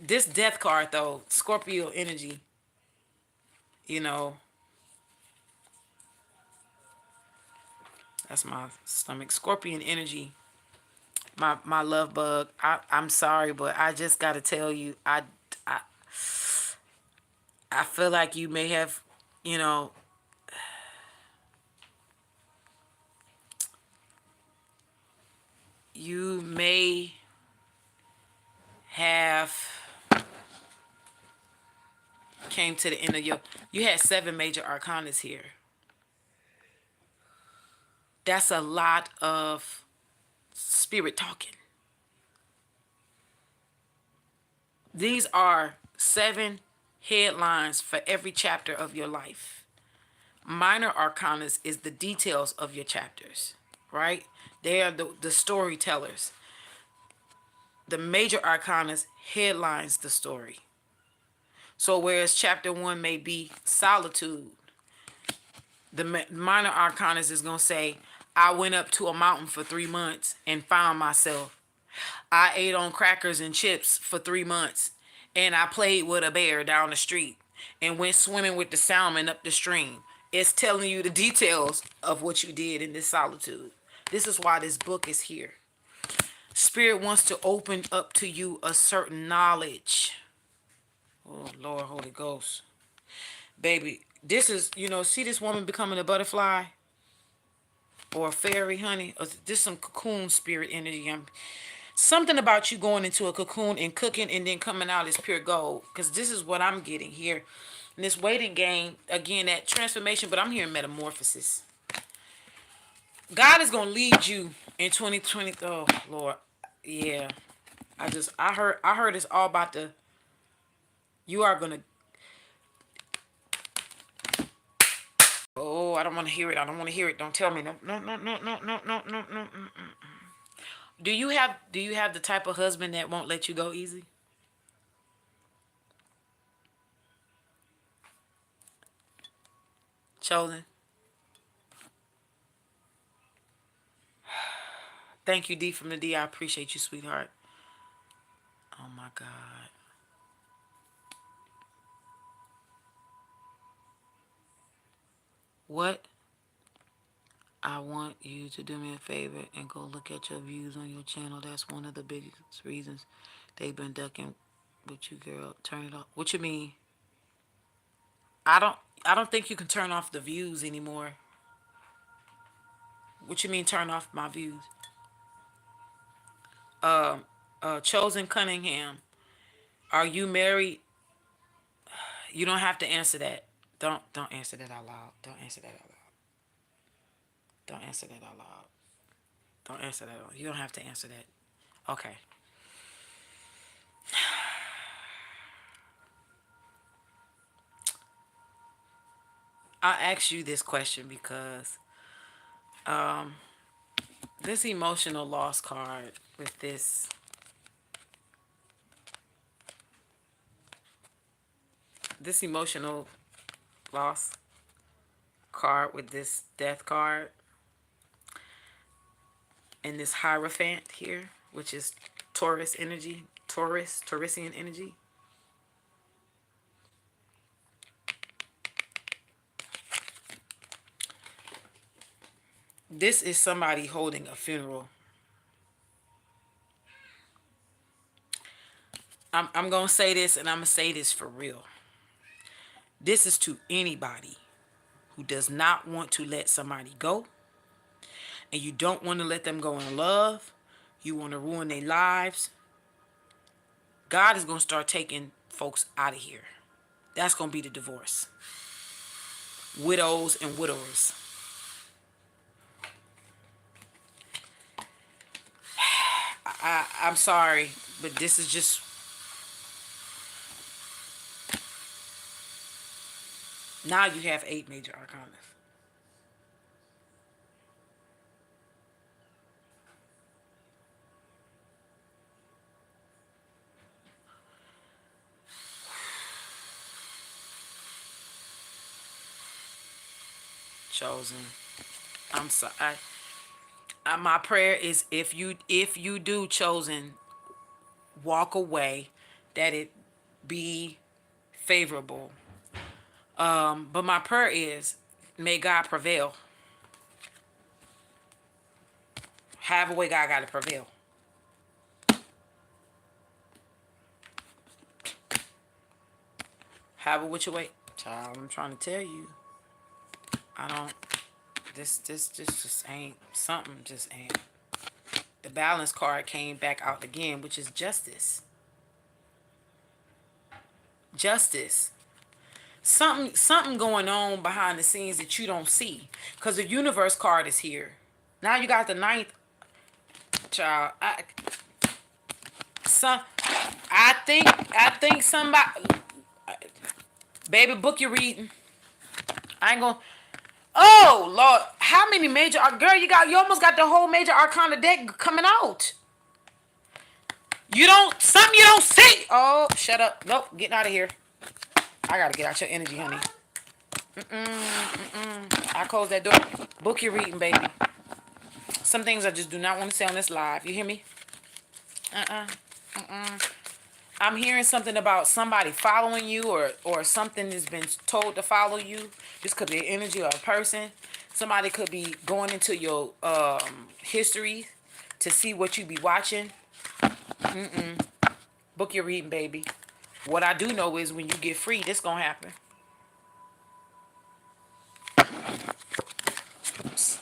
This death card though, Scorpio energy, you know, that's my stomach. Scorpion energy. My love bug. I'm sorry, but I just gotta tell you, I I feel like you may have, you know, you may have came to the end of your, you had 7 major arcanas here. That's a lot of spirit talking. These are 7 headlines for every chapter of your life. Minor arcanas is the details of your chapters, right? They are the storytellers. The major arcanas headlines the story. So whereas chapter 1 may be solitude, the minor arcanas is going to say, I went up to a mountain for 3 months and found myself. I ate on crackers and chips for 3 months, and I played with a bear down the street and went swimming with the salmon up the stream. It's telling you the details of what you did in this solitude. This is why this book is here. Spirit wants to open up to you a certain knowledge. Oh, Lord, Holy Ghost. Baby, this is, see this woman becoming a butterfly or a fairy, honey? Or this some cocoon spirit energy. Something about you going into a cocoon and cooking and then coming out as pure gold. Because this is what I'm getting here. In this waiting game, again, that transformation, but I'm hearing metamorphosis. God is going to lead you in 2020. Oh, Lord. Yeah. I heard it's all about you are going to, oh, I don't want to hear it. I don't want to hear it. Don't tell me. No, no, no, no, no, no, no, no, no. Do you have the type of husband that won't let you go easy? Chosen. Thank you, D from the D. I appreciate you, sweetheart. Oh my God. What? I want you to do me a favor and go look at your views on your channel. That's one of the biggest reasons they've been ducking with you, girl. Turn it off. What you mean? I don't I don't think you can turn off the views anymore. What you mean turn off my views? Chosen Cunningham. Are you married? You don't have to answer that. Don't answer that out loud. Don't answer that out loud. Don't answer that out loud. Don't answer that out loud. You don't have to answer that. Okay. I asked you this question because this emotional loss card with this emotional loss card with this death card and this Hierophant here, which is Taurus energy, Taurusian energy. This is somebody holding a funeral. I'm going to say this, and I'm going to say this for real. This is to anybody who does not want to let somebody go, and you don't want to let them go in love. You want to ruin their lives. God is going to start taking folks out of here. That's going to be the divorce. Widows and widowers. I'm sorry, but this is just... Now you have 8 major arcana. Chosen. I'm sorry. My prayer is if you do chosen walk away, that it be favorable. But my prayer is may God prevail. Have a way God got to prevail. Have a which way, child. I'm trying to tell you. I don't. This just ain't something. Just ain't. The balance card came back out again, which is justice. Justice. Something going on behind the scenes that you don't see, because the universe card is here. Now you got the ninth, child. Some. I think somebody. Baby, book your reading. I ain't gonna. Oh Lord, how many major? Girl, you almost got the whole major arcana deck coming out. You don't something you don't see. Oh, shut up. Nope, getting out of here. I gotta get out your energy, honey. I close that door. Book your reading, baby. Some things I just do not want to say on this live. You hear me? I'm hearing something about somebody following you, or something has been told to follow you. This could be an energy or a person. Somebody could be going into your history to see what you be watching. Book your reading, baby. What I do know is when you get free, this gonna happen.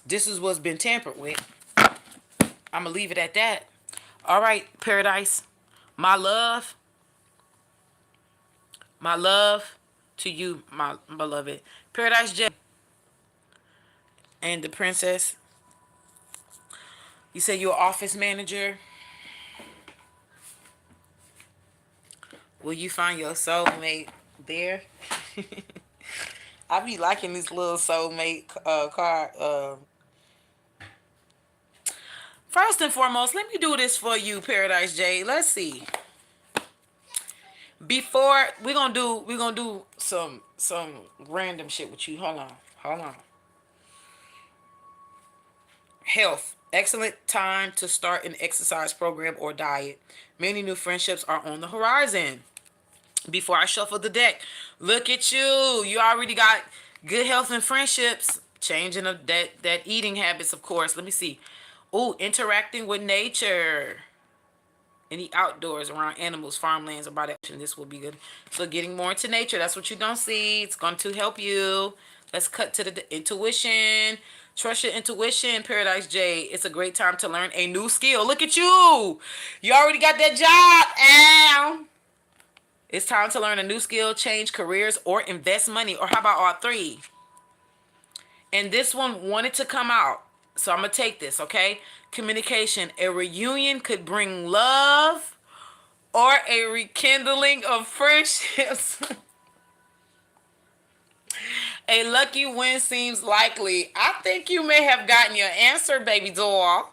This is what's been tampered with. I'm gonna leave it at that. All right, Paradise. My love, my love to you, my beloved. Paradise J and the princess. You said you're an office manager. Will you find your soulmate there? I be liking this little soulmate card. First and foremost, let me do this for you, Paradise J. Let's see. Before we're gonna do some random shit with you. Hold on. Health. Excellent time to start an exercise program or diet. Many new friendships are on the horizon. Before I shuffle the deck, look at you. You already got good health and friendships. Changing of that eating habits, of course. Let me see. Ooh, interacting with nature. Any outdoors around animals, farmlands, or by the ocean. This will be good. So getting more into nature. That's what you don't see. It's going to help you. Let's cut to the intuition. Trust your intuition, Paradise J. It's a great time to learn a new skill. Look at you. You already got that job. Ow. It's time to learn a new skill, change careers, or invest money. Or how about all three? And this one wanted to come out. So I'm going to take this, okay? Communication. A reunion could bring love or a rekindling of friendships. A lucky win seems likely. I think you may have gotten your answer, baby doll.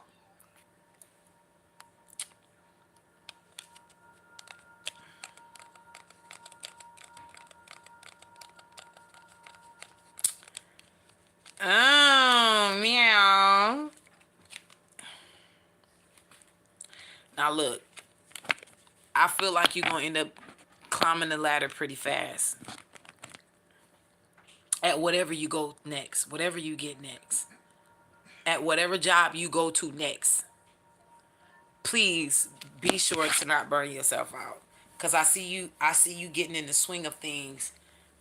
Oh, meow. Now look, I feel like you're going to end up climbing the ladder pretty fast at whatever you go next, whatever you get next, at whatever job you go to next. Please be sure to not burn yourself out, because I see you getting in the swing of things,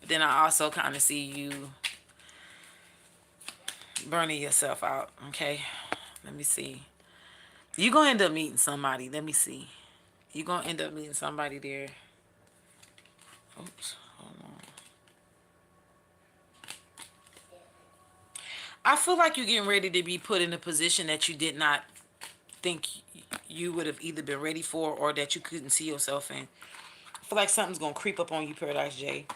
but then I also kind of see you burning yourself out. Okay, let me see. You gonna end up meeting somebody. Let me see. You gonna end up meeting somebody there. Oops, hold on. I feel like you're getting ready to be put in a position that you did not think you would have either been ready for, or that you couldn't see yourself in. I feel like something's gonna creep up on you, Paradise J.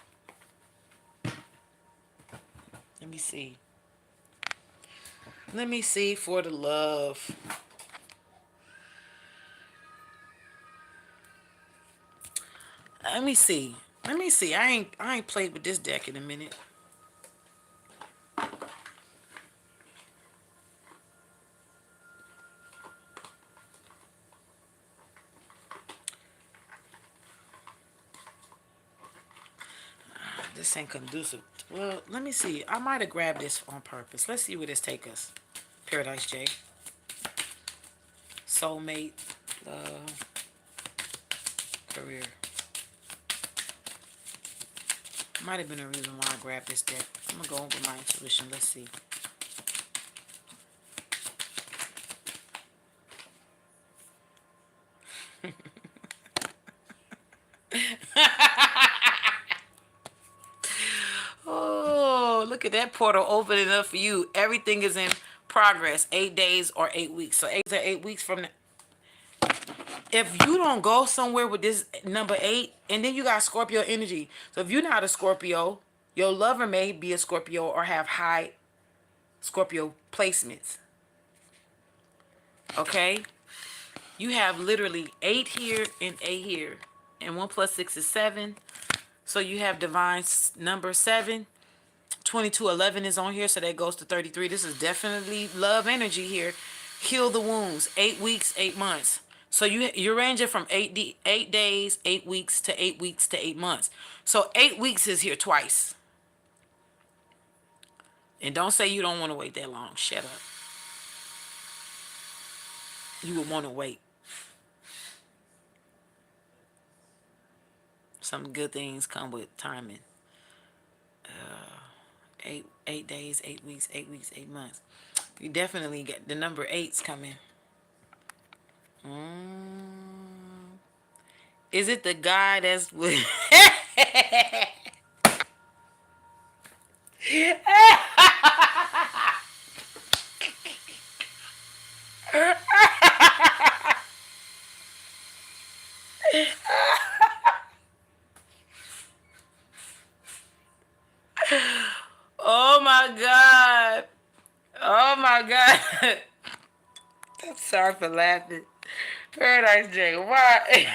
Let me see. Let me see for the love. Let me see. Let me see. I ain't played with this deck in a minute. This ain't conducive. Well, let me see. I might have grabbed this on purpose. Let's see where this take us. Paradise J. Soulmate. Career. Might have been a reason why I grabbed this deck. I'm going to go over my intuition. Let's see. Oh, look at that portal opening up for you. Everything is in progress. 8 days or 8 weeks. So 8 weeks from now. If you don't go somewhere with this number 8, and then you got Scorpio energy. So if you're not a Scorpio, your lover may be a Scorpio or have high Scorpio placements. Okay? You have literally 8 here and 8 here. And 1 plus 6 is 7. So you have divine number 7. 2211 is on here, so that goes to 33. This is definitely love energy here. Heal the wounds. 8 weeks, 8 months. So you're ranging from 8 days, 8 weeks to 8 weeks to 8 months. So 8 weeks is here twice. And don't say you don't want to wait that long. Shut up. You would want to wait. Some good things come with timing. 8 days, 8 weeks, 8 weeks, 8 months. You definitely get the number 8's coming. Is it the guy that's with? Oh my God. Oh my God. I'm sorry for laughing. Paradise J, why?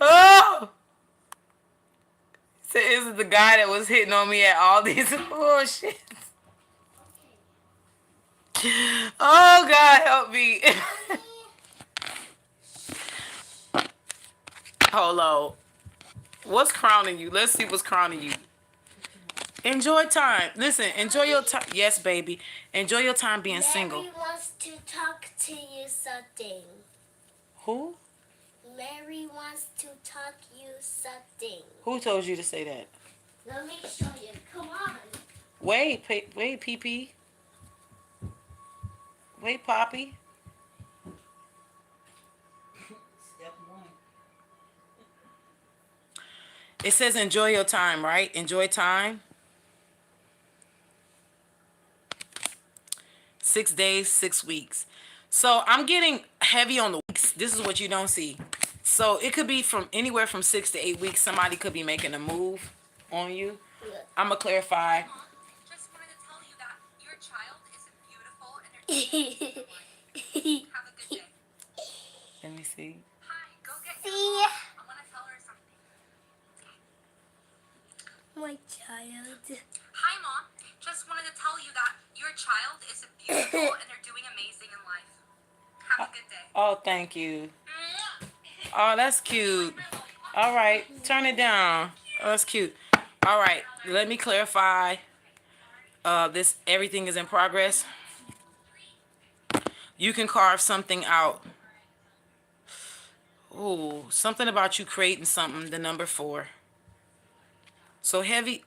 Oh! So is it the guy that was hitting on me at all these bullshit? Oh God, help me. Hold on. What's crowning you? Let's see what's crowning you. Enjoy time. Listen, enjoy your time. Yes, baby. Enjoy your time being single. Mary wants to talk to you something. Who? Mary wants to talk you something. Who told you to say that? Let me show you. Come on. Wait, PP. Wait, Poppy. Step 1. It says enjoy your time, right? Enjoy time. 6 days, 6 weeks. So I'm getting heavy on the weeks. This is what you don't see. So it could be from anywhere from 6 to 8 weeks. Somebody could be making a move on you. I'm going to clarify. Just wanted to tell you that your child is beautiful and they're have a good day. Let me see. Hi, go get See? your mom. I want to tell her something. My child. Hi, Mom. Just wanted to tell you that your child is beautiful and they're doing amazing in life. Have a good day. Oh, thank you. Oh, that's cute. All right, turn it down. Oh, that's cute. All right, let me clarify. This everything is in progress. You can carve something out. Ooh, something about you creating something. The number 4. So heavy.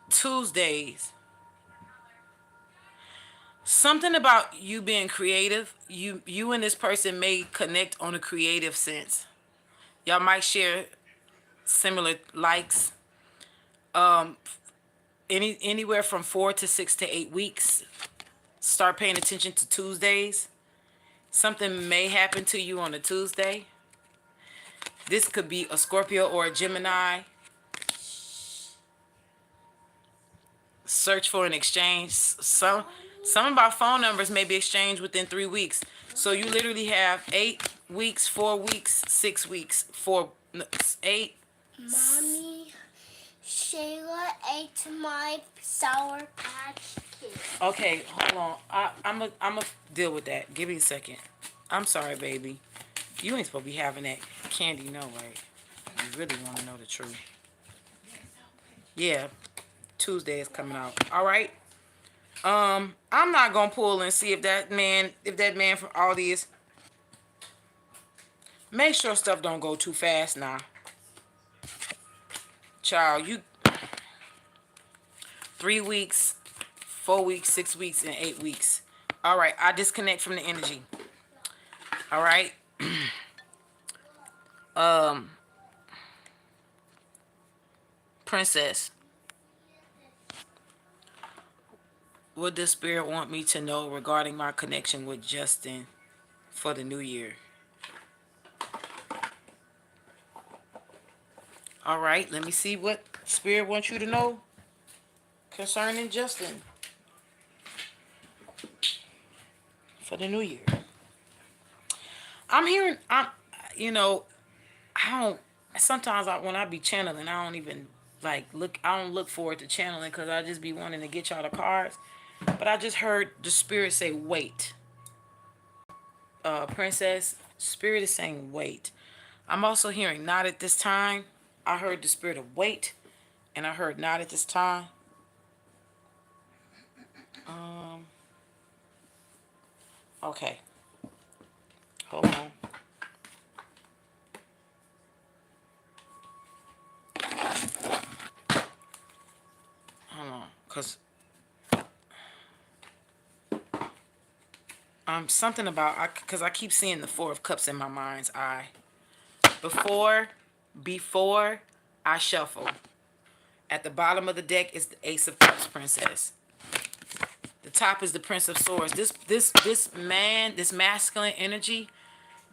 Tuesdays. Something about you being creative. You and this person may connect on a creative sense. Y'all might share similar likes. Anywhere from 4 to 6 to 8 weeks. Start paying attention to Tuesdays. Something may happen to you on a Tuesday. This could be a Scorpio or a Gemini. Search for an exchange. Some about phone numbers may be exchanged within 3 weeks. So you literally have 8 weeks, 4 weeks, 6 weeks, 8. Mommy, Shayla ate my Sour Patch Kids. Okay, hold on. I'm a deal with that. Give me a second. I'm sorry, baby. You ain't supposed to be having that candy, no way. You really want to know the truth. Yeah, Tuesday is coming out. All right. I'm not gonna pull and see if that man from Aldi is. Make sure stuff don't go too fast now, child. You 3 weeks, 4 weeks, 6 weeks, and 8 weeks. All right, I disconnect from the energy. All right. Um, Princess, what does Spirit want me to know regarding my connection with Justin for the new year? All right, let me see what Spirit wants you to know concerning Justin for the new year. I'm hearing, you know, I don't. Sometimes when I be channeling, I don't even like look. I don't look forward to channeling because I just be wanting to get y'all the cards. But I just heard the Spirit say, "Wait." Princess, Spirit is saying, "Wait." I'm also hearing, "Not at this time." I heard the Spirit of wait, and I heard, "Not at this time." Um. Okay. Hold on. Hold on. Something about because I keep seeing the Four of Cups in my mind's eye. Before, before I shuffle, at the bottom of the deck is the Ace of Cups, Princess. The top is the Prince of Swords. This man, this masculine energy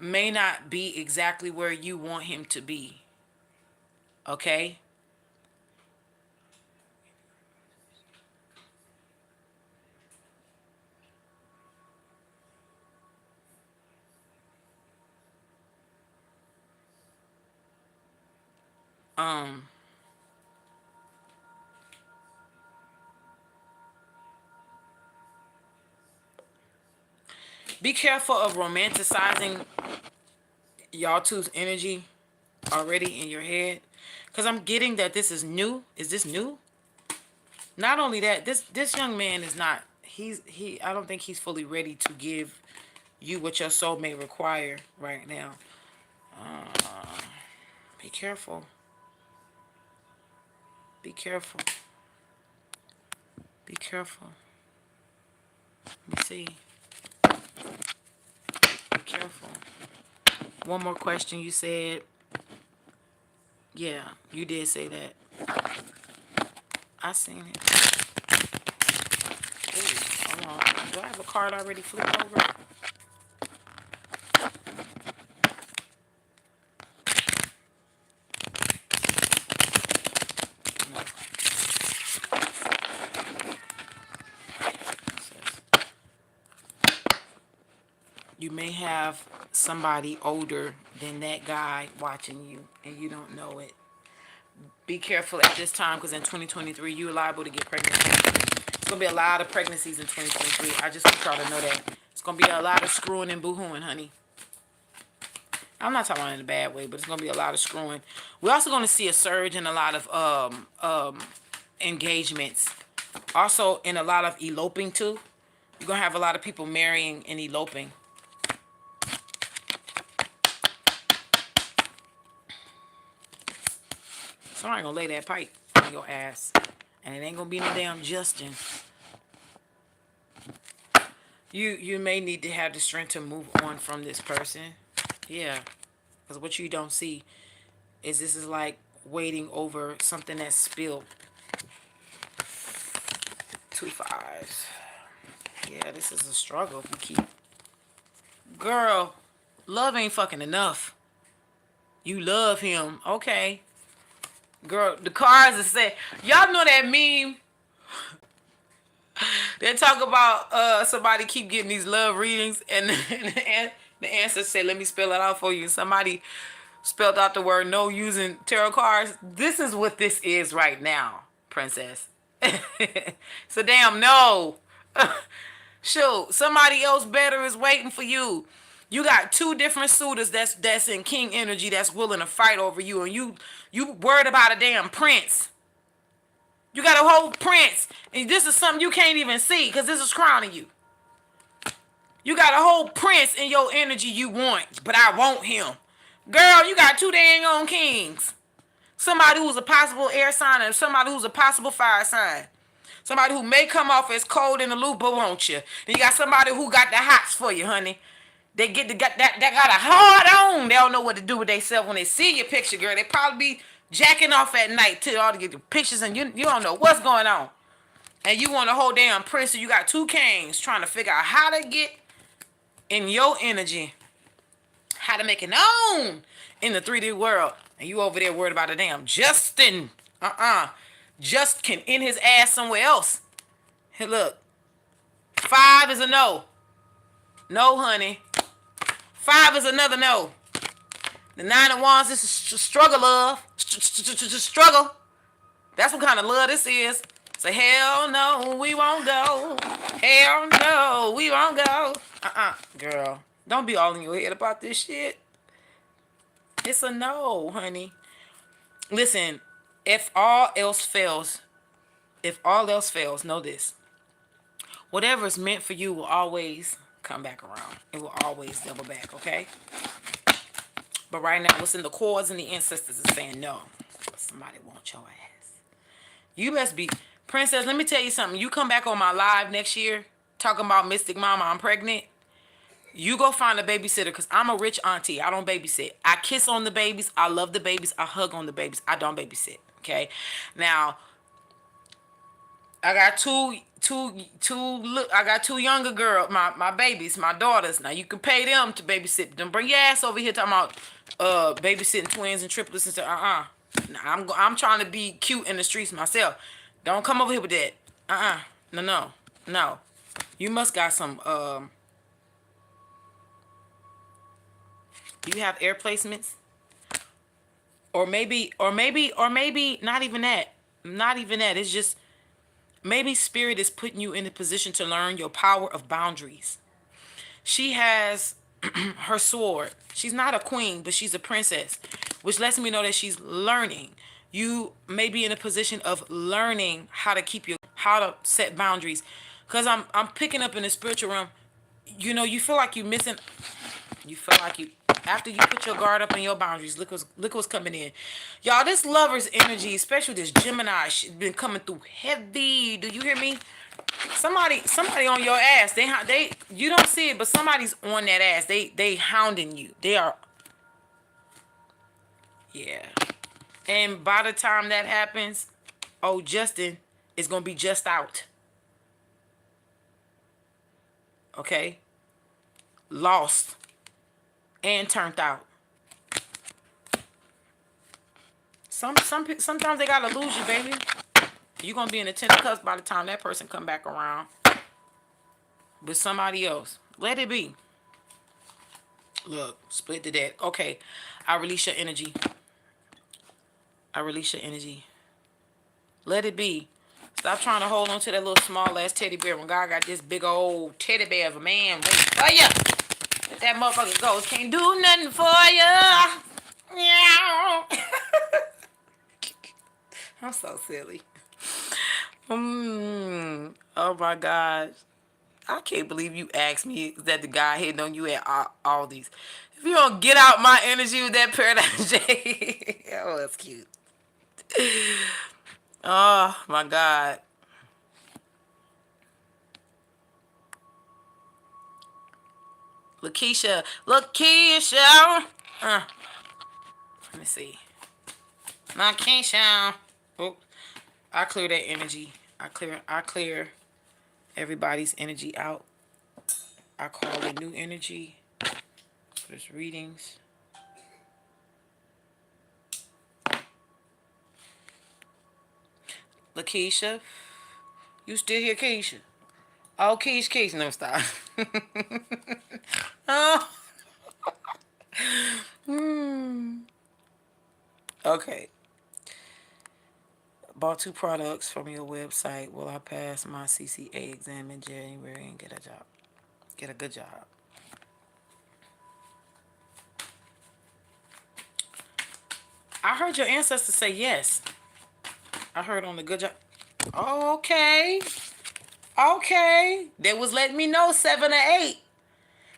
may not be exactly where you want him to be. Okay? Um be careful of romanticizing y'all two's energy already in your head. Cause I'm getting that this is new. Is this new? Not only that, this young man is not. I don't think he's fully ready to give you what your soul may require right now. Be careful. Be careful. Be careful. Let me see. Be careful. One more question. You said, yeah, you did say that. I seen it. Ooh, hold on. Do I have a card already flipped over? No. It says, you may have somebody older than that guy watching you, and you don't know it. Be careful at this time because in 2023 you're liable to get pregnant. It's gonna be a lot of pregnancies in 2023. I just want y'all to know that it's gonna be a lot of screwing and boohooing, honey. I'm not talking about in a bad way, but it's gonna be a lot of screwing. We're also gonna see a surge in a lot of engagements. Also in a lot of eloping too. You're gonna have a lot of people marrying and eloping. Somebody gonna lay that pipe on your ass. And it ain't gonna be no damn Justin. You may need to have the strength to move on from this person. Yeah. Because what you don't see is this is like waiting over something that's spilled. 2 5s. Yeah, this is a struggle if you keep. Girl, love ain't fucking enough. You love him. Okay. Girl, the cards are say, y'all know that meme. They talk about somebody keep getting these love readings and the answer say, let me spell it out for you. Somebody spelled out the word no using tarot cards. This is what this is right now, princess. So damn no. Shoot, somebody else better is waiting for you. You got two different suitors that's in king energy that's willing to fight over you, and you worried about a damn prince. You got a whole prince, and this is something you can't even see because this is crowning you. You got a whole prince in your energy you want, but I want him. Girl, you got two dang on kings. Somebody who's a possible air sign and somebody who's a possible fire sign. Somebody who may come off as cold in the loop, but won't you? And you got somebody who got the hots for you, honey. They got a hard on. They don't know what to do with themselves when they see your picture, girl. They probably be jacking off at night till all to get the pictures, and you don't know what's going on. And you want a whole damn prince, so you got two kings trying to figure out how to get in your energy, how to make it known in the 3D world. And you over there worried about a damn Justin. Justin in his ass somewhere else. Hey, look. 5 is a no. No, honey. 5 is another no. The 9 of Wands is struggle, love. Struggle. That's what kind of love this is. Say, hell no, we won't go. Hell no, we won't go. Girl. Don't be all in your head about this shit. It's a no, honey. Listen, if all else fails, know this. Whatever is meant for you will always come back around. It will always double back, okay? But right now, what's in the chords and the ancestors is saying no. Somebody want your ass. You best be... Princess, let me tell you something. You come back on my live next year talking about Mystic Mama, I'm pregnant. You go find a babysitter because I'm a rich auntie. I don't babysit. I kiss on the babies. I love the babies. I hug on the babies. I don't babysit, okay? Now, I got I got two younger girls, my babies, my daughters. Now you can pay them to babysit. Don't bring your ass over here talking about babysitting twins and triplets and stuff. Now, I'm trying to be cute in the streets myself. Don't come over here with that. No. You must got some do you have air placements? Or maybe not even that. Not even that. It's just maybe spirit is putting you in a position to learn your power of boundaries. She has her sword. She's not a queen, but she's a princess, which lets me know that she's learning. You may be in a position of learning how to set boundaries. Because I'm picking up in the spiritual realm, you feel like you're missing. You feel like after you put your guard up and your boundaries, look what's coming in. Y'all, this lover's energy, especially this Gemini, been coming through heavy. Do you hear me? Somebody on your ass. They you don't see it, but somebody's on that ass. They hounding you. They are. Yeah. And by the time that happens, Justin is gonna be just out. Okay? Lost. And turned out. Sometimes they gotta lose you, baby. You're gonna be in the 10 of cups by the time that person come back around with somebody else. Let it be. Look, split the deck. Okay, I release your energy. Let it be. Stop trying to hold on to that little small ass teddy bear when God got this big old teddy bear of a man waiting for you. Let that motherfucker go. Can't do nothing for you. I'm so silly. Oh my gosh. I can't believe you asked me that the guy hitting on you at all these. If you don't get out my energy with that Paradise J. Oh, that's cute. Oh my God. Lakeisha. Let me see. Lakeisha. Oh, I clear that energy. I clear everybody's energy out. I call it new energy. There's readings. Lakeisha. You still here, Keisha? Oh, Keisha. No, stop. Oh. Okay. Bought 2 products from your website. Will I pass my CCA exam in January and get a job? Get a good job. I heard your ancestors say yes. I heard on the good job. Okay. Okay. They was letting me know 7 or 8.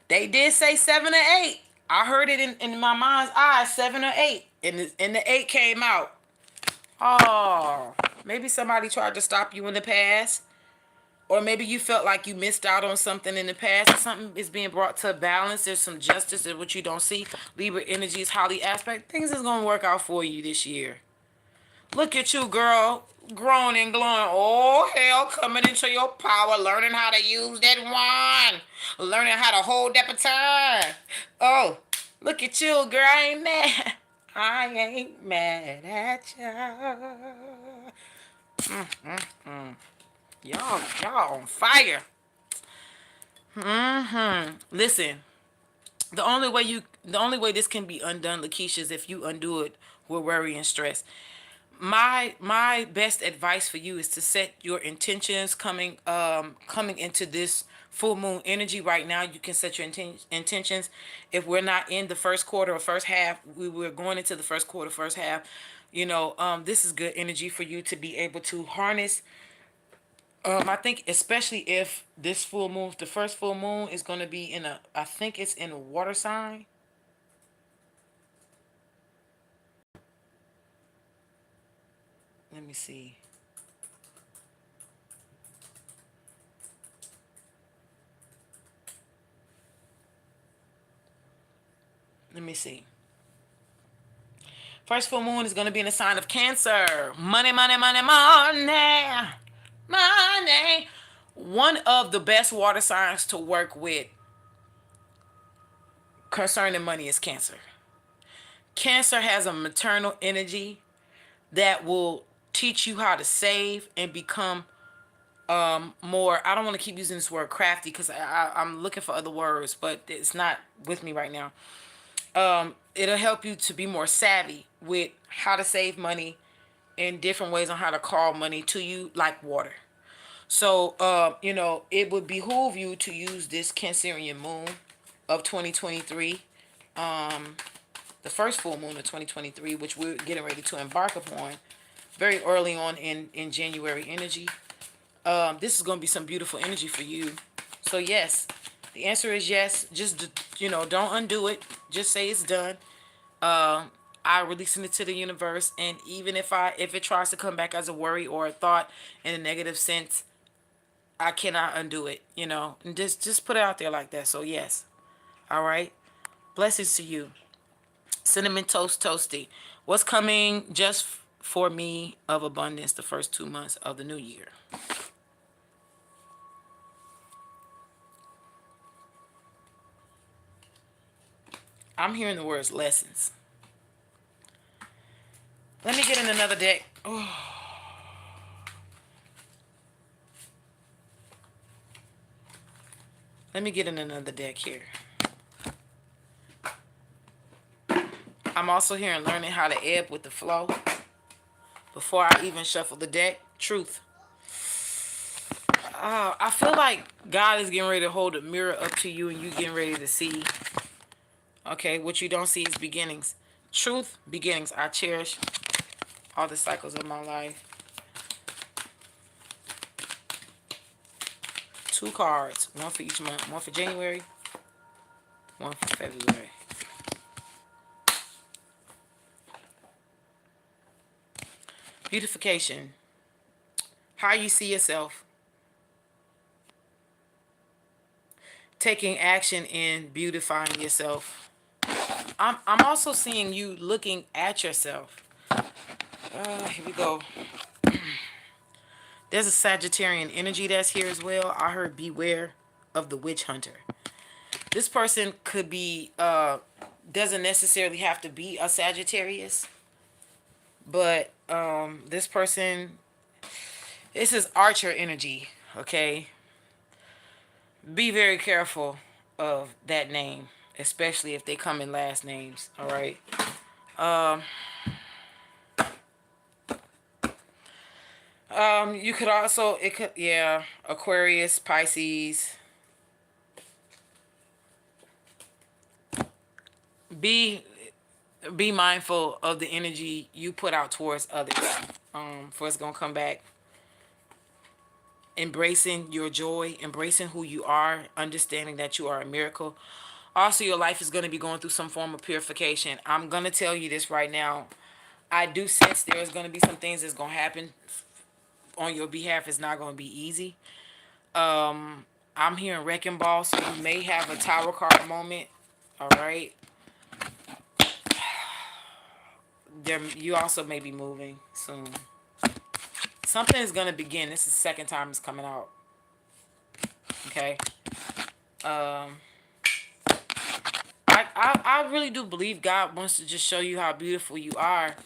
They did say 7 or 8. I heard it in my mind's eye, 7 or 8. And the 8 came out. Oh, maybe somebody tried to stop you in the past. Or maybe you felt like you missed out on something in the past. Or something is being brought to balance. There's some justice in what you don't see. Libra energy is highly aspect. Things is going to work out for you this year. Look at you, girl. Grown and glowing. Oh, hell, coming into your power. Learning how to use that wand. Learning how to hold that baton. Oh, look at you, girl. I ain't mad. I ain't mad at ya. Y'all on fire. Listen, the only way this can be undone, Lakeisha, is if you undo it with worry and stress. My best advice for you is to set your intentions coming into this full moon energy right now. You can set your intentions. If we're not in the first quarter or first half, we're going into the first quarter, first half. This is good energy for you to be able to harness. I think especially if this full moon, the first full moon is going to be I think it's in a water sign. Let me see. Let me see. First full moon is going to be in the sign of Cancer. Money, money, money, money. Money. One of the best water signs to work with concerning money is Cancer. Cancer has a maternal energy that will teach you how to save and become more. I don't want to keep using this word crafty because I'm looking for other words, but it's not with me right now. It'll help you to be more savvy with how to save money and different ways on how to call money to you like water. So, it would behoove you to use this Cancerian moon of 2023, the first full moon of 2023, which we're getting ready to embark upon very early on in January energy. This is going to be some beautiful energy for you. So, yes, the answer is yes. Just, don't undo it. Just say it's done. I releasing it to the universe, and even if it tries to come back as a worry or a thought in a negative sense, I cannot undo it, and just put it out there like that. So yes. All right. Blessings to you. Cinnamon toast toasty. What's coming just for me of abundance the first 2 months of the new year? I'm hearing the words lessons. Let me get in another deck. Oh. Let me get in another deck here. I'm also hearing learning how to ebb with the flow. Before I even shuffle the deck, truth. I feel like God is getting ready to hold a mirror up to you and you getting ready to see. Okay, what you don't see is beginnings. Truth, beginnings. I cherish all the cycles of my life. 2 cards. One for each month. One for January. One for February. Beautification. How you see yourself. Taking action in beautifying yourself. I'm also seeing you looking at yourself. Here we go. There's a Sagittarian energy that's here as well. I heard beware of the witch hunter. This person could be, doesn't necessarily have to be a Sagittarius. But this person, this is Archer energy, okay? Be very careful of that name, especially if they come in last names, all right? You could also, Aquarius, Pisces. Be be mindful of the energy you put out towards others. For it's gonna come back. Embracing your joy, embracing who you are, understanding that you are a miracle. Also, your life is gonna be going through some form of purification. I'm gonna tell you this right now. I do sense there's gonna be some things that's gonna happen on your behalf. It's not gonna be easy. I'm hearing wrecking ball, so you may have a tower card moment. All right. There, you also may be moving soon. Something is gonna begin. This is the second time it's coming out. Okay. Um, I really do believe God wants to just show you how beautiful you are.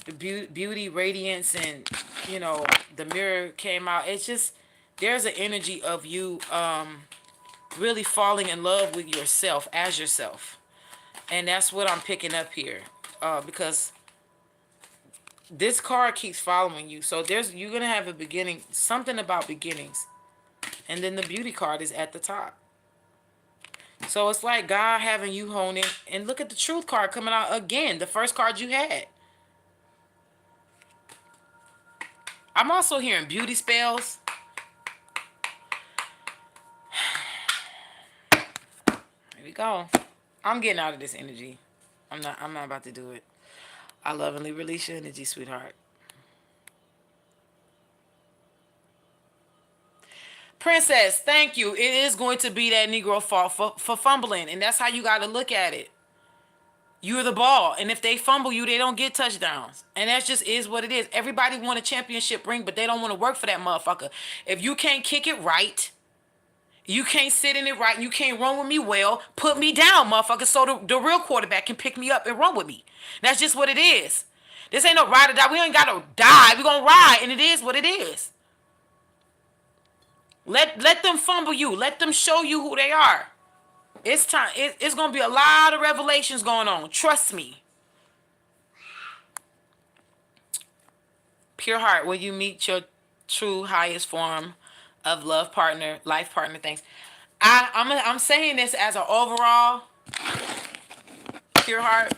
The beauty, radiance, and the mirror came out. It's just there's an energy of you really falling in love with yourself as yourself, and that's what I'm picking up here. Because this card keeps following you, so you're gonna have a beginning, something about beginnings, and then the beauty card is at the top. So it's like God having you hone in, and look at the truth card coming out again, the first card you had. I'm also hearing beauty spells. Here we go. I'm getting out of this energy. I'm not about to do it. I lovingly release your energy, sweetheart. Princess, thank you. It is going to be that Negro fault for fumbling, and that's how you got to look at it. You're the ball, and if they fumble you, they don't get touchdowns, and that just is what it is. Everybody want a championship ring, but they don't want to work for that motherfucker. If you can't kick it right, you can't sit in it right, and you can't run with me well, put me down, motherfucker, so the real quarterback can pick me up and run with me. That's just what it is. This ain't no ride or die. We ain't got to die. We gonna ride, and it is what it is. Let them fumble you. Let them show you who they are. It's time. It's gonna be a lot of revelations going on. Trust me. Pure heart. When you meet your true highest form of love partner, life partner, things. I'm saying this as an overall pure heart.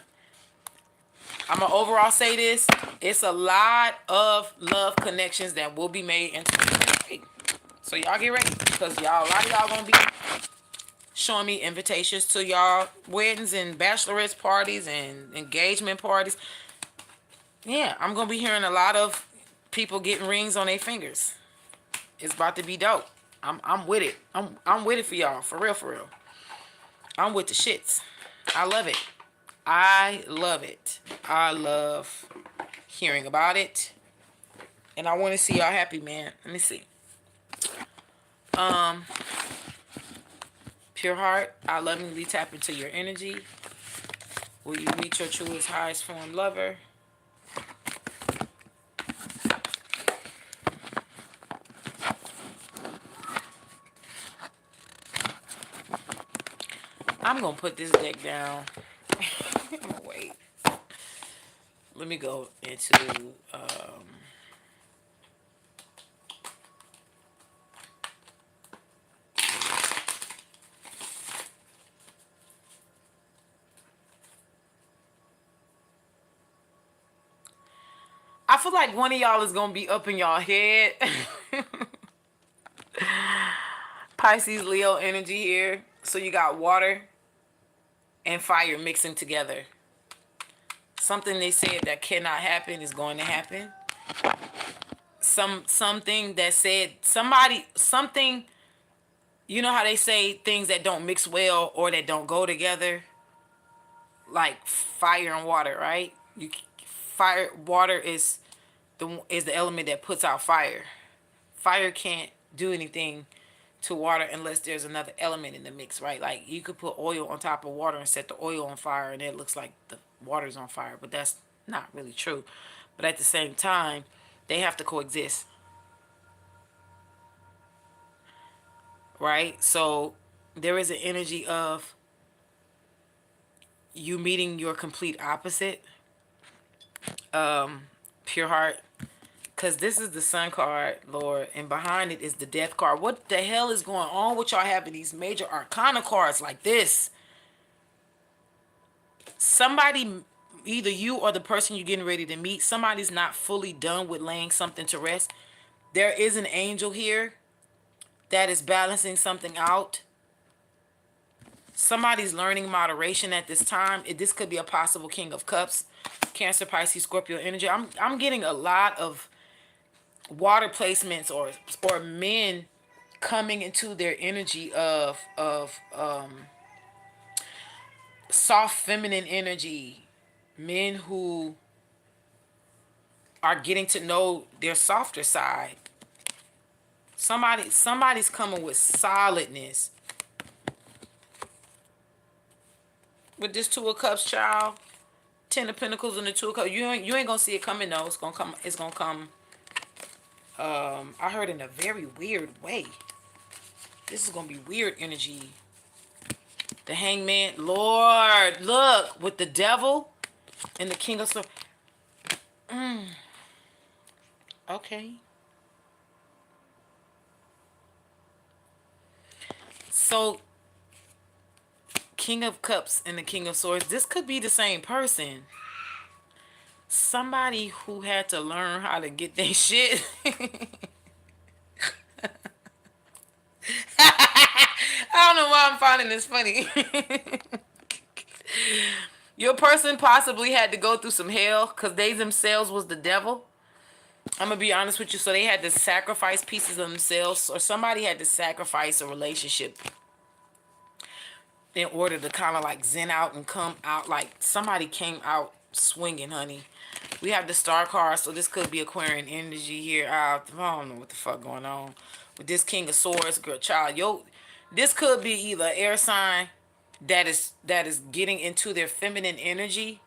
I'm gonna overall say this. It's a lot of love connections that will be made in 2023. So y'all get ready, because a lot of y'all gonna be showing me invitations to y'all weddings and bachelorette parties and engagement parties. Yeah, I'm gonna be hearing a lot of people getting rings on their fingers. It's about to be dope. I'm with it. I'm with it for y'all. For real, for real. I'm with the shits. I love it. I love it. I love hearing about it. And I want to see y'all happy, man. Let me see. Pure heart, I lovingly tap into your energy. Will you meet your truest, highest form lover? I'm going to put this deck down. I'm going to wait. Let me go into... I feel like one of y'all is going to be up in y'all head. Pisces, Leo energy here. So you got water and fire mixing together. Something they said that cannot happen is going to happen. Something that said something, you know how they say things that don't mix well or that don't go together, like fire and water, right? Water is the element that puts out fire. Fire can't do anything to water unless there's another element in the mix, right? Like you could put oil on top of water and set the oil on fire and it looks like the water's on fire, but that's not really true. But at the same time, they have to coexist, right? So there is an energy of you meeting your complete opposite, pure heart, because this is the sun card, Lord, and behind it is the death card. What the hell is going on with y'all having these major arcana cards like this? Somebody either you or the person you're getting ready to meet, somebody's not fully done with laying something to rest. There is an angel here that is balancing something out. Somebody's learning moderation at this time. This could be a possible King of Cups, Cancer, Pisces, Scorpio energy. I'm getting a lot of water placements or men coming into their energy of soft feminine energy. Men who are getting to know their softer side. Somebody's coming with solidness. With this Two of Cups, child, Ten of Pentacles and the Two of Cups, you ain't gonna see it coming though. It's gonna come. It's gonna come. I heard in a very weird way. This is gonna be weird energy. The Hangman, Lord, look with the Devil and the King of Swords. Okay. So King of Cups and the King of Swords. This could be the same person. Somebody who had to learn how to get their shit. I don't know why I'm finding this funny. Your person possibly had to go through some hell because they themselves was the devil. I'm gonna be honest with you. So they had to sacrifice pieces of themselves, or somebody had to sacrifice a relationship in order to kind of like zen out and come out. Like somebody came out swinging, honey. We have the Star card, so this could be Aquarian energy here. I don't know what the fuck going on with this King of Swords, girl, child. This could be either air sign that is getting into their feminine energy,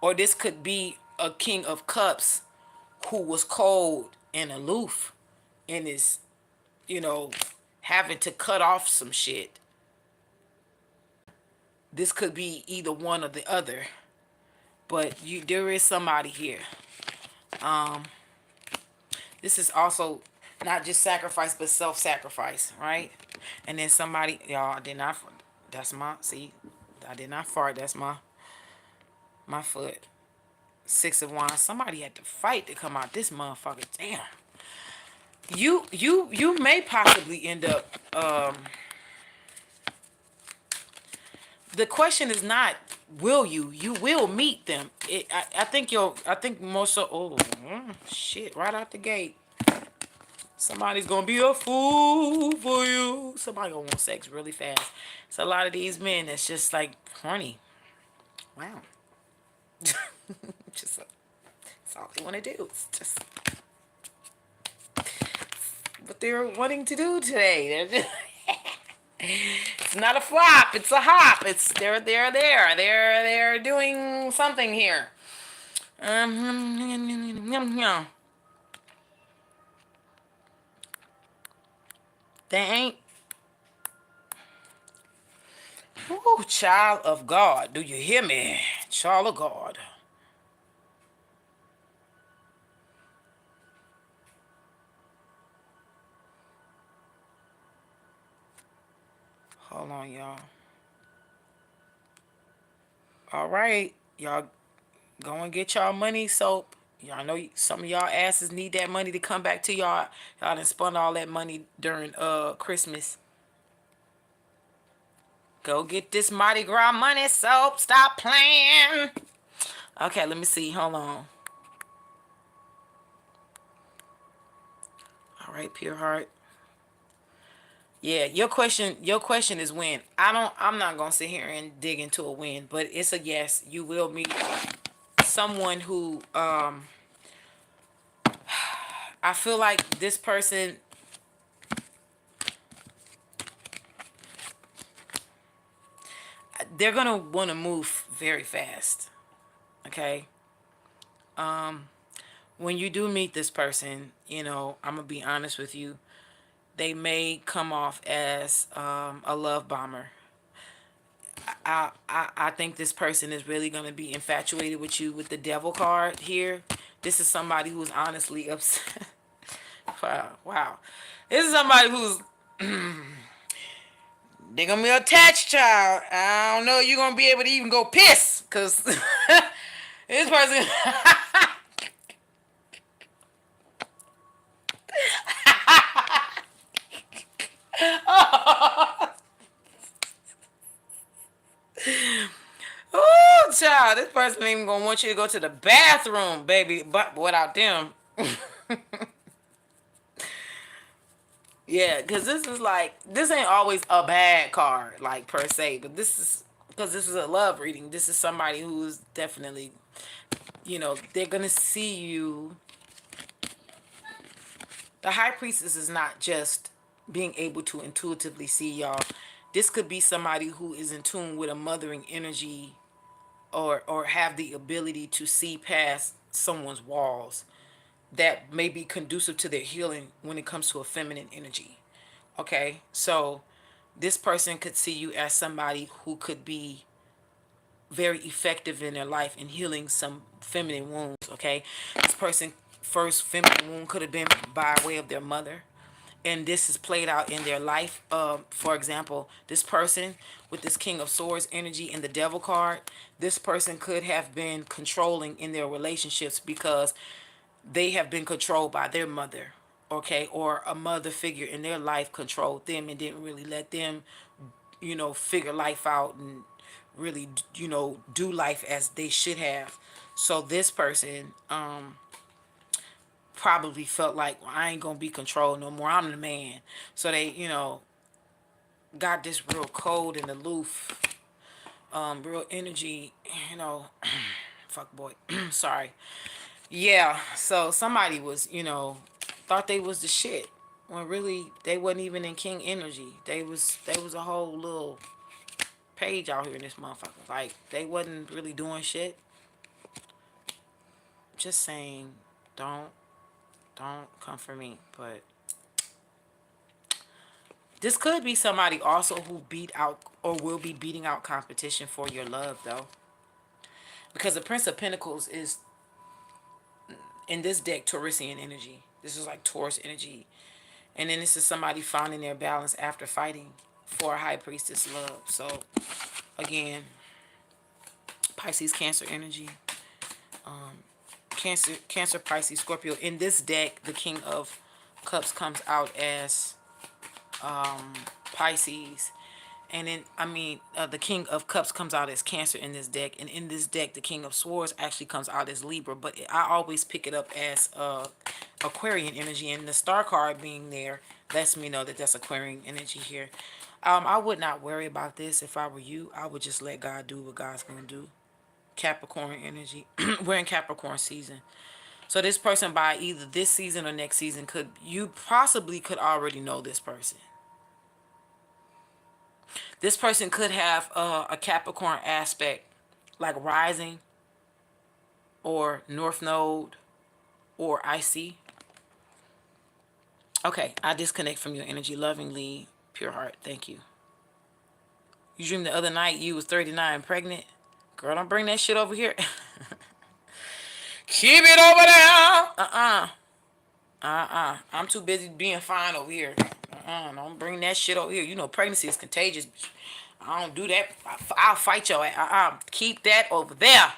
or this could be a King of Cups who was cold and aloof and is, you know, having to cut off some shit. This could be either one or the other, but there is somebody here. This is also not just sacrifice but self-sacrifice, right? And then somebody, y'all, I did not, that's my, see, I did not fart, that's my foot. Six of Wands. Somebody had to fight to come out this motherfucker. Damn. You may possibly end up. The question is not will you. You will meet them. I think you'll. I think more so. Oh shit! Right out the gate. Somebody's gonna be a fool for you. Somebody gonna want sex really fast. It's a lot of these men that's just like horny. Wow. Just. That's all they want to do. It's just what they're wanting to do today. It's not a flop. It's a hop. It's they're there. They're doing something here. They ain't. Ooh, child of God. Do you hear me? Child of God. Hold on, y'all. All right, y'all go and get y'all money soap. Y'all know some of y'all asses need that money to come back to y'all. Y'all done spent all that money during Christmas. Go get this Mardi Gras money soap. Stop playing. Okay, let me see. Hold on. All right, pure heart. Yeah, your question is when. I'm not gonna sit here and dig into a when, but it's a yes. You will meet someone who I feel like this person, they're gonna want to move very fast. Okay. When you do meet this person, I'm gonna be honest with you. They may come off as a love bomber. I think this person is really gonna be infatuated with you with the devil card here. This is somebody who's honestly upset. Wow. This is somebody who's they're gonna be attached, child. I don't know you're gonna be able to even go piss, cause This person. Oh, child, this person ain't even gonna want you to go to the bathroom, baby. But without them, yeah, because this is like this ain't always a bad card, like per se, but this is because this is a love reading. This is somebody who's definitely, they're gonna see you. The high priestess is not just being able to intuitively see y'all. This could be somebody who is in tune with a mothering energy, or have the ability to see past someone's walls that may be conducive to their healing when it comes to a feminine energy. Okay, so this person could see you as somebody who could be very effective in their life in healing some feminine wounds. Okay, this person first feminine wound could have been by way of their mother, and this is played out in their life. For example, this person with this King of Swords energy and the Devil card, this person could have been controlling in their relationships because they have been controlled by their mother, okay, or a mother figure in their life controlled them and didn't really let them, figure life out and really, do life as they should have. So this person probably felt like, well, I ain't gonna be controlled no more. I'm the man. So they, got this real cold and aloof, real energy, fuck boy. Sorry. Yeah. So somebody was, thought they was the shit when really they wasn't even in king energy. They was a whole little page out here in this motherfucker. Like they wasn't really doing shit. Just saying, don't don't come for me. But this could be somebody also who beat out or will be beating out competition for your love though. Because the Prince of Pentacles is in this deck Taurusian energy. This is like Taurus energy. And then this is somebody finding their balance after fighting for a high priestess love. So again, Pisces, Cancer energy. Cancer, Pisces, Scorpio. In this deck, the King of Cups comes out as Pisces. And then, the King of Cups comes out as Cancer in this deck. And in this deck, the King of Swords actually comes out as Libra. But I always pick it up as Aquarian energy. And the star card being there lets me know that that's Aquarian energy here. I would not worry about this if I were you. I would just let God do what God's going to do. Capricorn energy. We're in Capricorn season. So this person by either this season or next season you possibly could already know this person. This person could have a Capricorn aspect like rising or North Node or IC. Okay, I disconnect from your energy lovingly, pure heart. Thank you. You dreamed the other night you was 39 pregnant. Girl, don't bring that shit over here. Keep it over there. I'm too busy being fine over here. Don't bring that shit over here. You know pregnancy is contagious. I don't do that. I'll fight your ass. Keep that over there.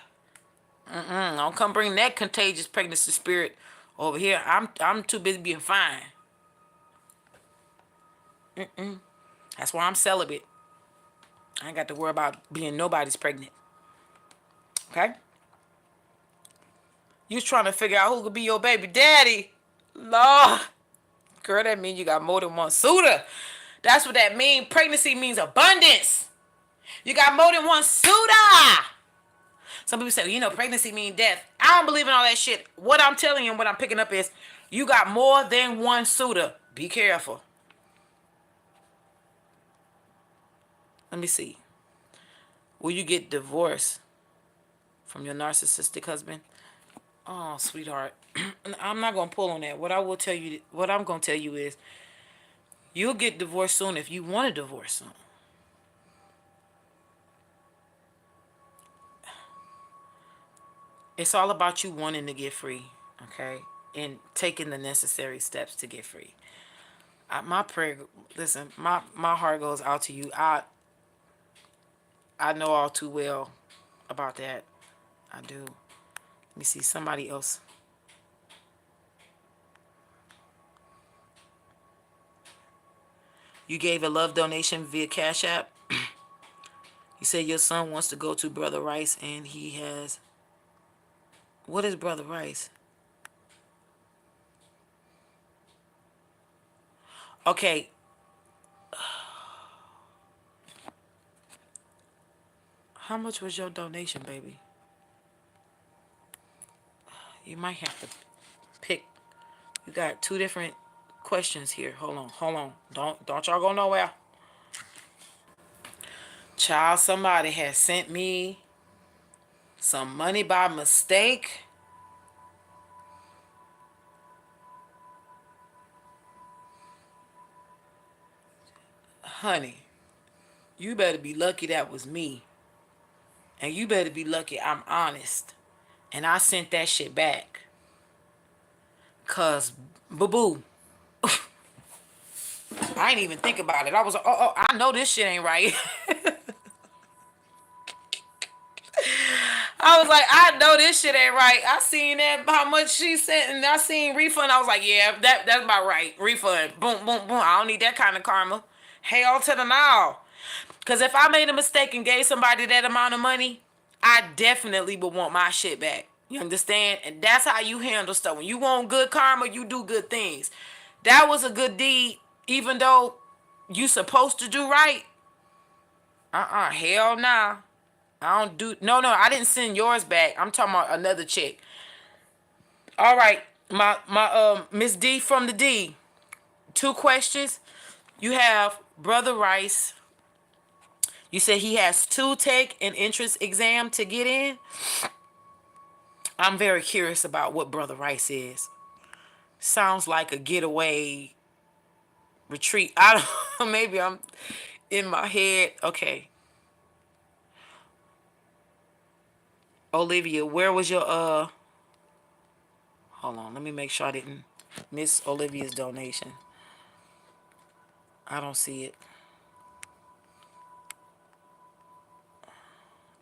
Don't come bring that contagious pregnancy spirit over here. I'm too busy being fine. That's why I'm celibate. I ain't got to worry about being nobody's pregnant. Okay? You was trying to figure out who could be your baby daddy. Lord. Girl, that means you got more than one suitor. That's what that means. Pregnancy means abundance. You got more than one suitor. Some people say, pregnancy means death. I don't believe in all that shit. What I'm telling you and what I'm picking up is you got more than one suitor. Be careful. Let me see. Will you get divorced from your narcissistic husband? Oh, sweetheart. I'm not going to pull on that. What I'm going to tell you is you'll get divorced soon if you want to divorce soon. It's all about you wanting to get free, okay? And taking the necessary steps to get free. My prayer, listen, my heart goes out to you. I know all too well about that. I do. Let me see somebody else. You gave a love donation via Cash App. You said your son wants to go to Brother Rice and he has. What is Brother Rice? Okay, how much was your donation, baby? You might have to pick. You got two different questions here. Hold on. Don't y'all go nowhere. Child, somebody has sent me some money by mistake. Honey, you better be lucky that was me. And you better be lucky I'm honest. And I sent that shit back. Cause boo-boo. I ain't even think about it. I was like, oh, I know this shit ain't right. I was like, I know this shit ain't right. I seen that how much she sent and I seen refund. I was like, yeah, that's about right. Refund. Boom, boom, boom. I don't need that kind of karma. Hell to the no. Cause if I made a mistake and gave somebody that amount of money, I definitely would want my shit back. You understand? And that's how you handle stuff. When you want good karma, you do good things. That was a good deed, even though you supposed to do right. Hell nah. I don't do no, I didn't send yours back. I'm talking about another chick. All right. My Miss D from the D. Two questions. You have Brother Rice. You said he has to take an entrance exam to get in. I'm very curious about what Brother Rice is. Sounds like a getaway retreat. I don't know. Maybe I'm in my head. Okay. Olivia, where was your hold on, let me make sure I didn't miss Olivia's donation. I don't see it.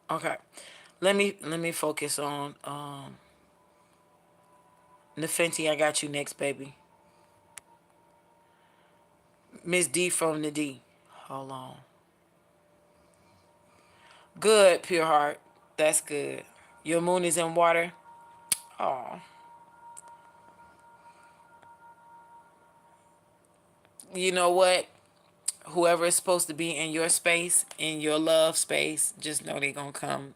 Okay. Let me focus on Nefenti. I got you next, baby. Miss D from the D. Hold on. Good, pure heart. That's good. Your moon is in water. Oh. You know what? Whoever is supposed to be in your space, in your love space, just know they're gonna come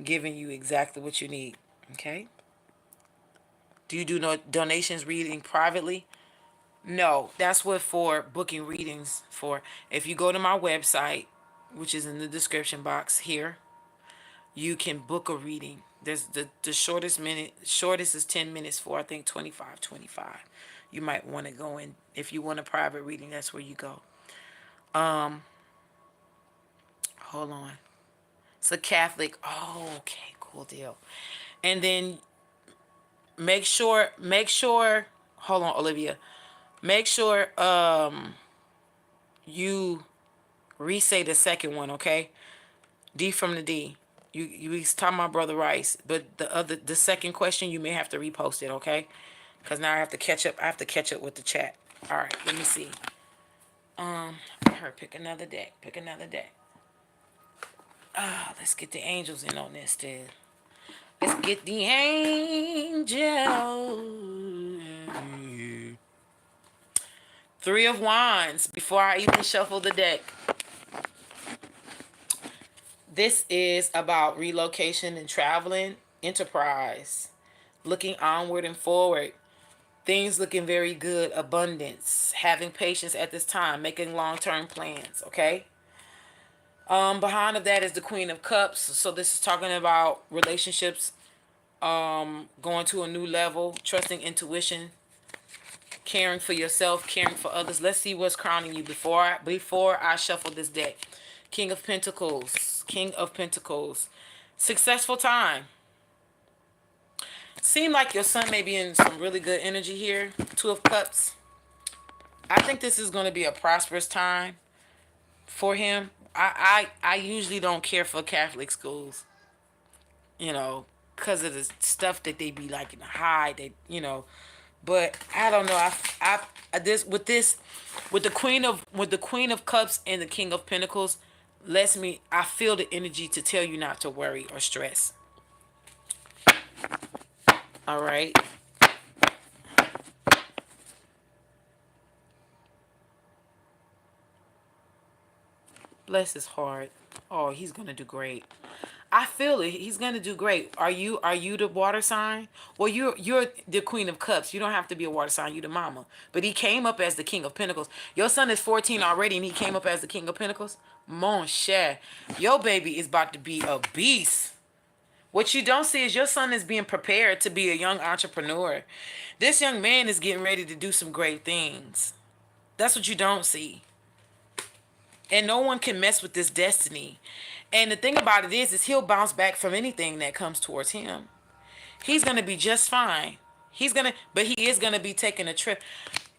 giving you exactly what you need. Okay? Do you do no donations reading privately? No, that's what for booking readings for. If you go to my website, which is in the description box here, you can book a reading. There's the shortest is 10 minutes for I think 25. You might want to go in if you want a private reading, that's where you go. Hold on. It's a Catholic. Oh, okay, cool deal. And then make sure hold on, Olivia. Make sure you re-say the second one, okay? D from the D. You was talking about Brother Rice, but the second question you may have to repost it, okay? Because now I have to catch up. I have to catch up with the chat. All right, let me see. Her pick another deck. Pick another deck. Let's get the angels in on this, too. Let's get the angels. Three of Wands. Before I even shuffle the deck. This is about relocation and traveling, enterprise, looking onward and forward. Things looking very good, abundance, having patience at this time, making long-term plans, okay? Behind of that is the Queen of Cups. So this is talking about relationships, going to a new level, trusting intuition, caring for yourself, caring for others. Let's see what's crowning you before I shuffle this deck. King of Pentacles, King of Pentacles. Successful time. Seem like your son may be in some really good energy here. Two of Cups. I think this is going to be a prosperous time for him. I usually don't care for Catholic schools. you know, because of the stuff that they be like in the high, but I don't know. With the Queen of Cups and the King of Pentacles, I feel the energy to tell you not to worry or stress. All right. Bless his heart. Oh, he's gonna do great. I feel it. He's gonna do great. Are you the water sign? Well, you're the Queen of Cups. You don't have to be a water sign. You the mama. But he came up as the King of Pentacles. Your son is 14 already, and he came up as the King of Pentacles. Mon cher, your baby is about to be a beast. What you don't see is your son is being prepared to be a young entrepreneur. This young man is getting ready to do some great things. That's what you don't see. And no one can mess with this destiny. And the thing about it is he'll bounce back from anything that comes towards him. He's gonna be just fine. But he is gonna be taking a trip.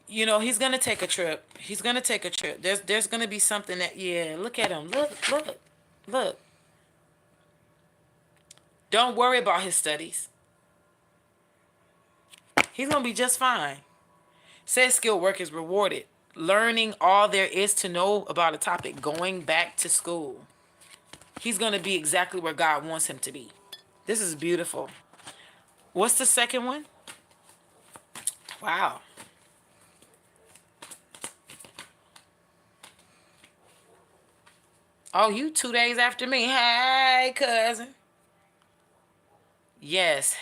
He's gonna take a trip. He's gonna take a trip. There's gonna be something that, yeah. Look at him. Look. Don't worry about his studies. He's gonna be just fine. Says skilled work is rewarded. Learning all there is to know about a topic. Going back to school. He's gonna be exactly where God wants him to be. This is beautiful. What's the second one? Wow. Oh, you 2 days after me. Hey, cousin. Yes.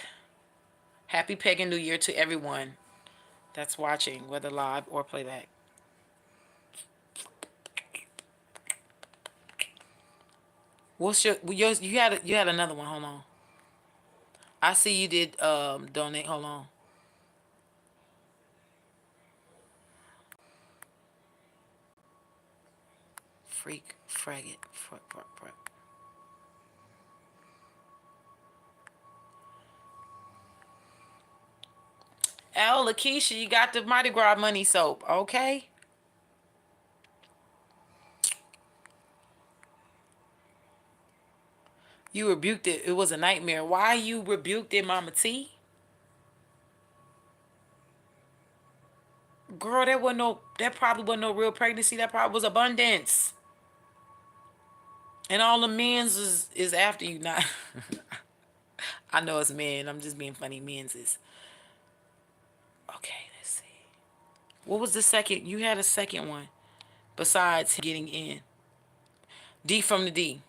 Happy Pagan New Year to everyone that's watching, whether live or playback. What's you had another one. Hold on. I see you did donate. Hold on. Freak, fraggot, frag. Al Lakeisha, you got the Mardi Gras money soap, okay? You rebuked it. It was a nightmare. Why you rebuked it, Mama T? Girl, that probably wasn't no real pregnancy. That probably was abundance. And all the men's is after you. Not I know it's men. I'm just being funny. Men's is. Okay, let's see. What was the second? You had a second one besides getting in. D from the D.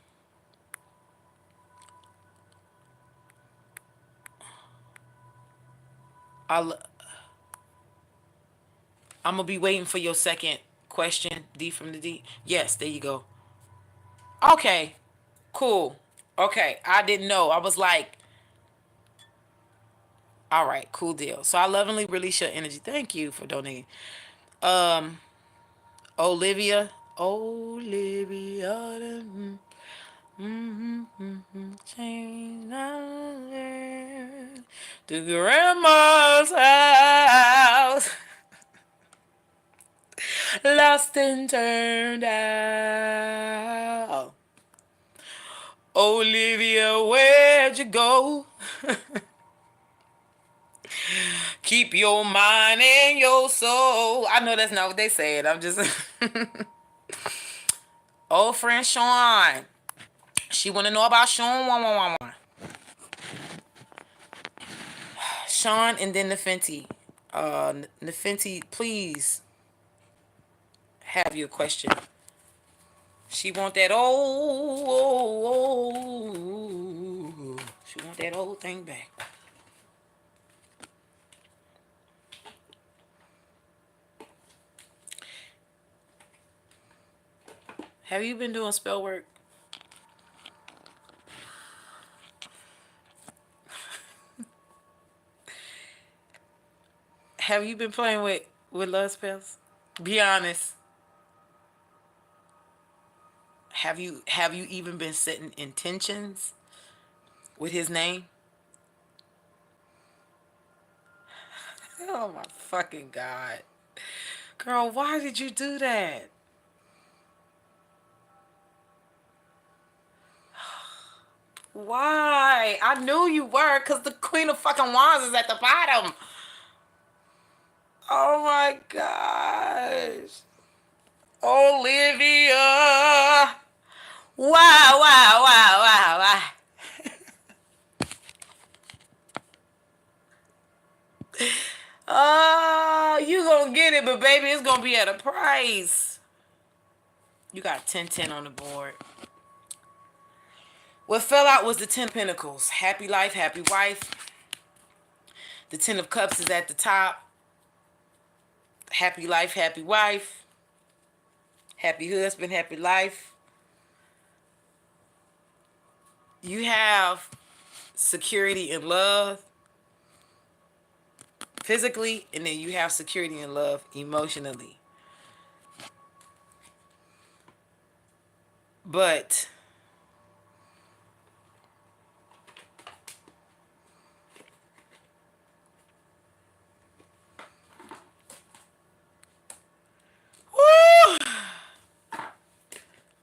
I'm gonna be waiting for your second question. D from the D. Yes, there you go. Okay, cool. Okay, I didn't know. I was like, all right, cool deal. So I lovingly release your energy. Thank you for donating. Um, Olivia. Change to grandma's house. Lost and turned out. Olivia, where'd you go? Keep your mind and your soul. I know that's not what they said. I'm just old friend Sean. She want to know about Sean. Sean and then Nefenti. Nefenti, please have your question. She want that she want that old thing back. Have you been doing spell work? Have you been playing with love spells? Be honest. Have you even been setting intentions with his name? Oh my fucking God. Girl, why did you do that? Why? I knew you were, because the Queen of fucking Wands is at the bottom. Oh my gosh. Olivia. Wow, wow, wow, wow, wow. Oh, you gonna get it, but baby, it's gonna be at a price. You got 10-10 on the board. What fell out was the 10 Pentacles. Happy life, happy wife. The 10 of Cups is at the top. Happy life, happy wife. Happy husband, happy life. You have security and love physically, and then you have security and love emotionally. But woo,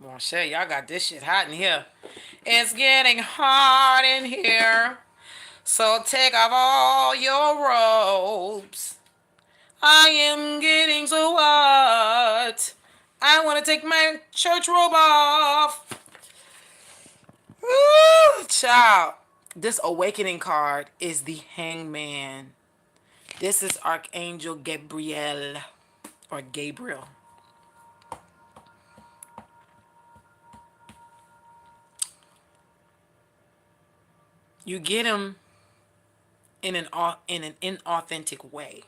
Monche, y'all got this shit hot in here. It's getting hot in here. So take off all your robes. I am getting so hot. I want to take my church robe off. Woo, child. This awakening card is the Hangman. This is Archangel Gabriel or Gabriel. You get him in an inauthentic way,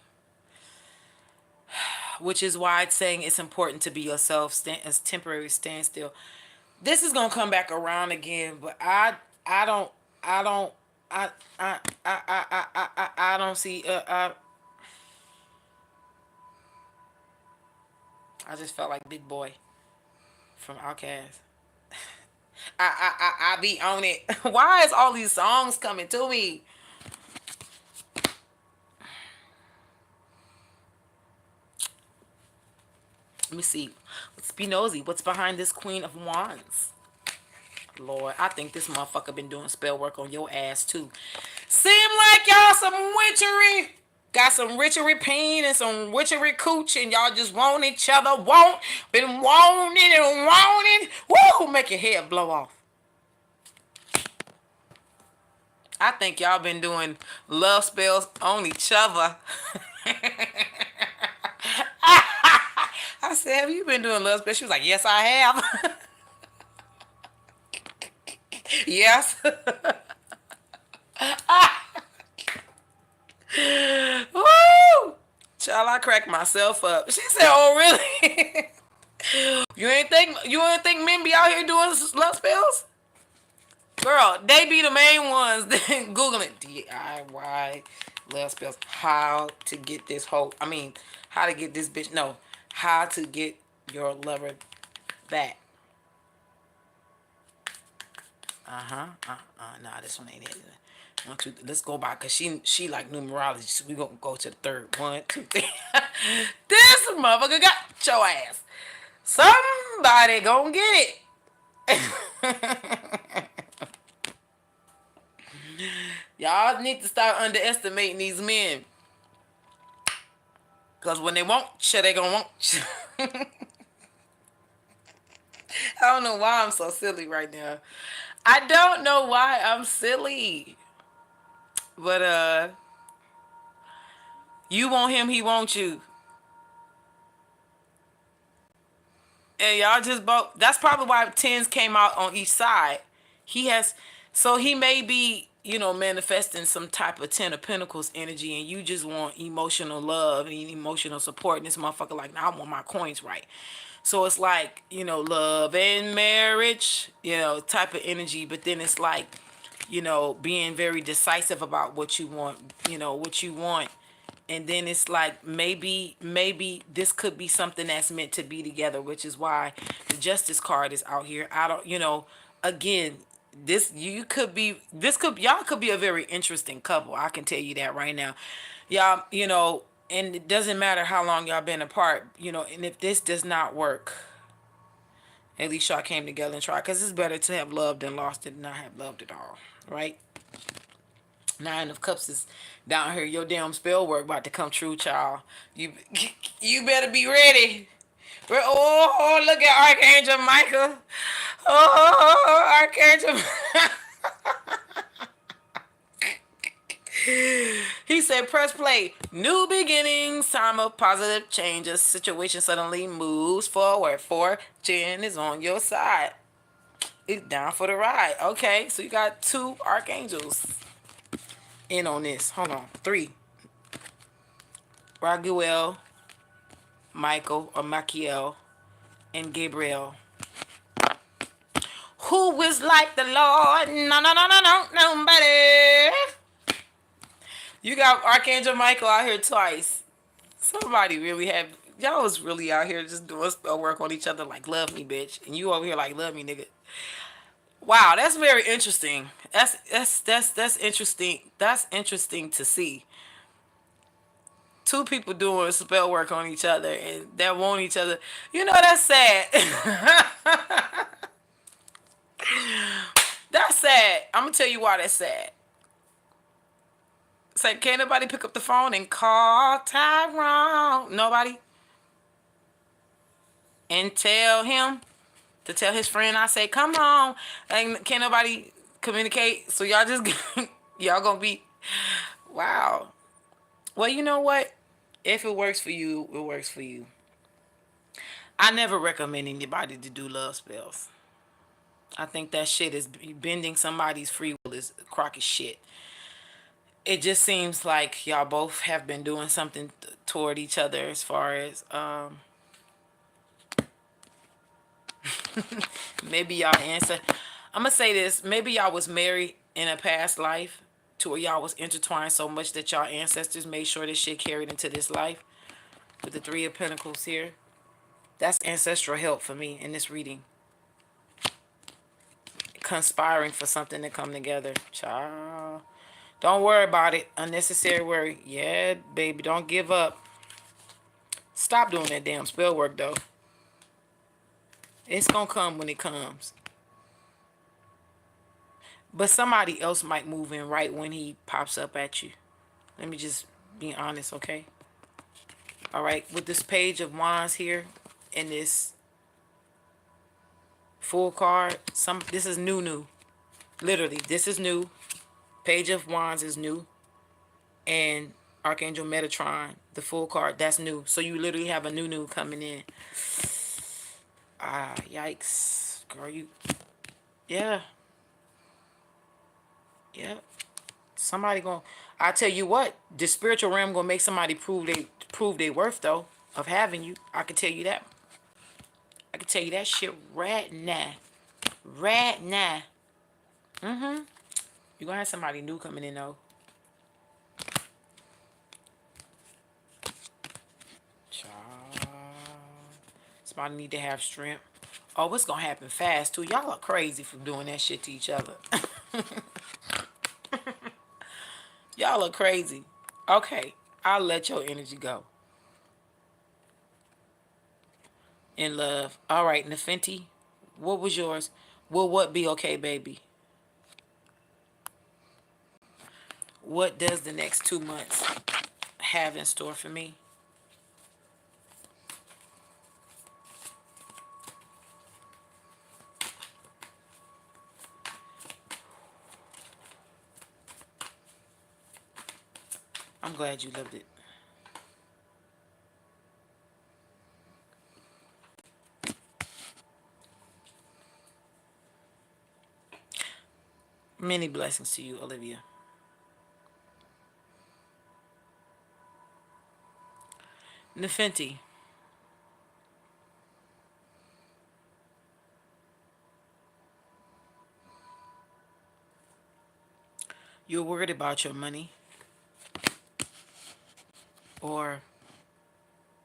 which is why it's saying it's important to be yourself. As temporary standstill. This is gonna come back around again, but I don't I don't I don't see I just felt like Big Boy from Outkast. I be on it. Why is all these songs coming to me? Let me see. Let's be nosy. What's behind this Queen of Wands? Lord, I think this motherfucker been doing spell work on your ass too. Seem like y'all some witchery. Got some witchery pain and some witchery cooch, and y'all just want each other. Been wanting and wanting. Woo! Make your head blow off. I think y'all been doing love spells on each other. I said, have you been doing love spells? She was like, yes, I have. Yes. Woo! Child, I cracked myself up. She said, oh, really? You ain't think men be out here doing love spells? Girl, they be the main ones. Googling DIY love spells. How to get this hoe. I mean, how to get this bitch. No, how to get your lover back. Nah, this one ain't it. Let's go by, cause she like numerology. So we gonna go to the third. 1, 2, 3. This motherfucker got your ass. Somebody gonna get it. Y'all need to start underestimating these men. Cause when they want you, they gonna want you. I don't know why I'm so silly right now. I don't know why I'm silly. But you want him, he wants you. And y'all just both, that's probably why tens came out on each side. He has, so he may be, manifesting some type of 10 of Pentacles energy, and you just want emotional love and emotional support. And this motherfucker like, nah, I want my coins right. So it's like, love and marriage, type of energy. But then it's like, being very decisive about what you want, what you want. And then it's like, maybe this could be something that's meant to be together, which is why the Justice card is out here. I don't, again, y'all could be a very interesting couple. I can tell you that right now. Y'all, and it doesn't matter how long y'all been apart, and if this does not work, At least y'all came together and tried. Because it's better to have loved than lost than not have loved at all. Right? Nine of Cups is down here. Your damn spell work about to come true, child. You you better be ready. Oh, look at Archangel Michael. Oh, Archangel. He said, press play. New beginnings, time of positive changes. Situation suddenly moves forward. Fortune is on your side. It's down for the ride. Okay, so you got two archangels in on this. Hold on. Three. Raguel, Michael, or Machiel, and Gabriel. Who is like the Lord? No, no, no, no, no, nobody. You got Archangel Michael out here twice. Somebody really had y'all was really out here just doing spell work on each other like love me, bitch, and you over here like love me, nigga. Wow, that's very interesting. That's interesting. That's interesting to see. Two people doing spell work on each other and that want each other. You know that's sad. That's sad. I'm gonna tell you why that's sad. It's like, can't nobody pick up the phone and call Tyrone? Nobody? And tell him to tell his friend, I say, come on. And can't nobody communicate? So y'all just, y'all gonna be, wow. Well, you know what? If it works for you, it works for you. I never recommend anybody to do love spells. I think that shit is bending somebody's free will is crocky shit. It just seems like y'all both have been doing something toward each other as far as maybe y'all answer. I'm gonna say this. Maybe y'all was married in a past life to where y'all was intertwined so much that y'all ancestors made sure this shit carried into this life. With the Three of Pentacles here. That's ancestral help for me in this reading. Conspiring for something to come together. Child. Don't worry about it. Unnecessary worry. Yeah, baby. Don't give up. Stop doing that damn spell work, though. It's gonna come when it comes. But somebody else might move in right when he pops up at you. Let me just be honest, okay? All right. With this Page of Wands here and this Full card, this is new. Literally, this is new. Page of Wands is new. And Archangel Metatron, the Full card, that's new. So you literally have a new coming in. Ah, yikes. Girl, you... Yeah. Yeah. Somebody gonna... I tell you what, the spiritual realm gonna make somebody prove they worth, though, of having you. I can tell you that. I can tell you that shit right now. Right now. Mm-hmm. You're gonna have somebody new coming in, though. Child. Somebody need to have strength. Oh, it's gonna happen fast, too. Y'all are crazy for doing that shit to each other. Y'all are crazy. Okay, I'll let your energy go. In love. All right, Nefenti, what was yours? Will what be okay, baby? What does the next 2 months have in store for me? I'm glad you loved it. Many blessings to you, Olivia. Nefenti, you're worried about your money or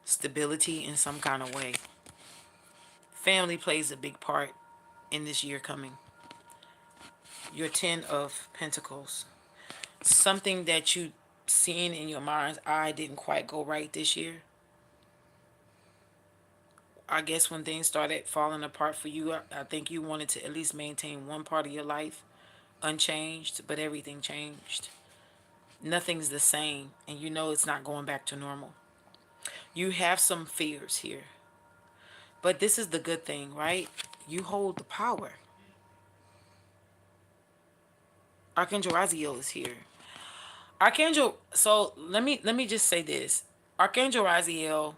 stability in some kind of way. Family plays a big part in this year coming. Your 10 of Pentacles. Something that you seen in your mind's eye didn't quite go right this year. I guess when things started falling apart for you, I think you wanted to at least maintain one part of your life unchanged, but everything changed. Nothing's the same, and you know it's not going back to normal. You have some fears here, but this is the good thing, right? You hold the power. Archangel Raziel is here. Archangel, so let me just say this. Archangel Raziel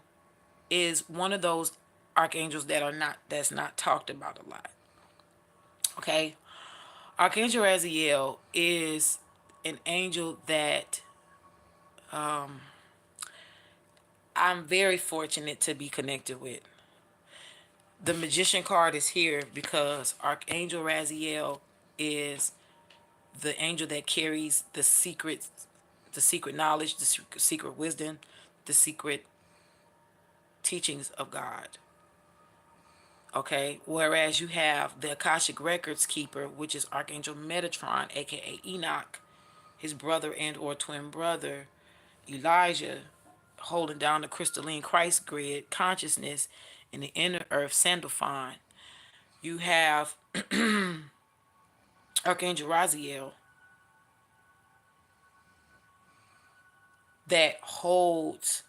is one of those archangels that's not talked about a lot. Okay? Archangel Raziel is an angel that I'm very fortunate to be connected with. The magician card is here because Archangel Raziel is the angel that carries the secret knowledge, the secret wisdom, the secret teachings of God. Okay, whereas you have the Akashic Records keeper, which is Archangel Metatron, aka Enoch, his brother and or twin brother, Elijah, holding down the crystalline Christ grid consciousness in the inner earth, Sandalphon. You have Archangel Raziel that holds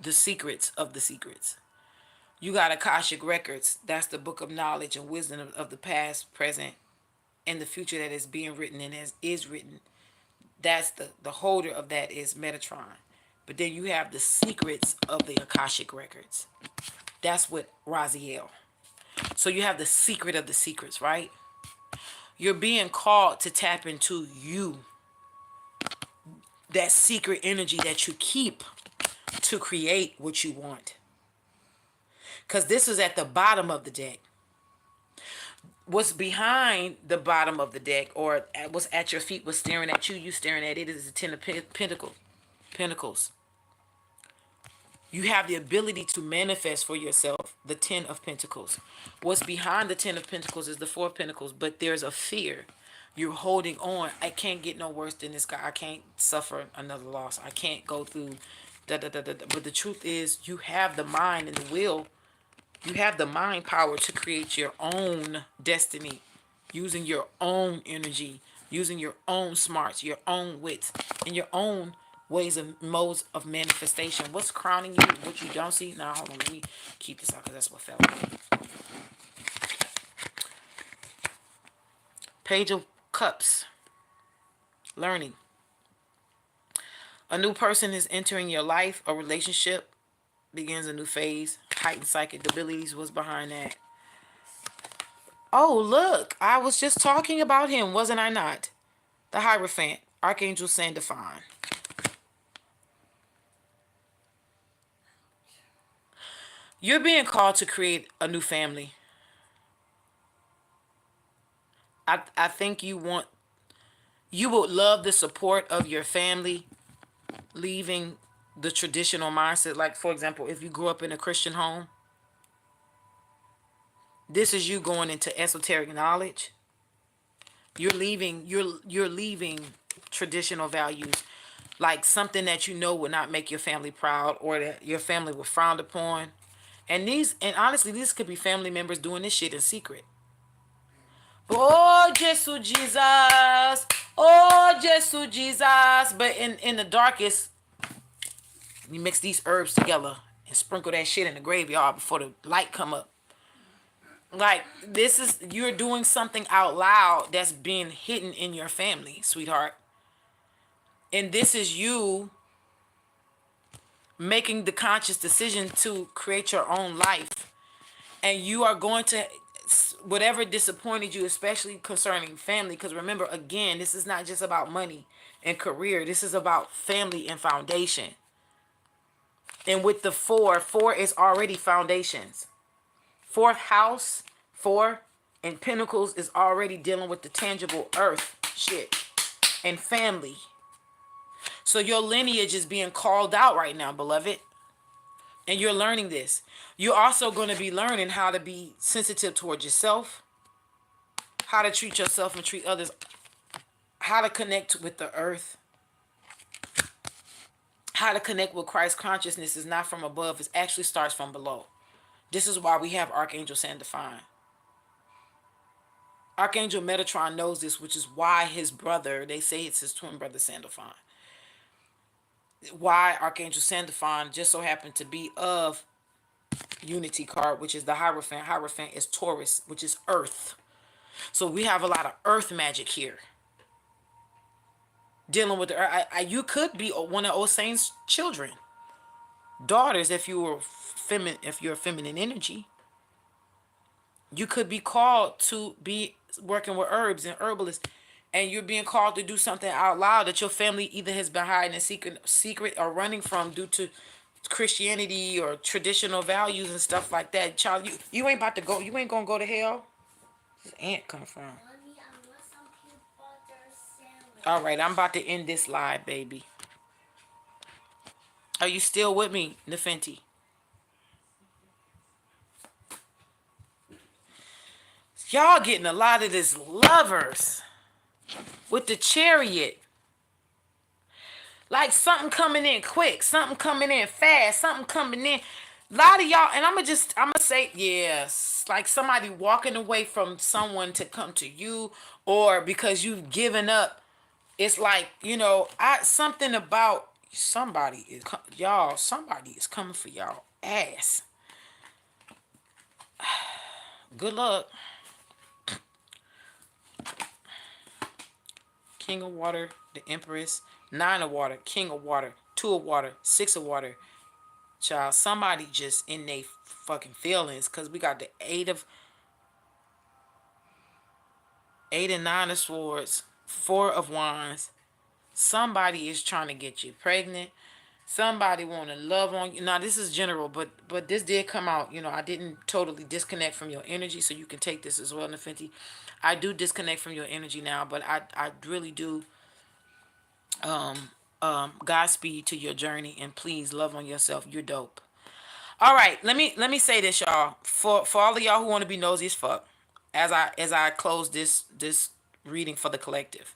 the secrets of the secrets. You got Akashic Records, that's the book of knowledge and wisdom of the past, present, and the future that is being written and as is written. That's the holder of that is Metatron. But then you have the secrets of the Akashic Records. That's what Raziel. So you have the secret of the secrets, right? You're being called to tap into you, that secret energy that you keep to create what you want. Because this is at the bottom of the deck. What's behind the bottom of the deck, or what's at your feet, what's staring at you, you staring at it, is the Ten of Pentacles. You have the ability to manifest for yourself the Ten of Pentacles. What's behind the Ten of Pentacles is the Four of Pentacles, but there's a fear. You're holding on. I can't get no worse than this guy. I can't suffer another loss. I can't go through da da da da. But the truth is, you have the mind and the will. You have the mind power to create your own destiny using your own energy, using your own smarts, your own wits, and your own ways of modes of manifestation. What's crowning you, what you don't see? Now, hold on, let me keep this out because that's what fell. Page of Cups. Learning. A new person is entering your life. A relationship begins a new phase. Heightened psychic abilities was behind that. Oh, look. I was just talking about him, wasn't I not? The Hierophant. Archangel Sandalphon. You're being called to create a new family. I think you would love the support of your family, leaving the traditional mindset. Like, for example, if you grew up in a Christian home, this is you going into esoteric knowledge. You're leaving traditional values, like something that you know would not make your family proud or that your family would frown upon. And honestly, these could be family members doing this shit in secret. Oh, Jesus, Jesus. Oh, Jesus, Jesus. But in the darkest, you mix these herbs together and sprinkle that shit in the graveyard before the light come up. Like, this is, you're doing something out loud that's being hidden in your family, sweetheart. And this is you making the conscious decision to create your own life. And you are going to, whatever disappointed you, especially concerning family, because remember, again, this is not just about money and career. This is about family and foundation. And with the four is already foundations. Fourth house, four, and Pentacles is already dealing with the tangible earth shit and family. So your lineage is being called out right now, beloved. And you're learning this. You're also going to be learning how to be sensitive towards yourself, how to treat yourself and treat others, how to connect with the earth, how to connect with Christ consciousness is not from above, it actually starts from below. This is why we have Archangel Sandifine. Archangel Metatron knows this, which is why his brother, they say it's his twin brother Sandifine. Why Archangel Sandifine just so happened to be of Unity card, which is the Hierophant. Hierophant is Taurus, which is Earth. So we have a lot of Earth magic here. Dealing with the you could be one of Osane's children, daughters, if you were feminine, if you're a feminine energy. You could be called to be working with herbs and herbalists, and you're being called to do something out loud that your family either has been hiding in secret or running from due to Christianity or traditional values and stuff like that. Child, you ain't about to go. You ain't gonna go to hell. This ant come from. Mommy, I want some peanut butter sandwich. All right, I'm about to end this live, baby. Are you still with me, Nefenti? Y'all getting a lot of this lovers with the chariot. Like something coming in quick, something coming in fast, something coming in. A lot of y'all, and I'm gonna say, yes, like somebody walking away from someone to come to you, or because you've given up. It's like, I something about somebody is y'all, somebody is coming for y'all ass. Good luck. King of Water, the Empress, 9 of Water, King of Water, 2 of Water, 6 of Water. Child, somebody just in they fucking feelings, because we got the 8 and 9 of Swords, 4 of Wands. Somebody is trying to get you pregnant. Somebody want to love on you. Now, this is general, but this did come out. I didn't totally disconnect from your energy, so you can take this as well, Nefenti. I do disconnect from your energy now, but I really do Godspeed to your journey, and please love on yourself. You're dope. All right, let me say this, y'all. For all of y'all who want to be nosy as fuck, as I close this reading for the collective,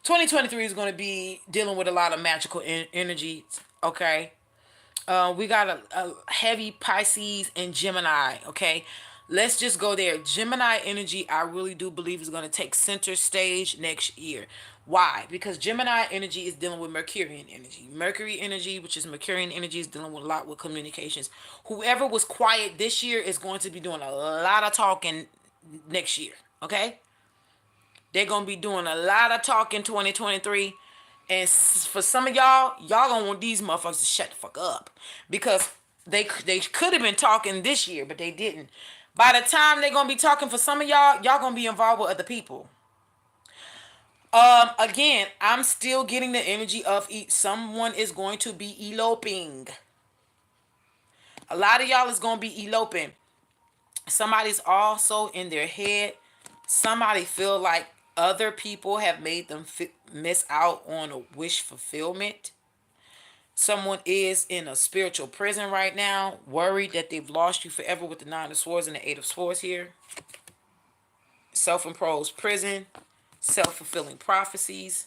2023 is going to be dealing with a lot of magical energies. Okay, we got a heavy Pisces and Gemini. Okay, let's just go there. Gemini energy, I really do believe, is going to take center stage next year. Why? Because Gemini energy is dealing with Mercurian energy. Mercury energy, which is Mercurian energy, is dealing with a lot with communications. Whoever was quiet this year is going to be doing a lot of talking next year. Okay, they're going to be doing a lot of talk in 2023. And for some of y'all gonna want these motherfuckers to shut the fuck up. Because they could have been talking this year, but they didn't. By the time they're gonna be talking for some of y'all gonna be involved with other people. Again, I'm still getting the energy of someone is going to be eloping. A lot of y'all is gonna be eloping. Somebody's also in their head. Somebody feel like other people have made them miss out on a wish fulfillment. Someone is in a spiritual prison right now, worried that they've lost you forever with the 9 of Swords and the 8 of Swords here. Self-imposed prison, self-fulfilling prophecies,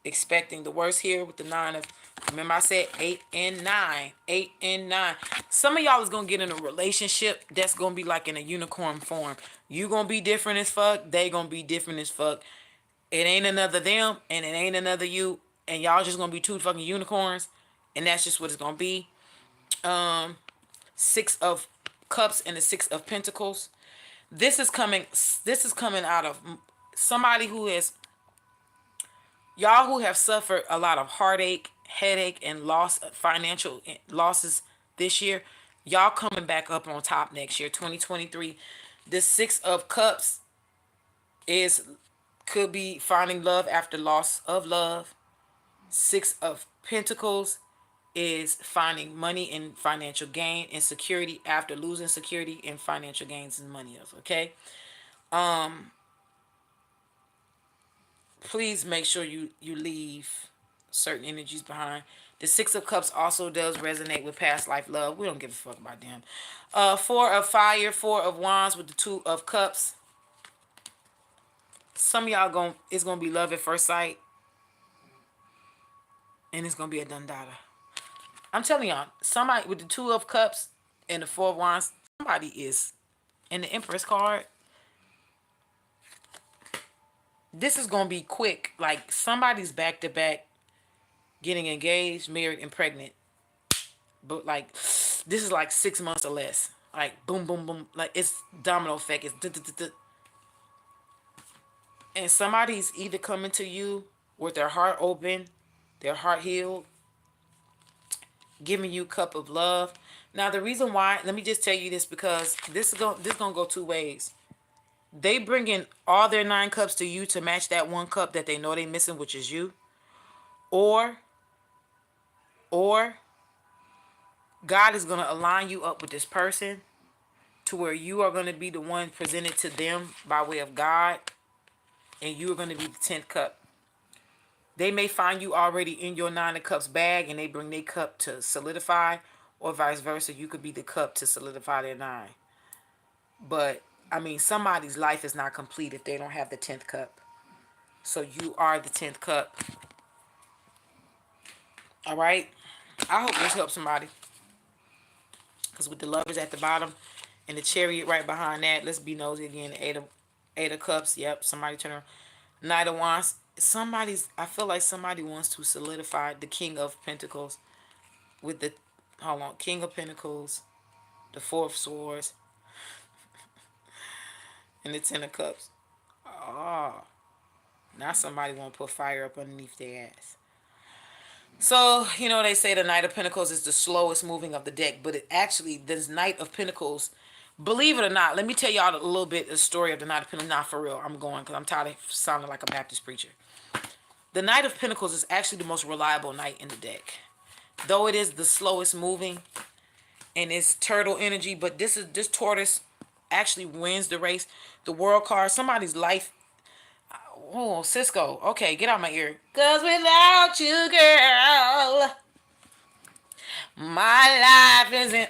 expecting the worst here with the 9 of, remember I said 8 and 9. 8 and 9. Some of y'all is going to get in a relationship that's going to be like in a unicorn form. You going to be different as fuck. They going to be different as fuck. It ain't another them and it ain't another you. And y'all just going to be two fucking unicorns. And that's just what it's going to be. 6 of Cups and the 6 of Pentacles. This is coming out of somebody who is, y'all who have suffered a lot of heartache, headache, and financial losses this year. Y'all coming back up on top next year, 2023. The 6 of Cups could be finding love after loss of love. 6 of Pentacles is finding money and financial gain and security after losing security and financial gains and money. Okay. Please make sure you leave certain energies behind. The 6 of Cups also does resonate with past life love. We don't give a fuck about them. 4 of Fire, 4 of Wands with the 2 of Cups. Some of y'all it's gonna be love at first sight, and it's gonna be a dundada. I'm telling y'all, somebody with the 2 of Cups, And the Four of Wands, somebody is in the Empress card. This is gonna be quick. Like somebody's back to back getting engaged, married, and pregnant. But like this is like 6 months or less. Like boom, boom, boom. Like it's domino effect. It's and somebody's either coming to you with their heart open, their heart healed, giving you a cup of love. Now the reason why, let me just tell you this because this gonna go two ways. They bringing all their 9 cups to you to match that one cup that they know they missing, which is you, or or God is gonna align you up with this person to where you are gonna be the one presented to them by way of God, and you are gonna be the 10th cup. They may find you already in your 9 of cups bag, and they bring their cup to solidify, or vice versa. You could be the cup to solidify their 9. But I mean, somebody's life is not complete if they don't have the 10th cup. So you are the 10th cup. All right. I hope this helps somebody. Because with the lovers at the bottom and the chariot right behind that, let's be nosy again. Eight of cups. Yep. Somebody turn around. Knight of Wands. I feel like somebody wants to solidify the King of Pentacles with the, hold on, King of Pentacles, the Four of Swords, and the 10 of Cups. Oh, now somebody want to put fire up underneath their ass. So, they say the Knight of Pentacles is the slowest moving of the deck, but it actually, this Knight of Pentacles, believe it or not, let me tell y'all a little bit of the story of the Knight of Pentacles. Not for real, I'm going because I'm tired of sounding like a Baptist preacher. The Knight of Pentacles is actually the most reliable knight in the deck. Though it is the slowest moving and it's turtle energy, but this tortoise actually wins the race. The world card, somebody's life. Oh, Cisco. Okay, get out my ear. Cause without you, girl, my life isn't.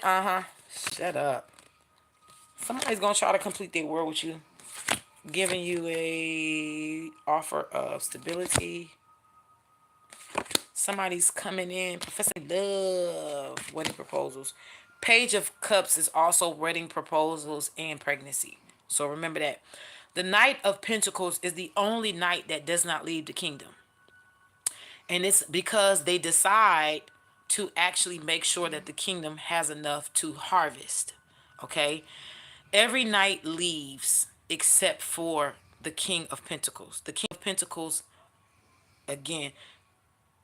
Shut up. Somebody's gonna try to complete their world with you, giving you a offer of stability. Somebody's coming in professing love, wedding proposals. Page of Cups is also wedding proposals and pregnancy. So remember that. The Knight of Pentacles is the only knight that does not leave the kingdom. And it's because they decide to actually make sure that the kingdom has enough to harvest. Okay? Every knight leaves except for the King of Pentacles. The King of Pentacles, again,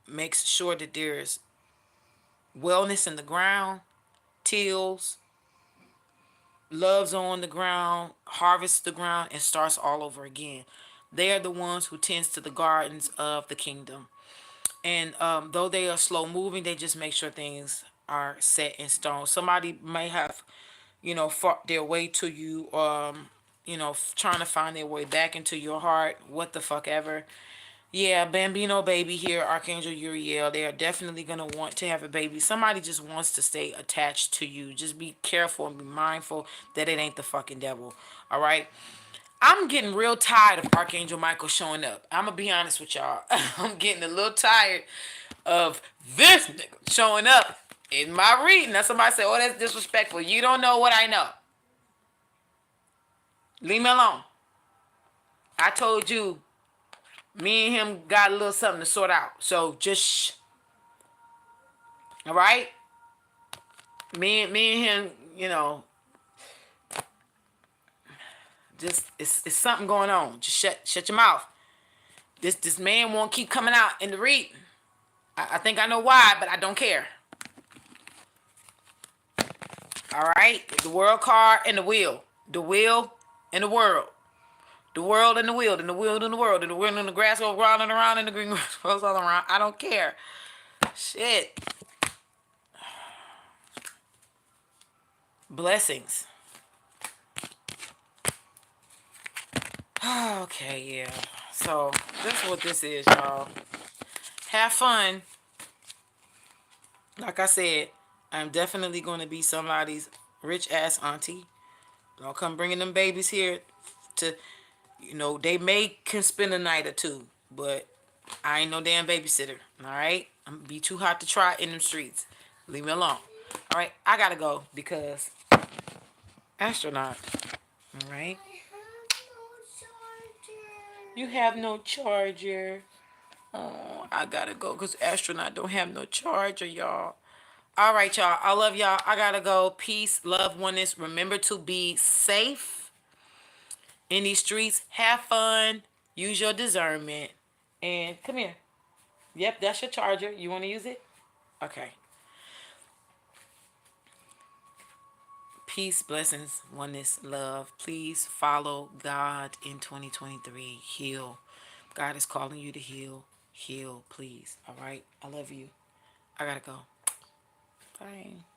makes sure that there's wellness in the ground, tills, loves on the ground, harvests the ground, and starts all over again. They are the ones who tends to the gardens of the kingdom. And though they are slow moving, they just make sure things are set in stone. Somebody may have, fought their way to you, trying to find their way back into your heart, what the fuck ever. Yeah, Bambino baby here, Archangel Uriel. They are definitely going to want to have a baby. Somebody just wants to stay attached to you. Just be careful and be mindful that it ain't the fucking devil. All right? I'm getting real tired of Archangel Michael showing up. I'm going to be honest with y'all. I'm getting a little tired of this nigga showing up in my reading. Now somebody say, oh, that's disrespectful. You don't know what I know. Leave me alone. I told you me and him got a little something to sort out. So just shh. All right? Me and him, just it's something going on. Just shut your mouth. This man won't keep coming out in the reading. I think I know why, but I don't care. All right? The world card and the wheel. The wheel and the world. The world and the wheel, and the wheel and the world, and the wheel and the grass goes round and around, and the green grass goes all around. I don't care. Shit. Blessings. Okay, yeah. So that's what this is, y'all. Have fun. Like I said, I'm definitely going to be somebody's rich ass auntie. Don't come bringing them babies here to, they can spend a night or two, but I ain't no damn babysitter. All right, I'm gonna be too hot to try in them streets. Leave me alone. All right, I gotta go because astronaut. All right, I have no you charger. have no charger. Oh, I gotta go because astronaut don't have no charger, y'all. All right, y'all. I love y'all. I gotta go. Peace, love, oneness. Remember to be safe in these streets. Have fun. Use your discernment. And come here. Yep, that's your charger. You want to use it? Okay. Peace, blessings, oneness, love. Please follow God in 2023. Heal. God is calling you to heal. Heal, please. All right. I love you. I gotta go. Bye.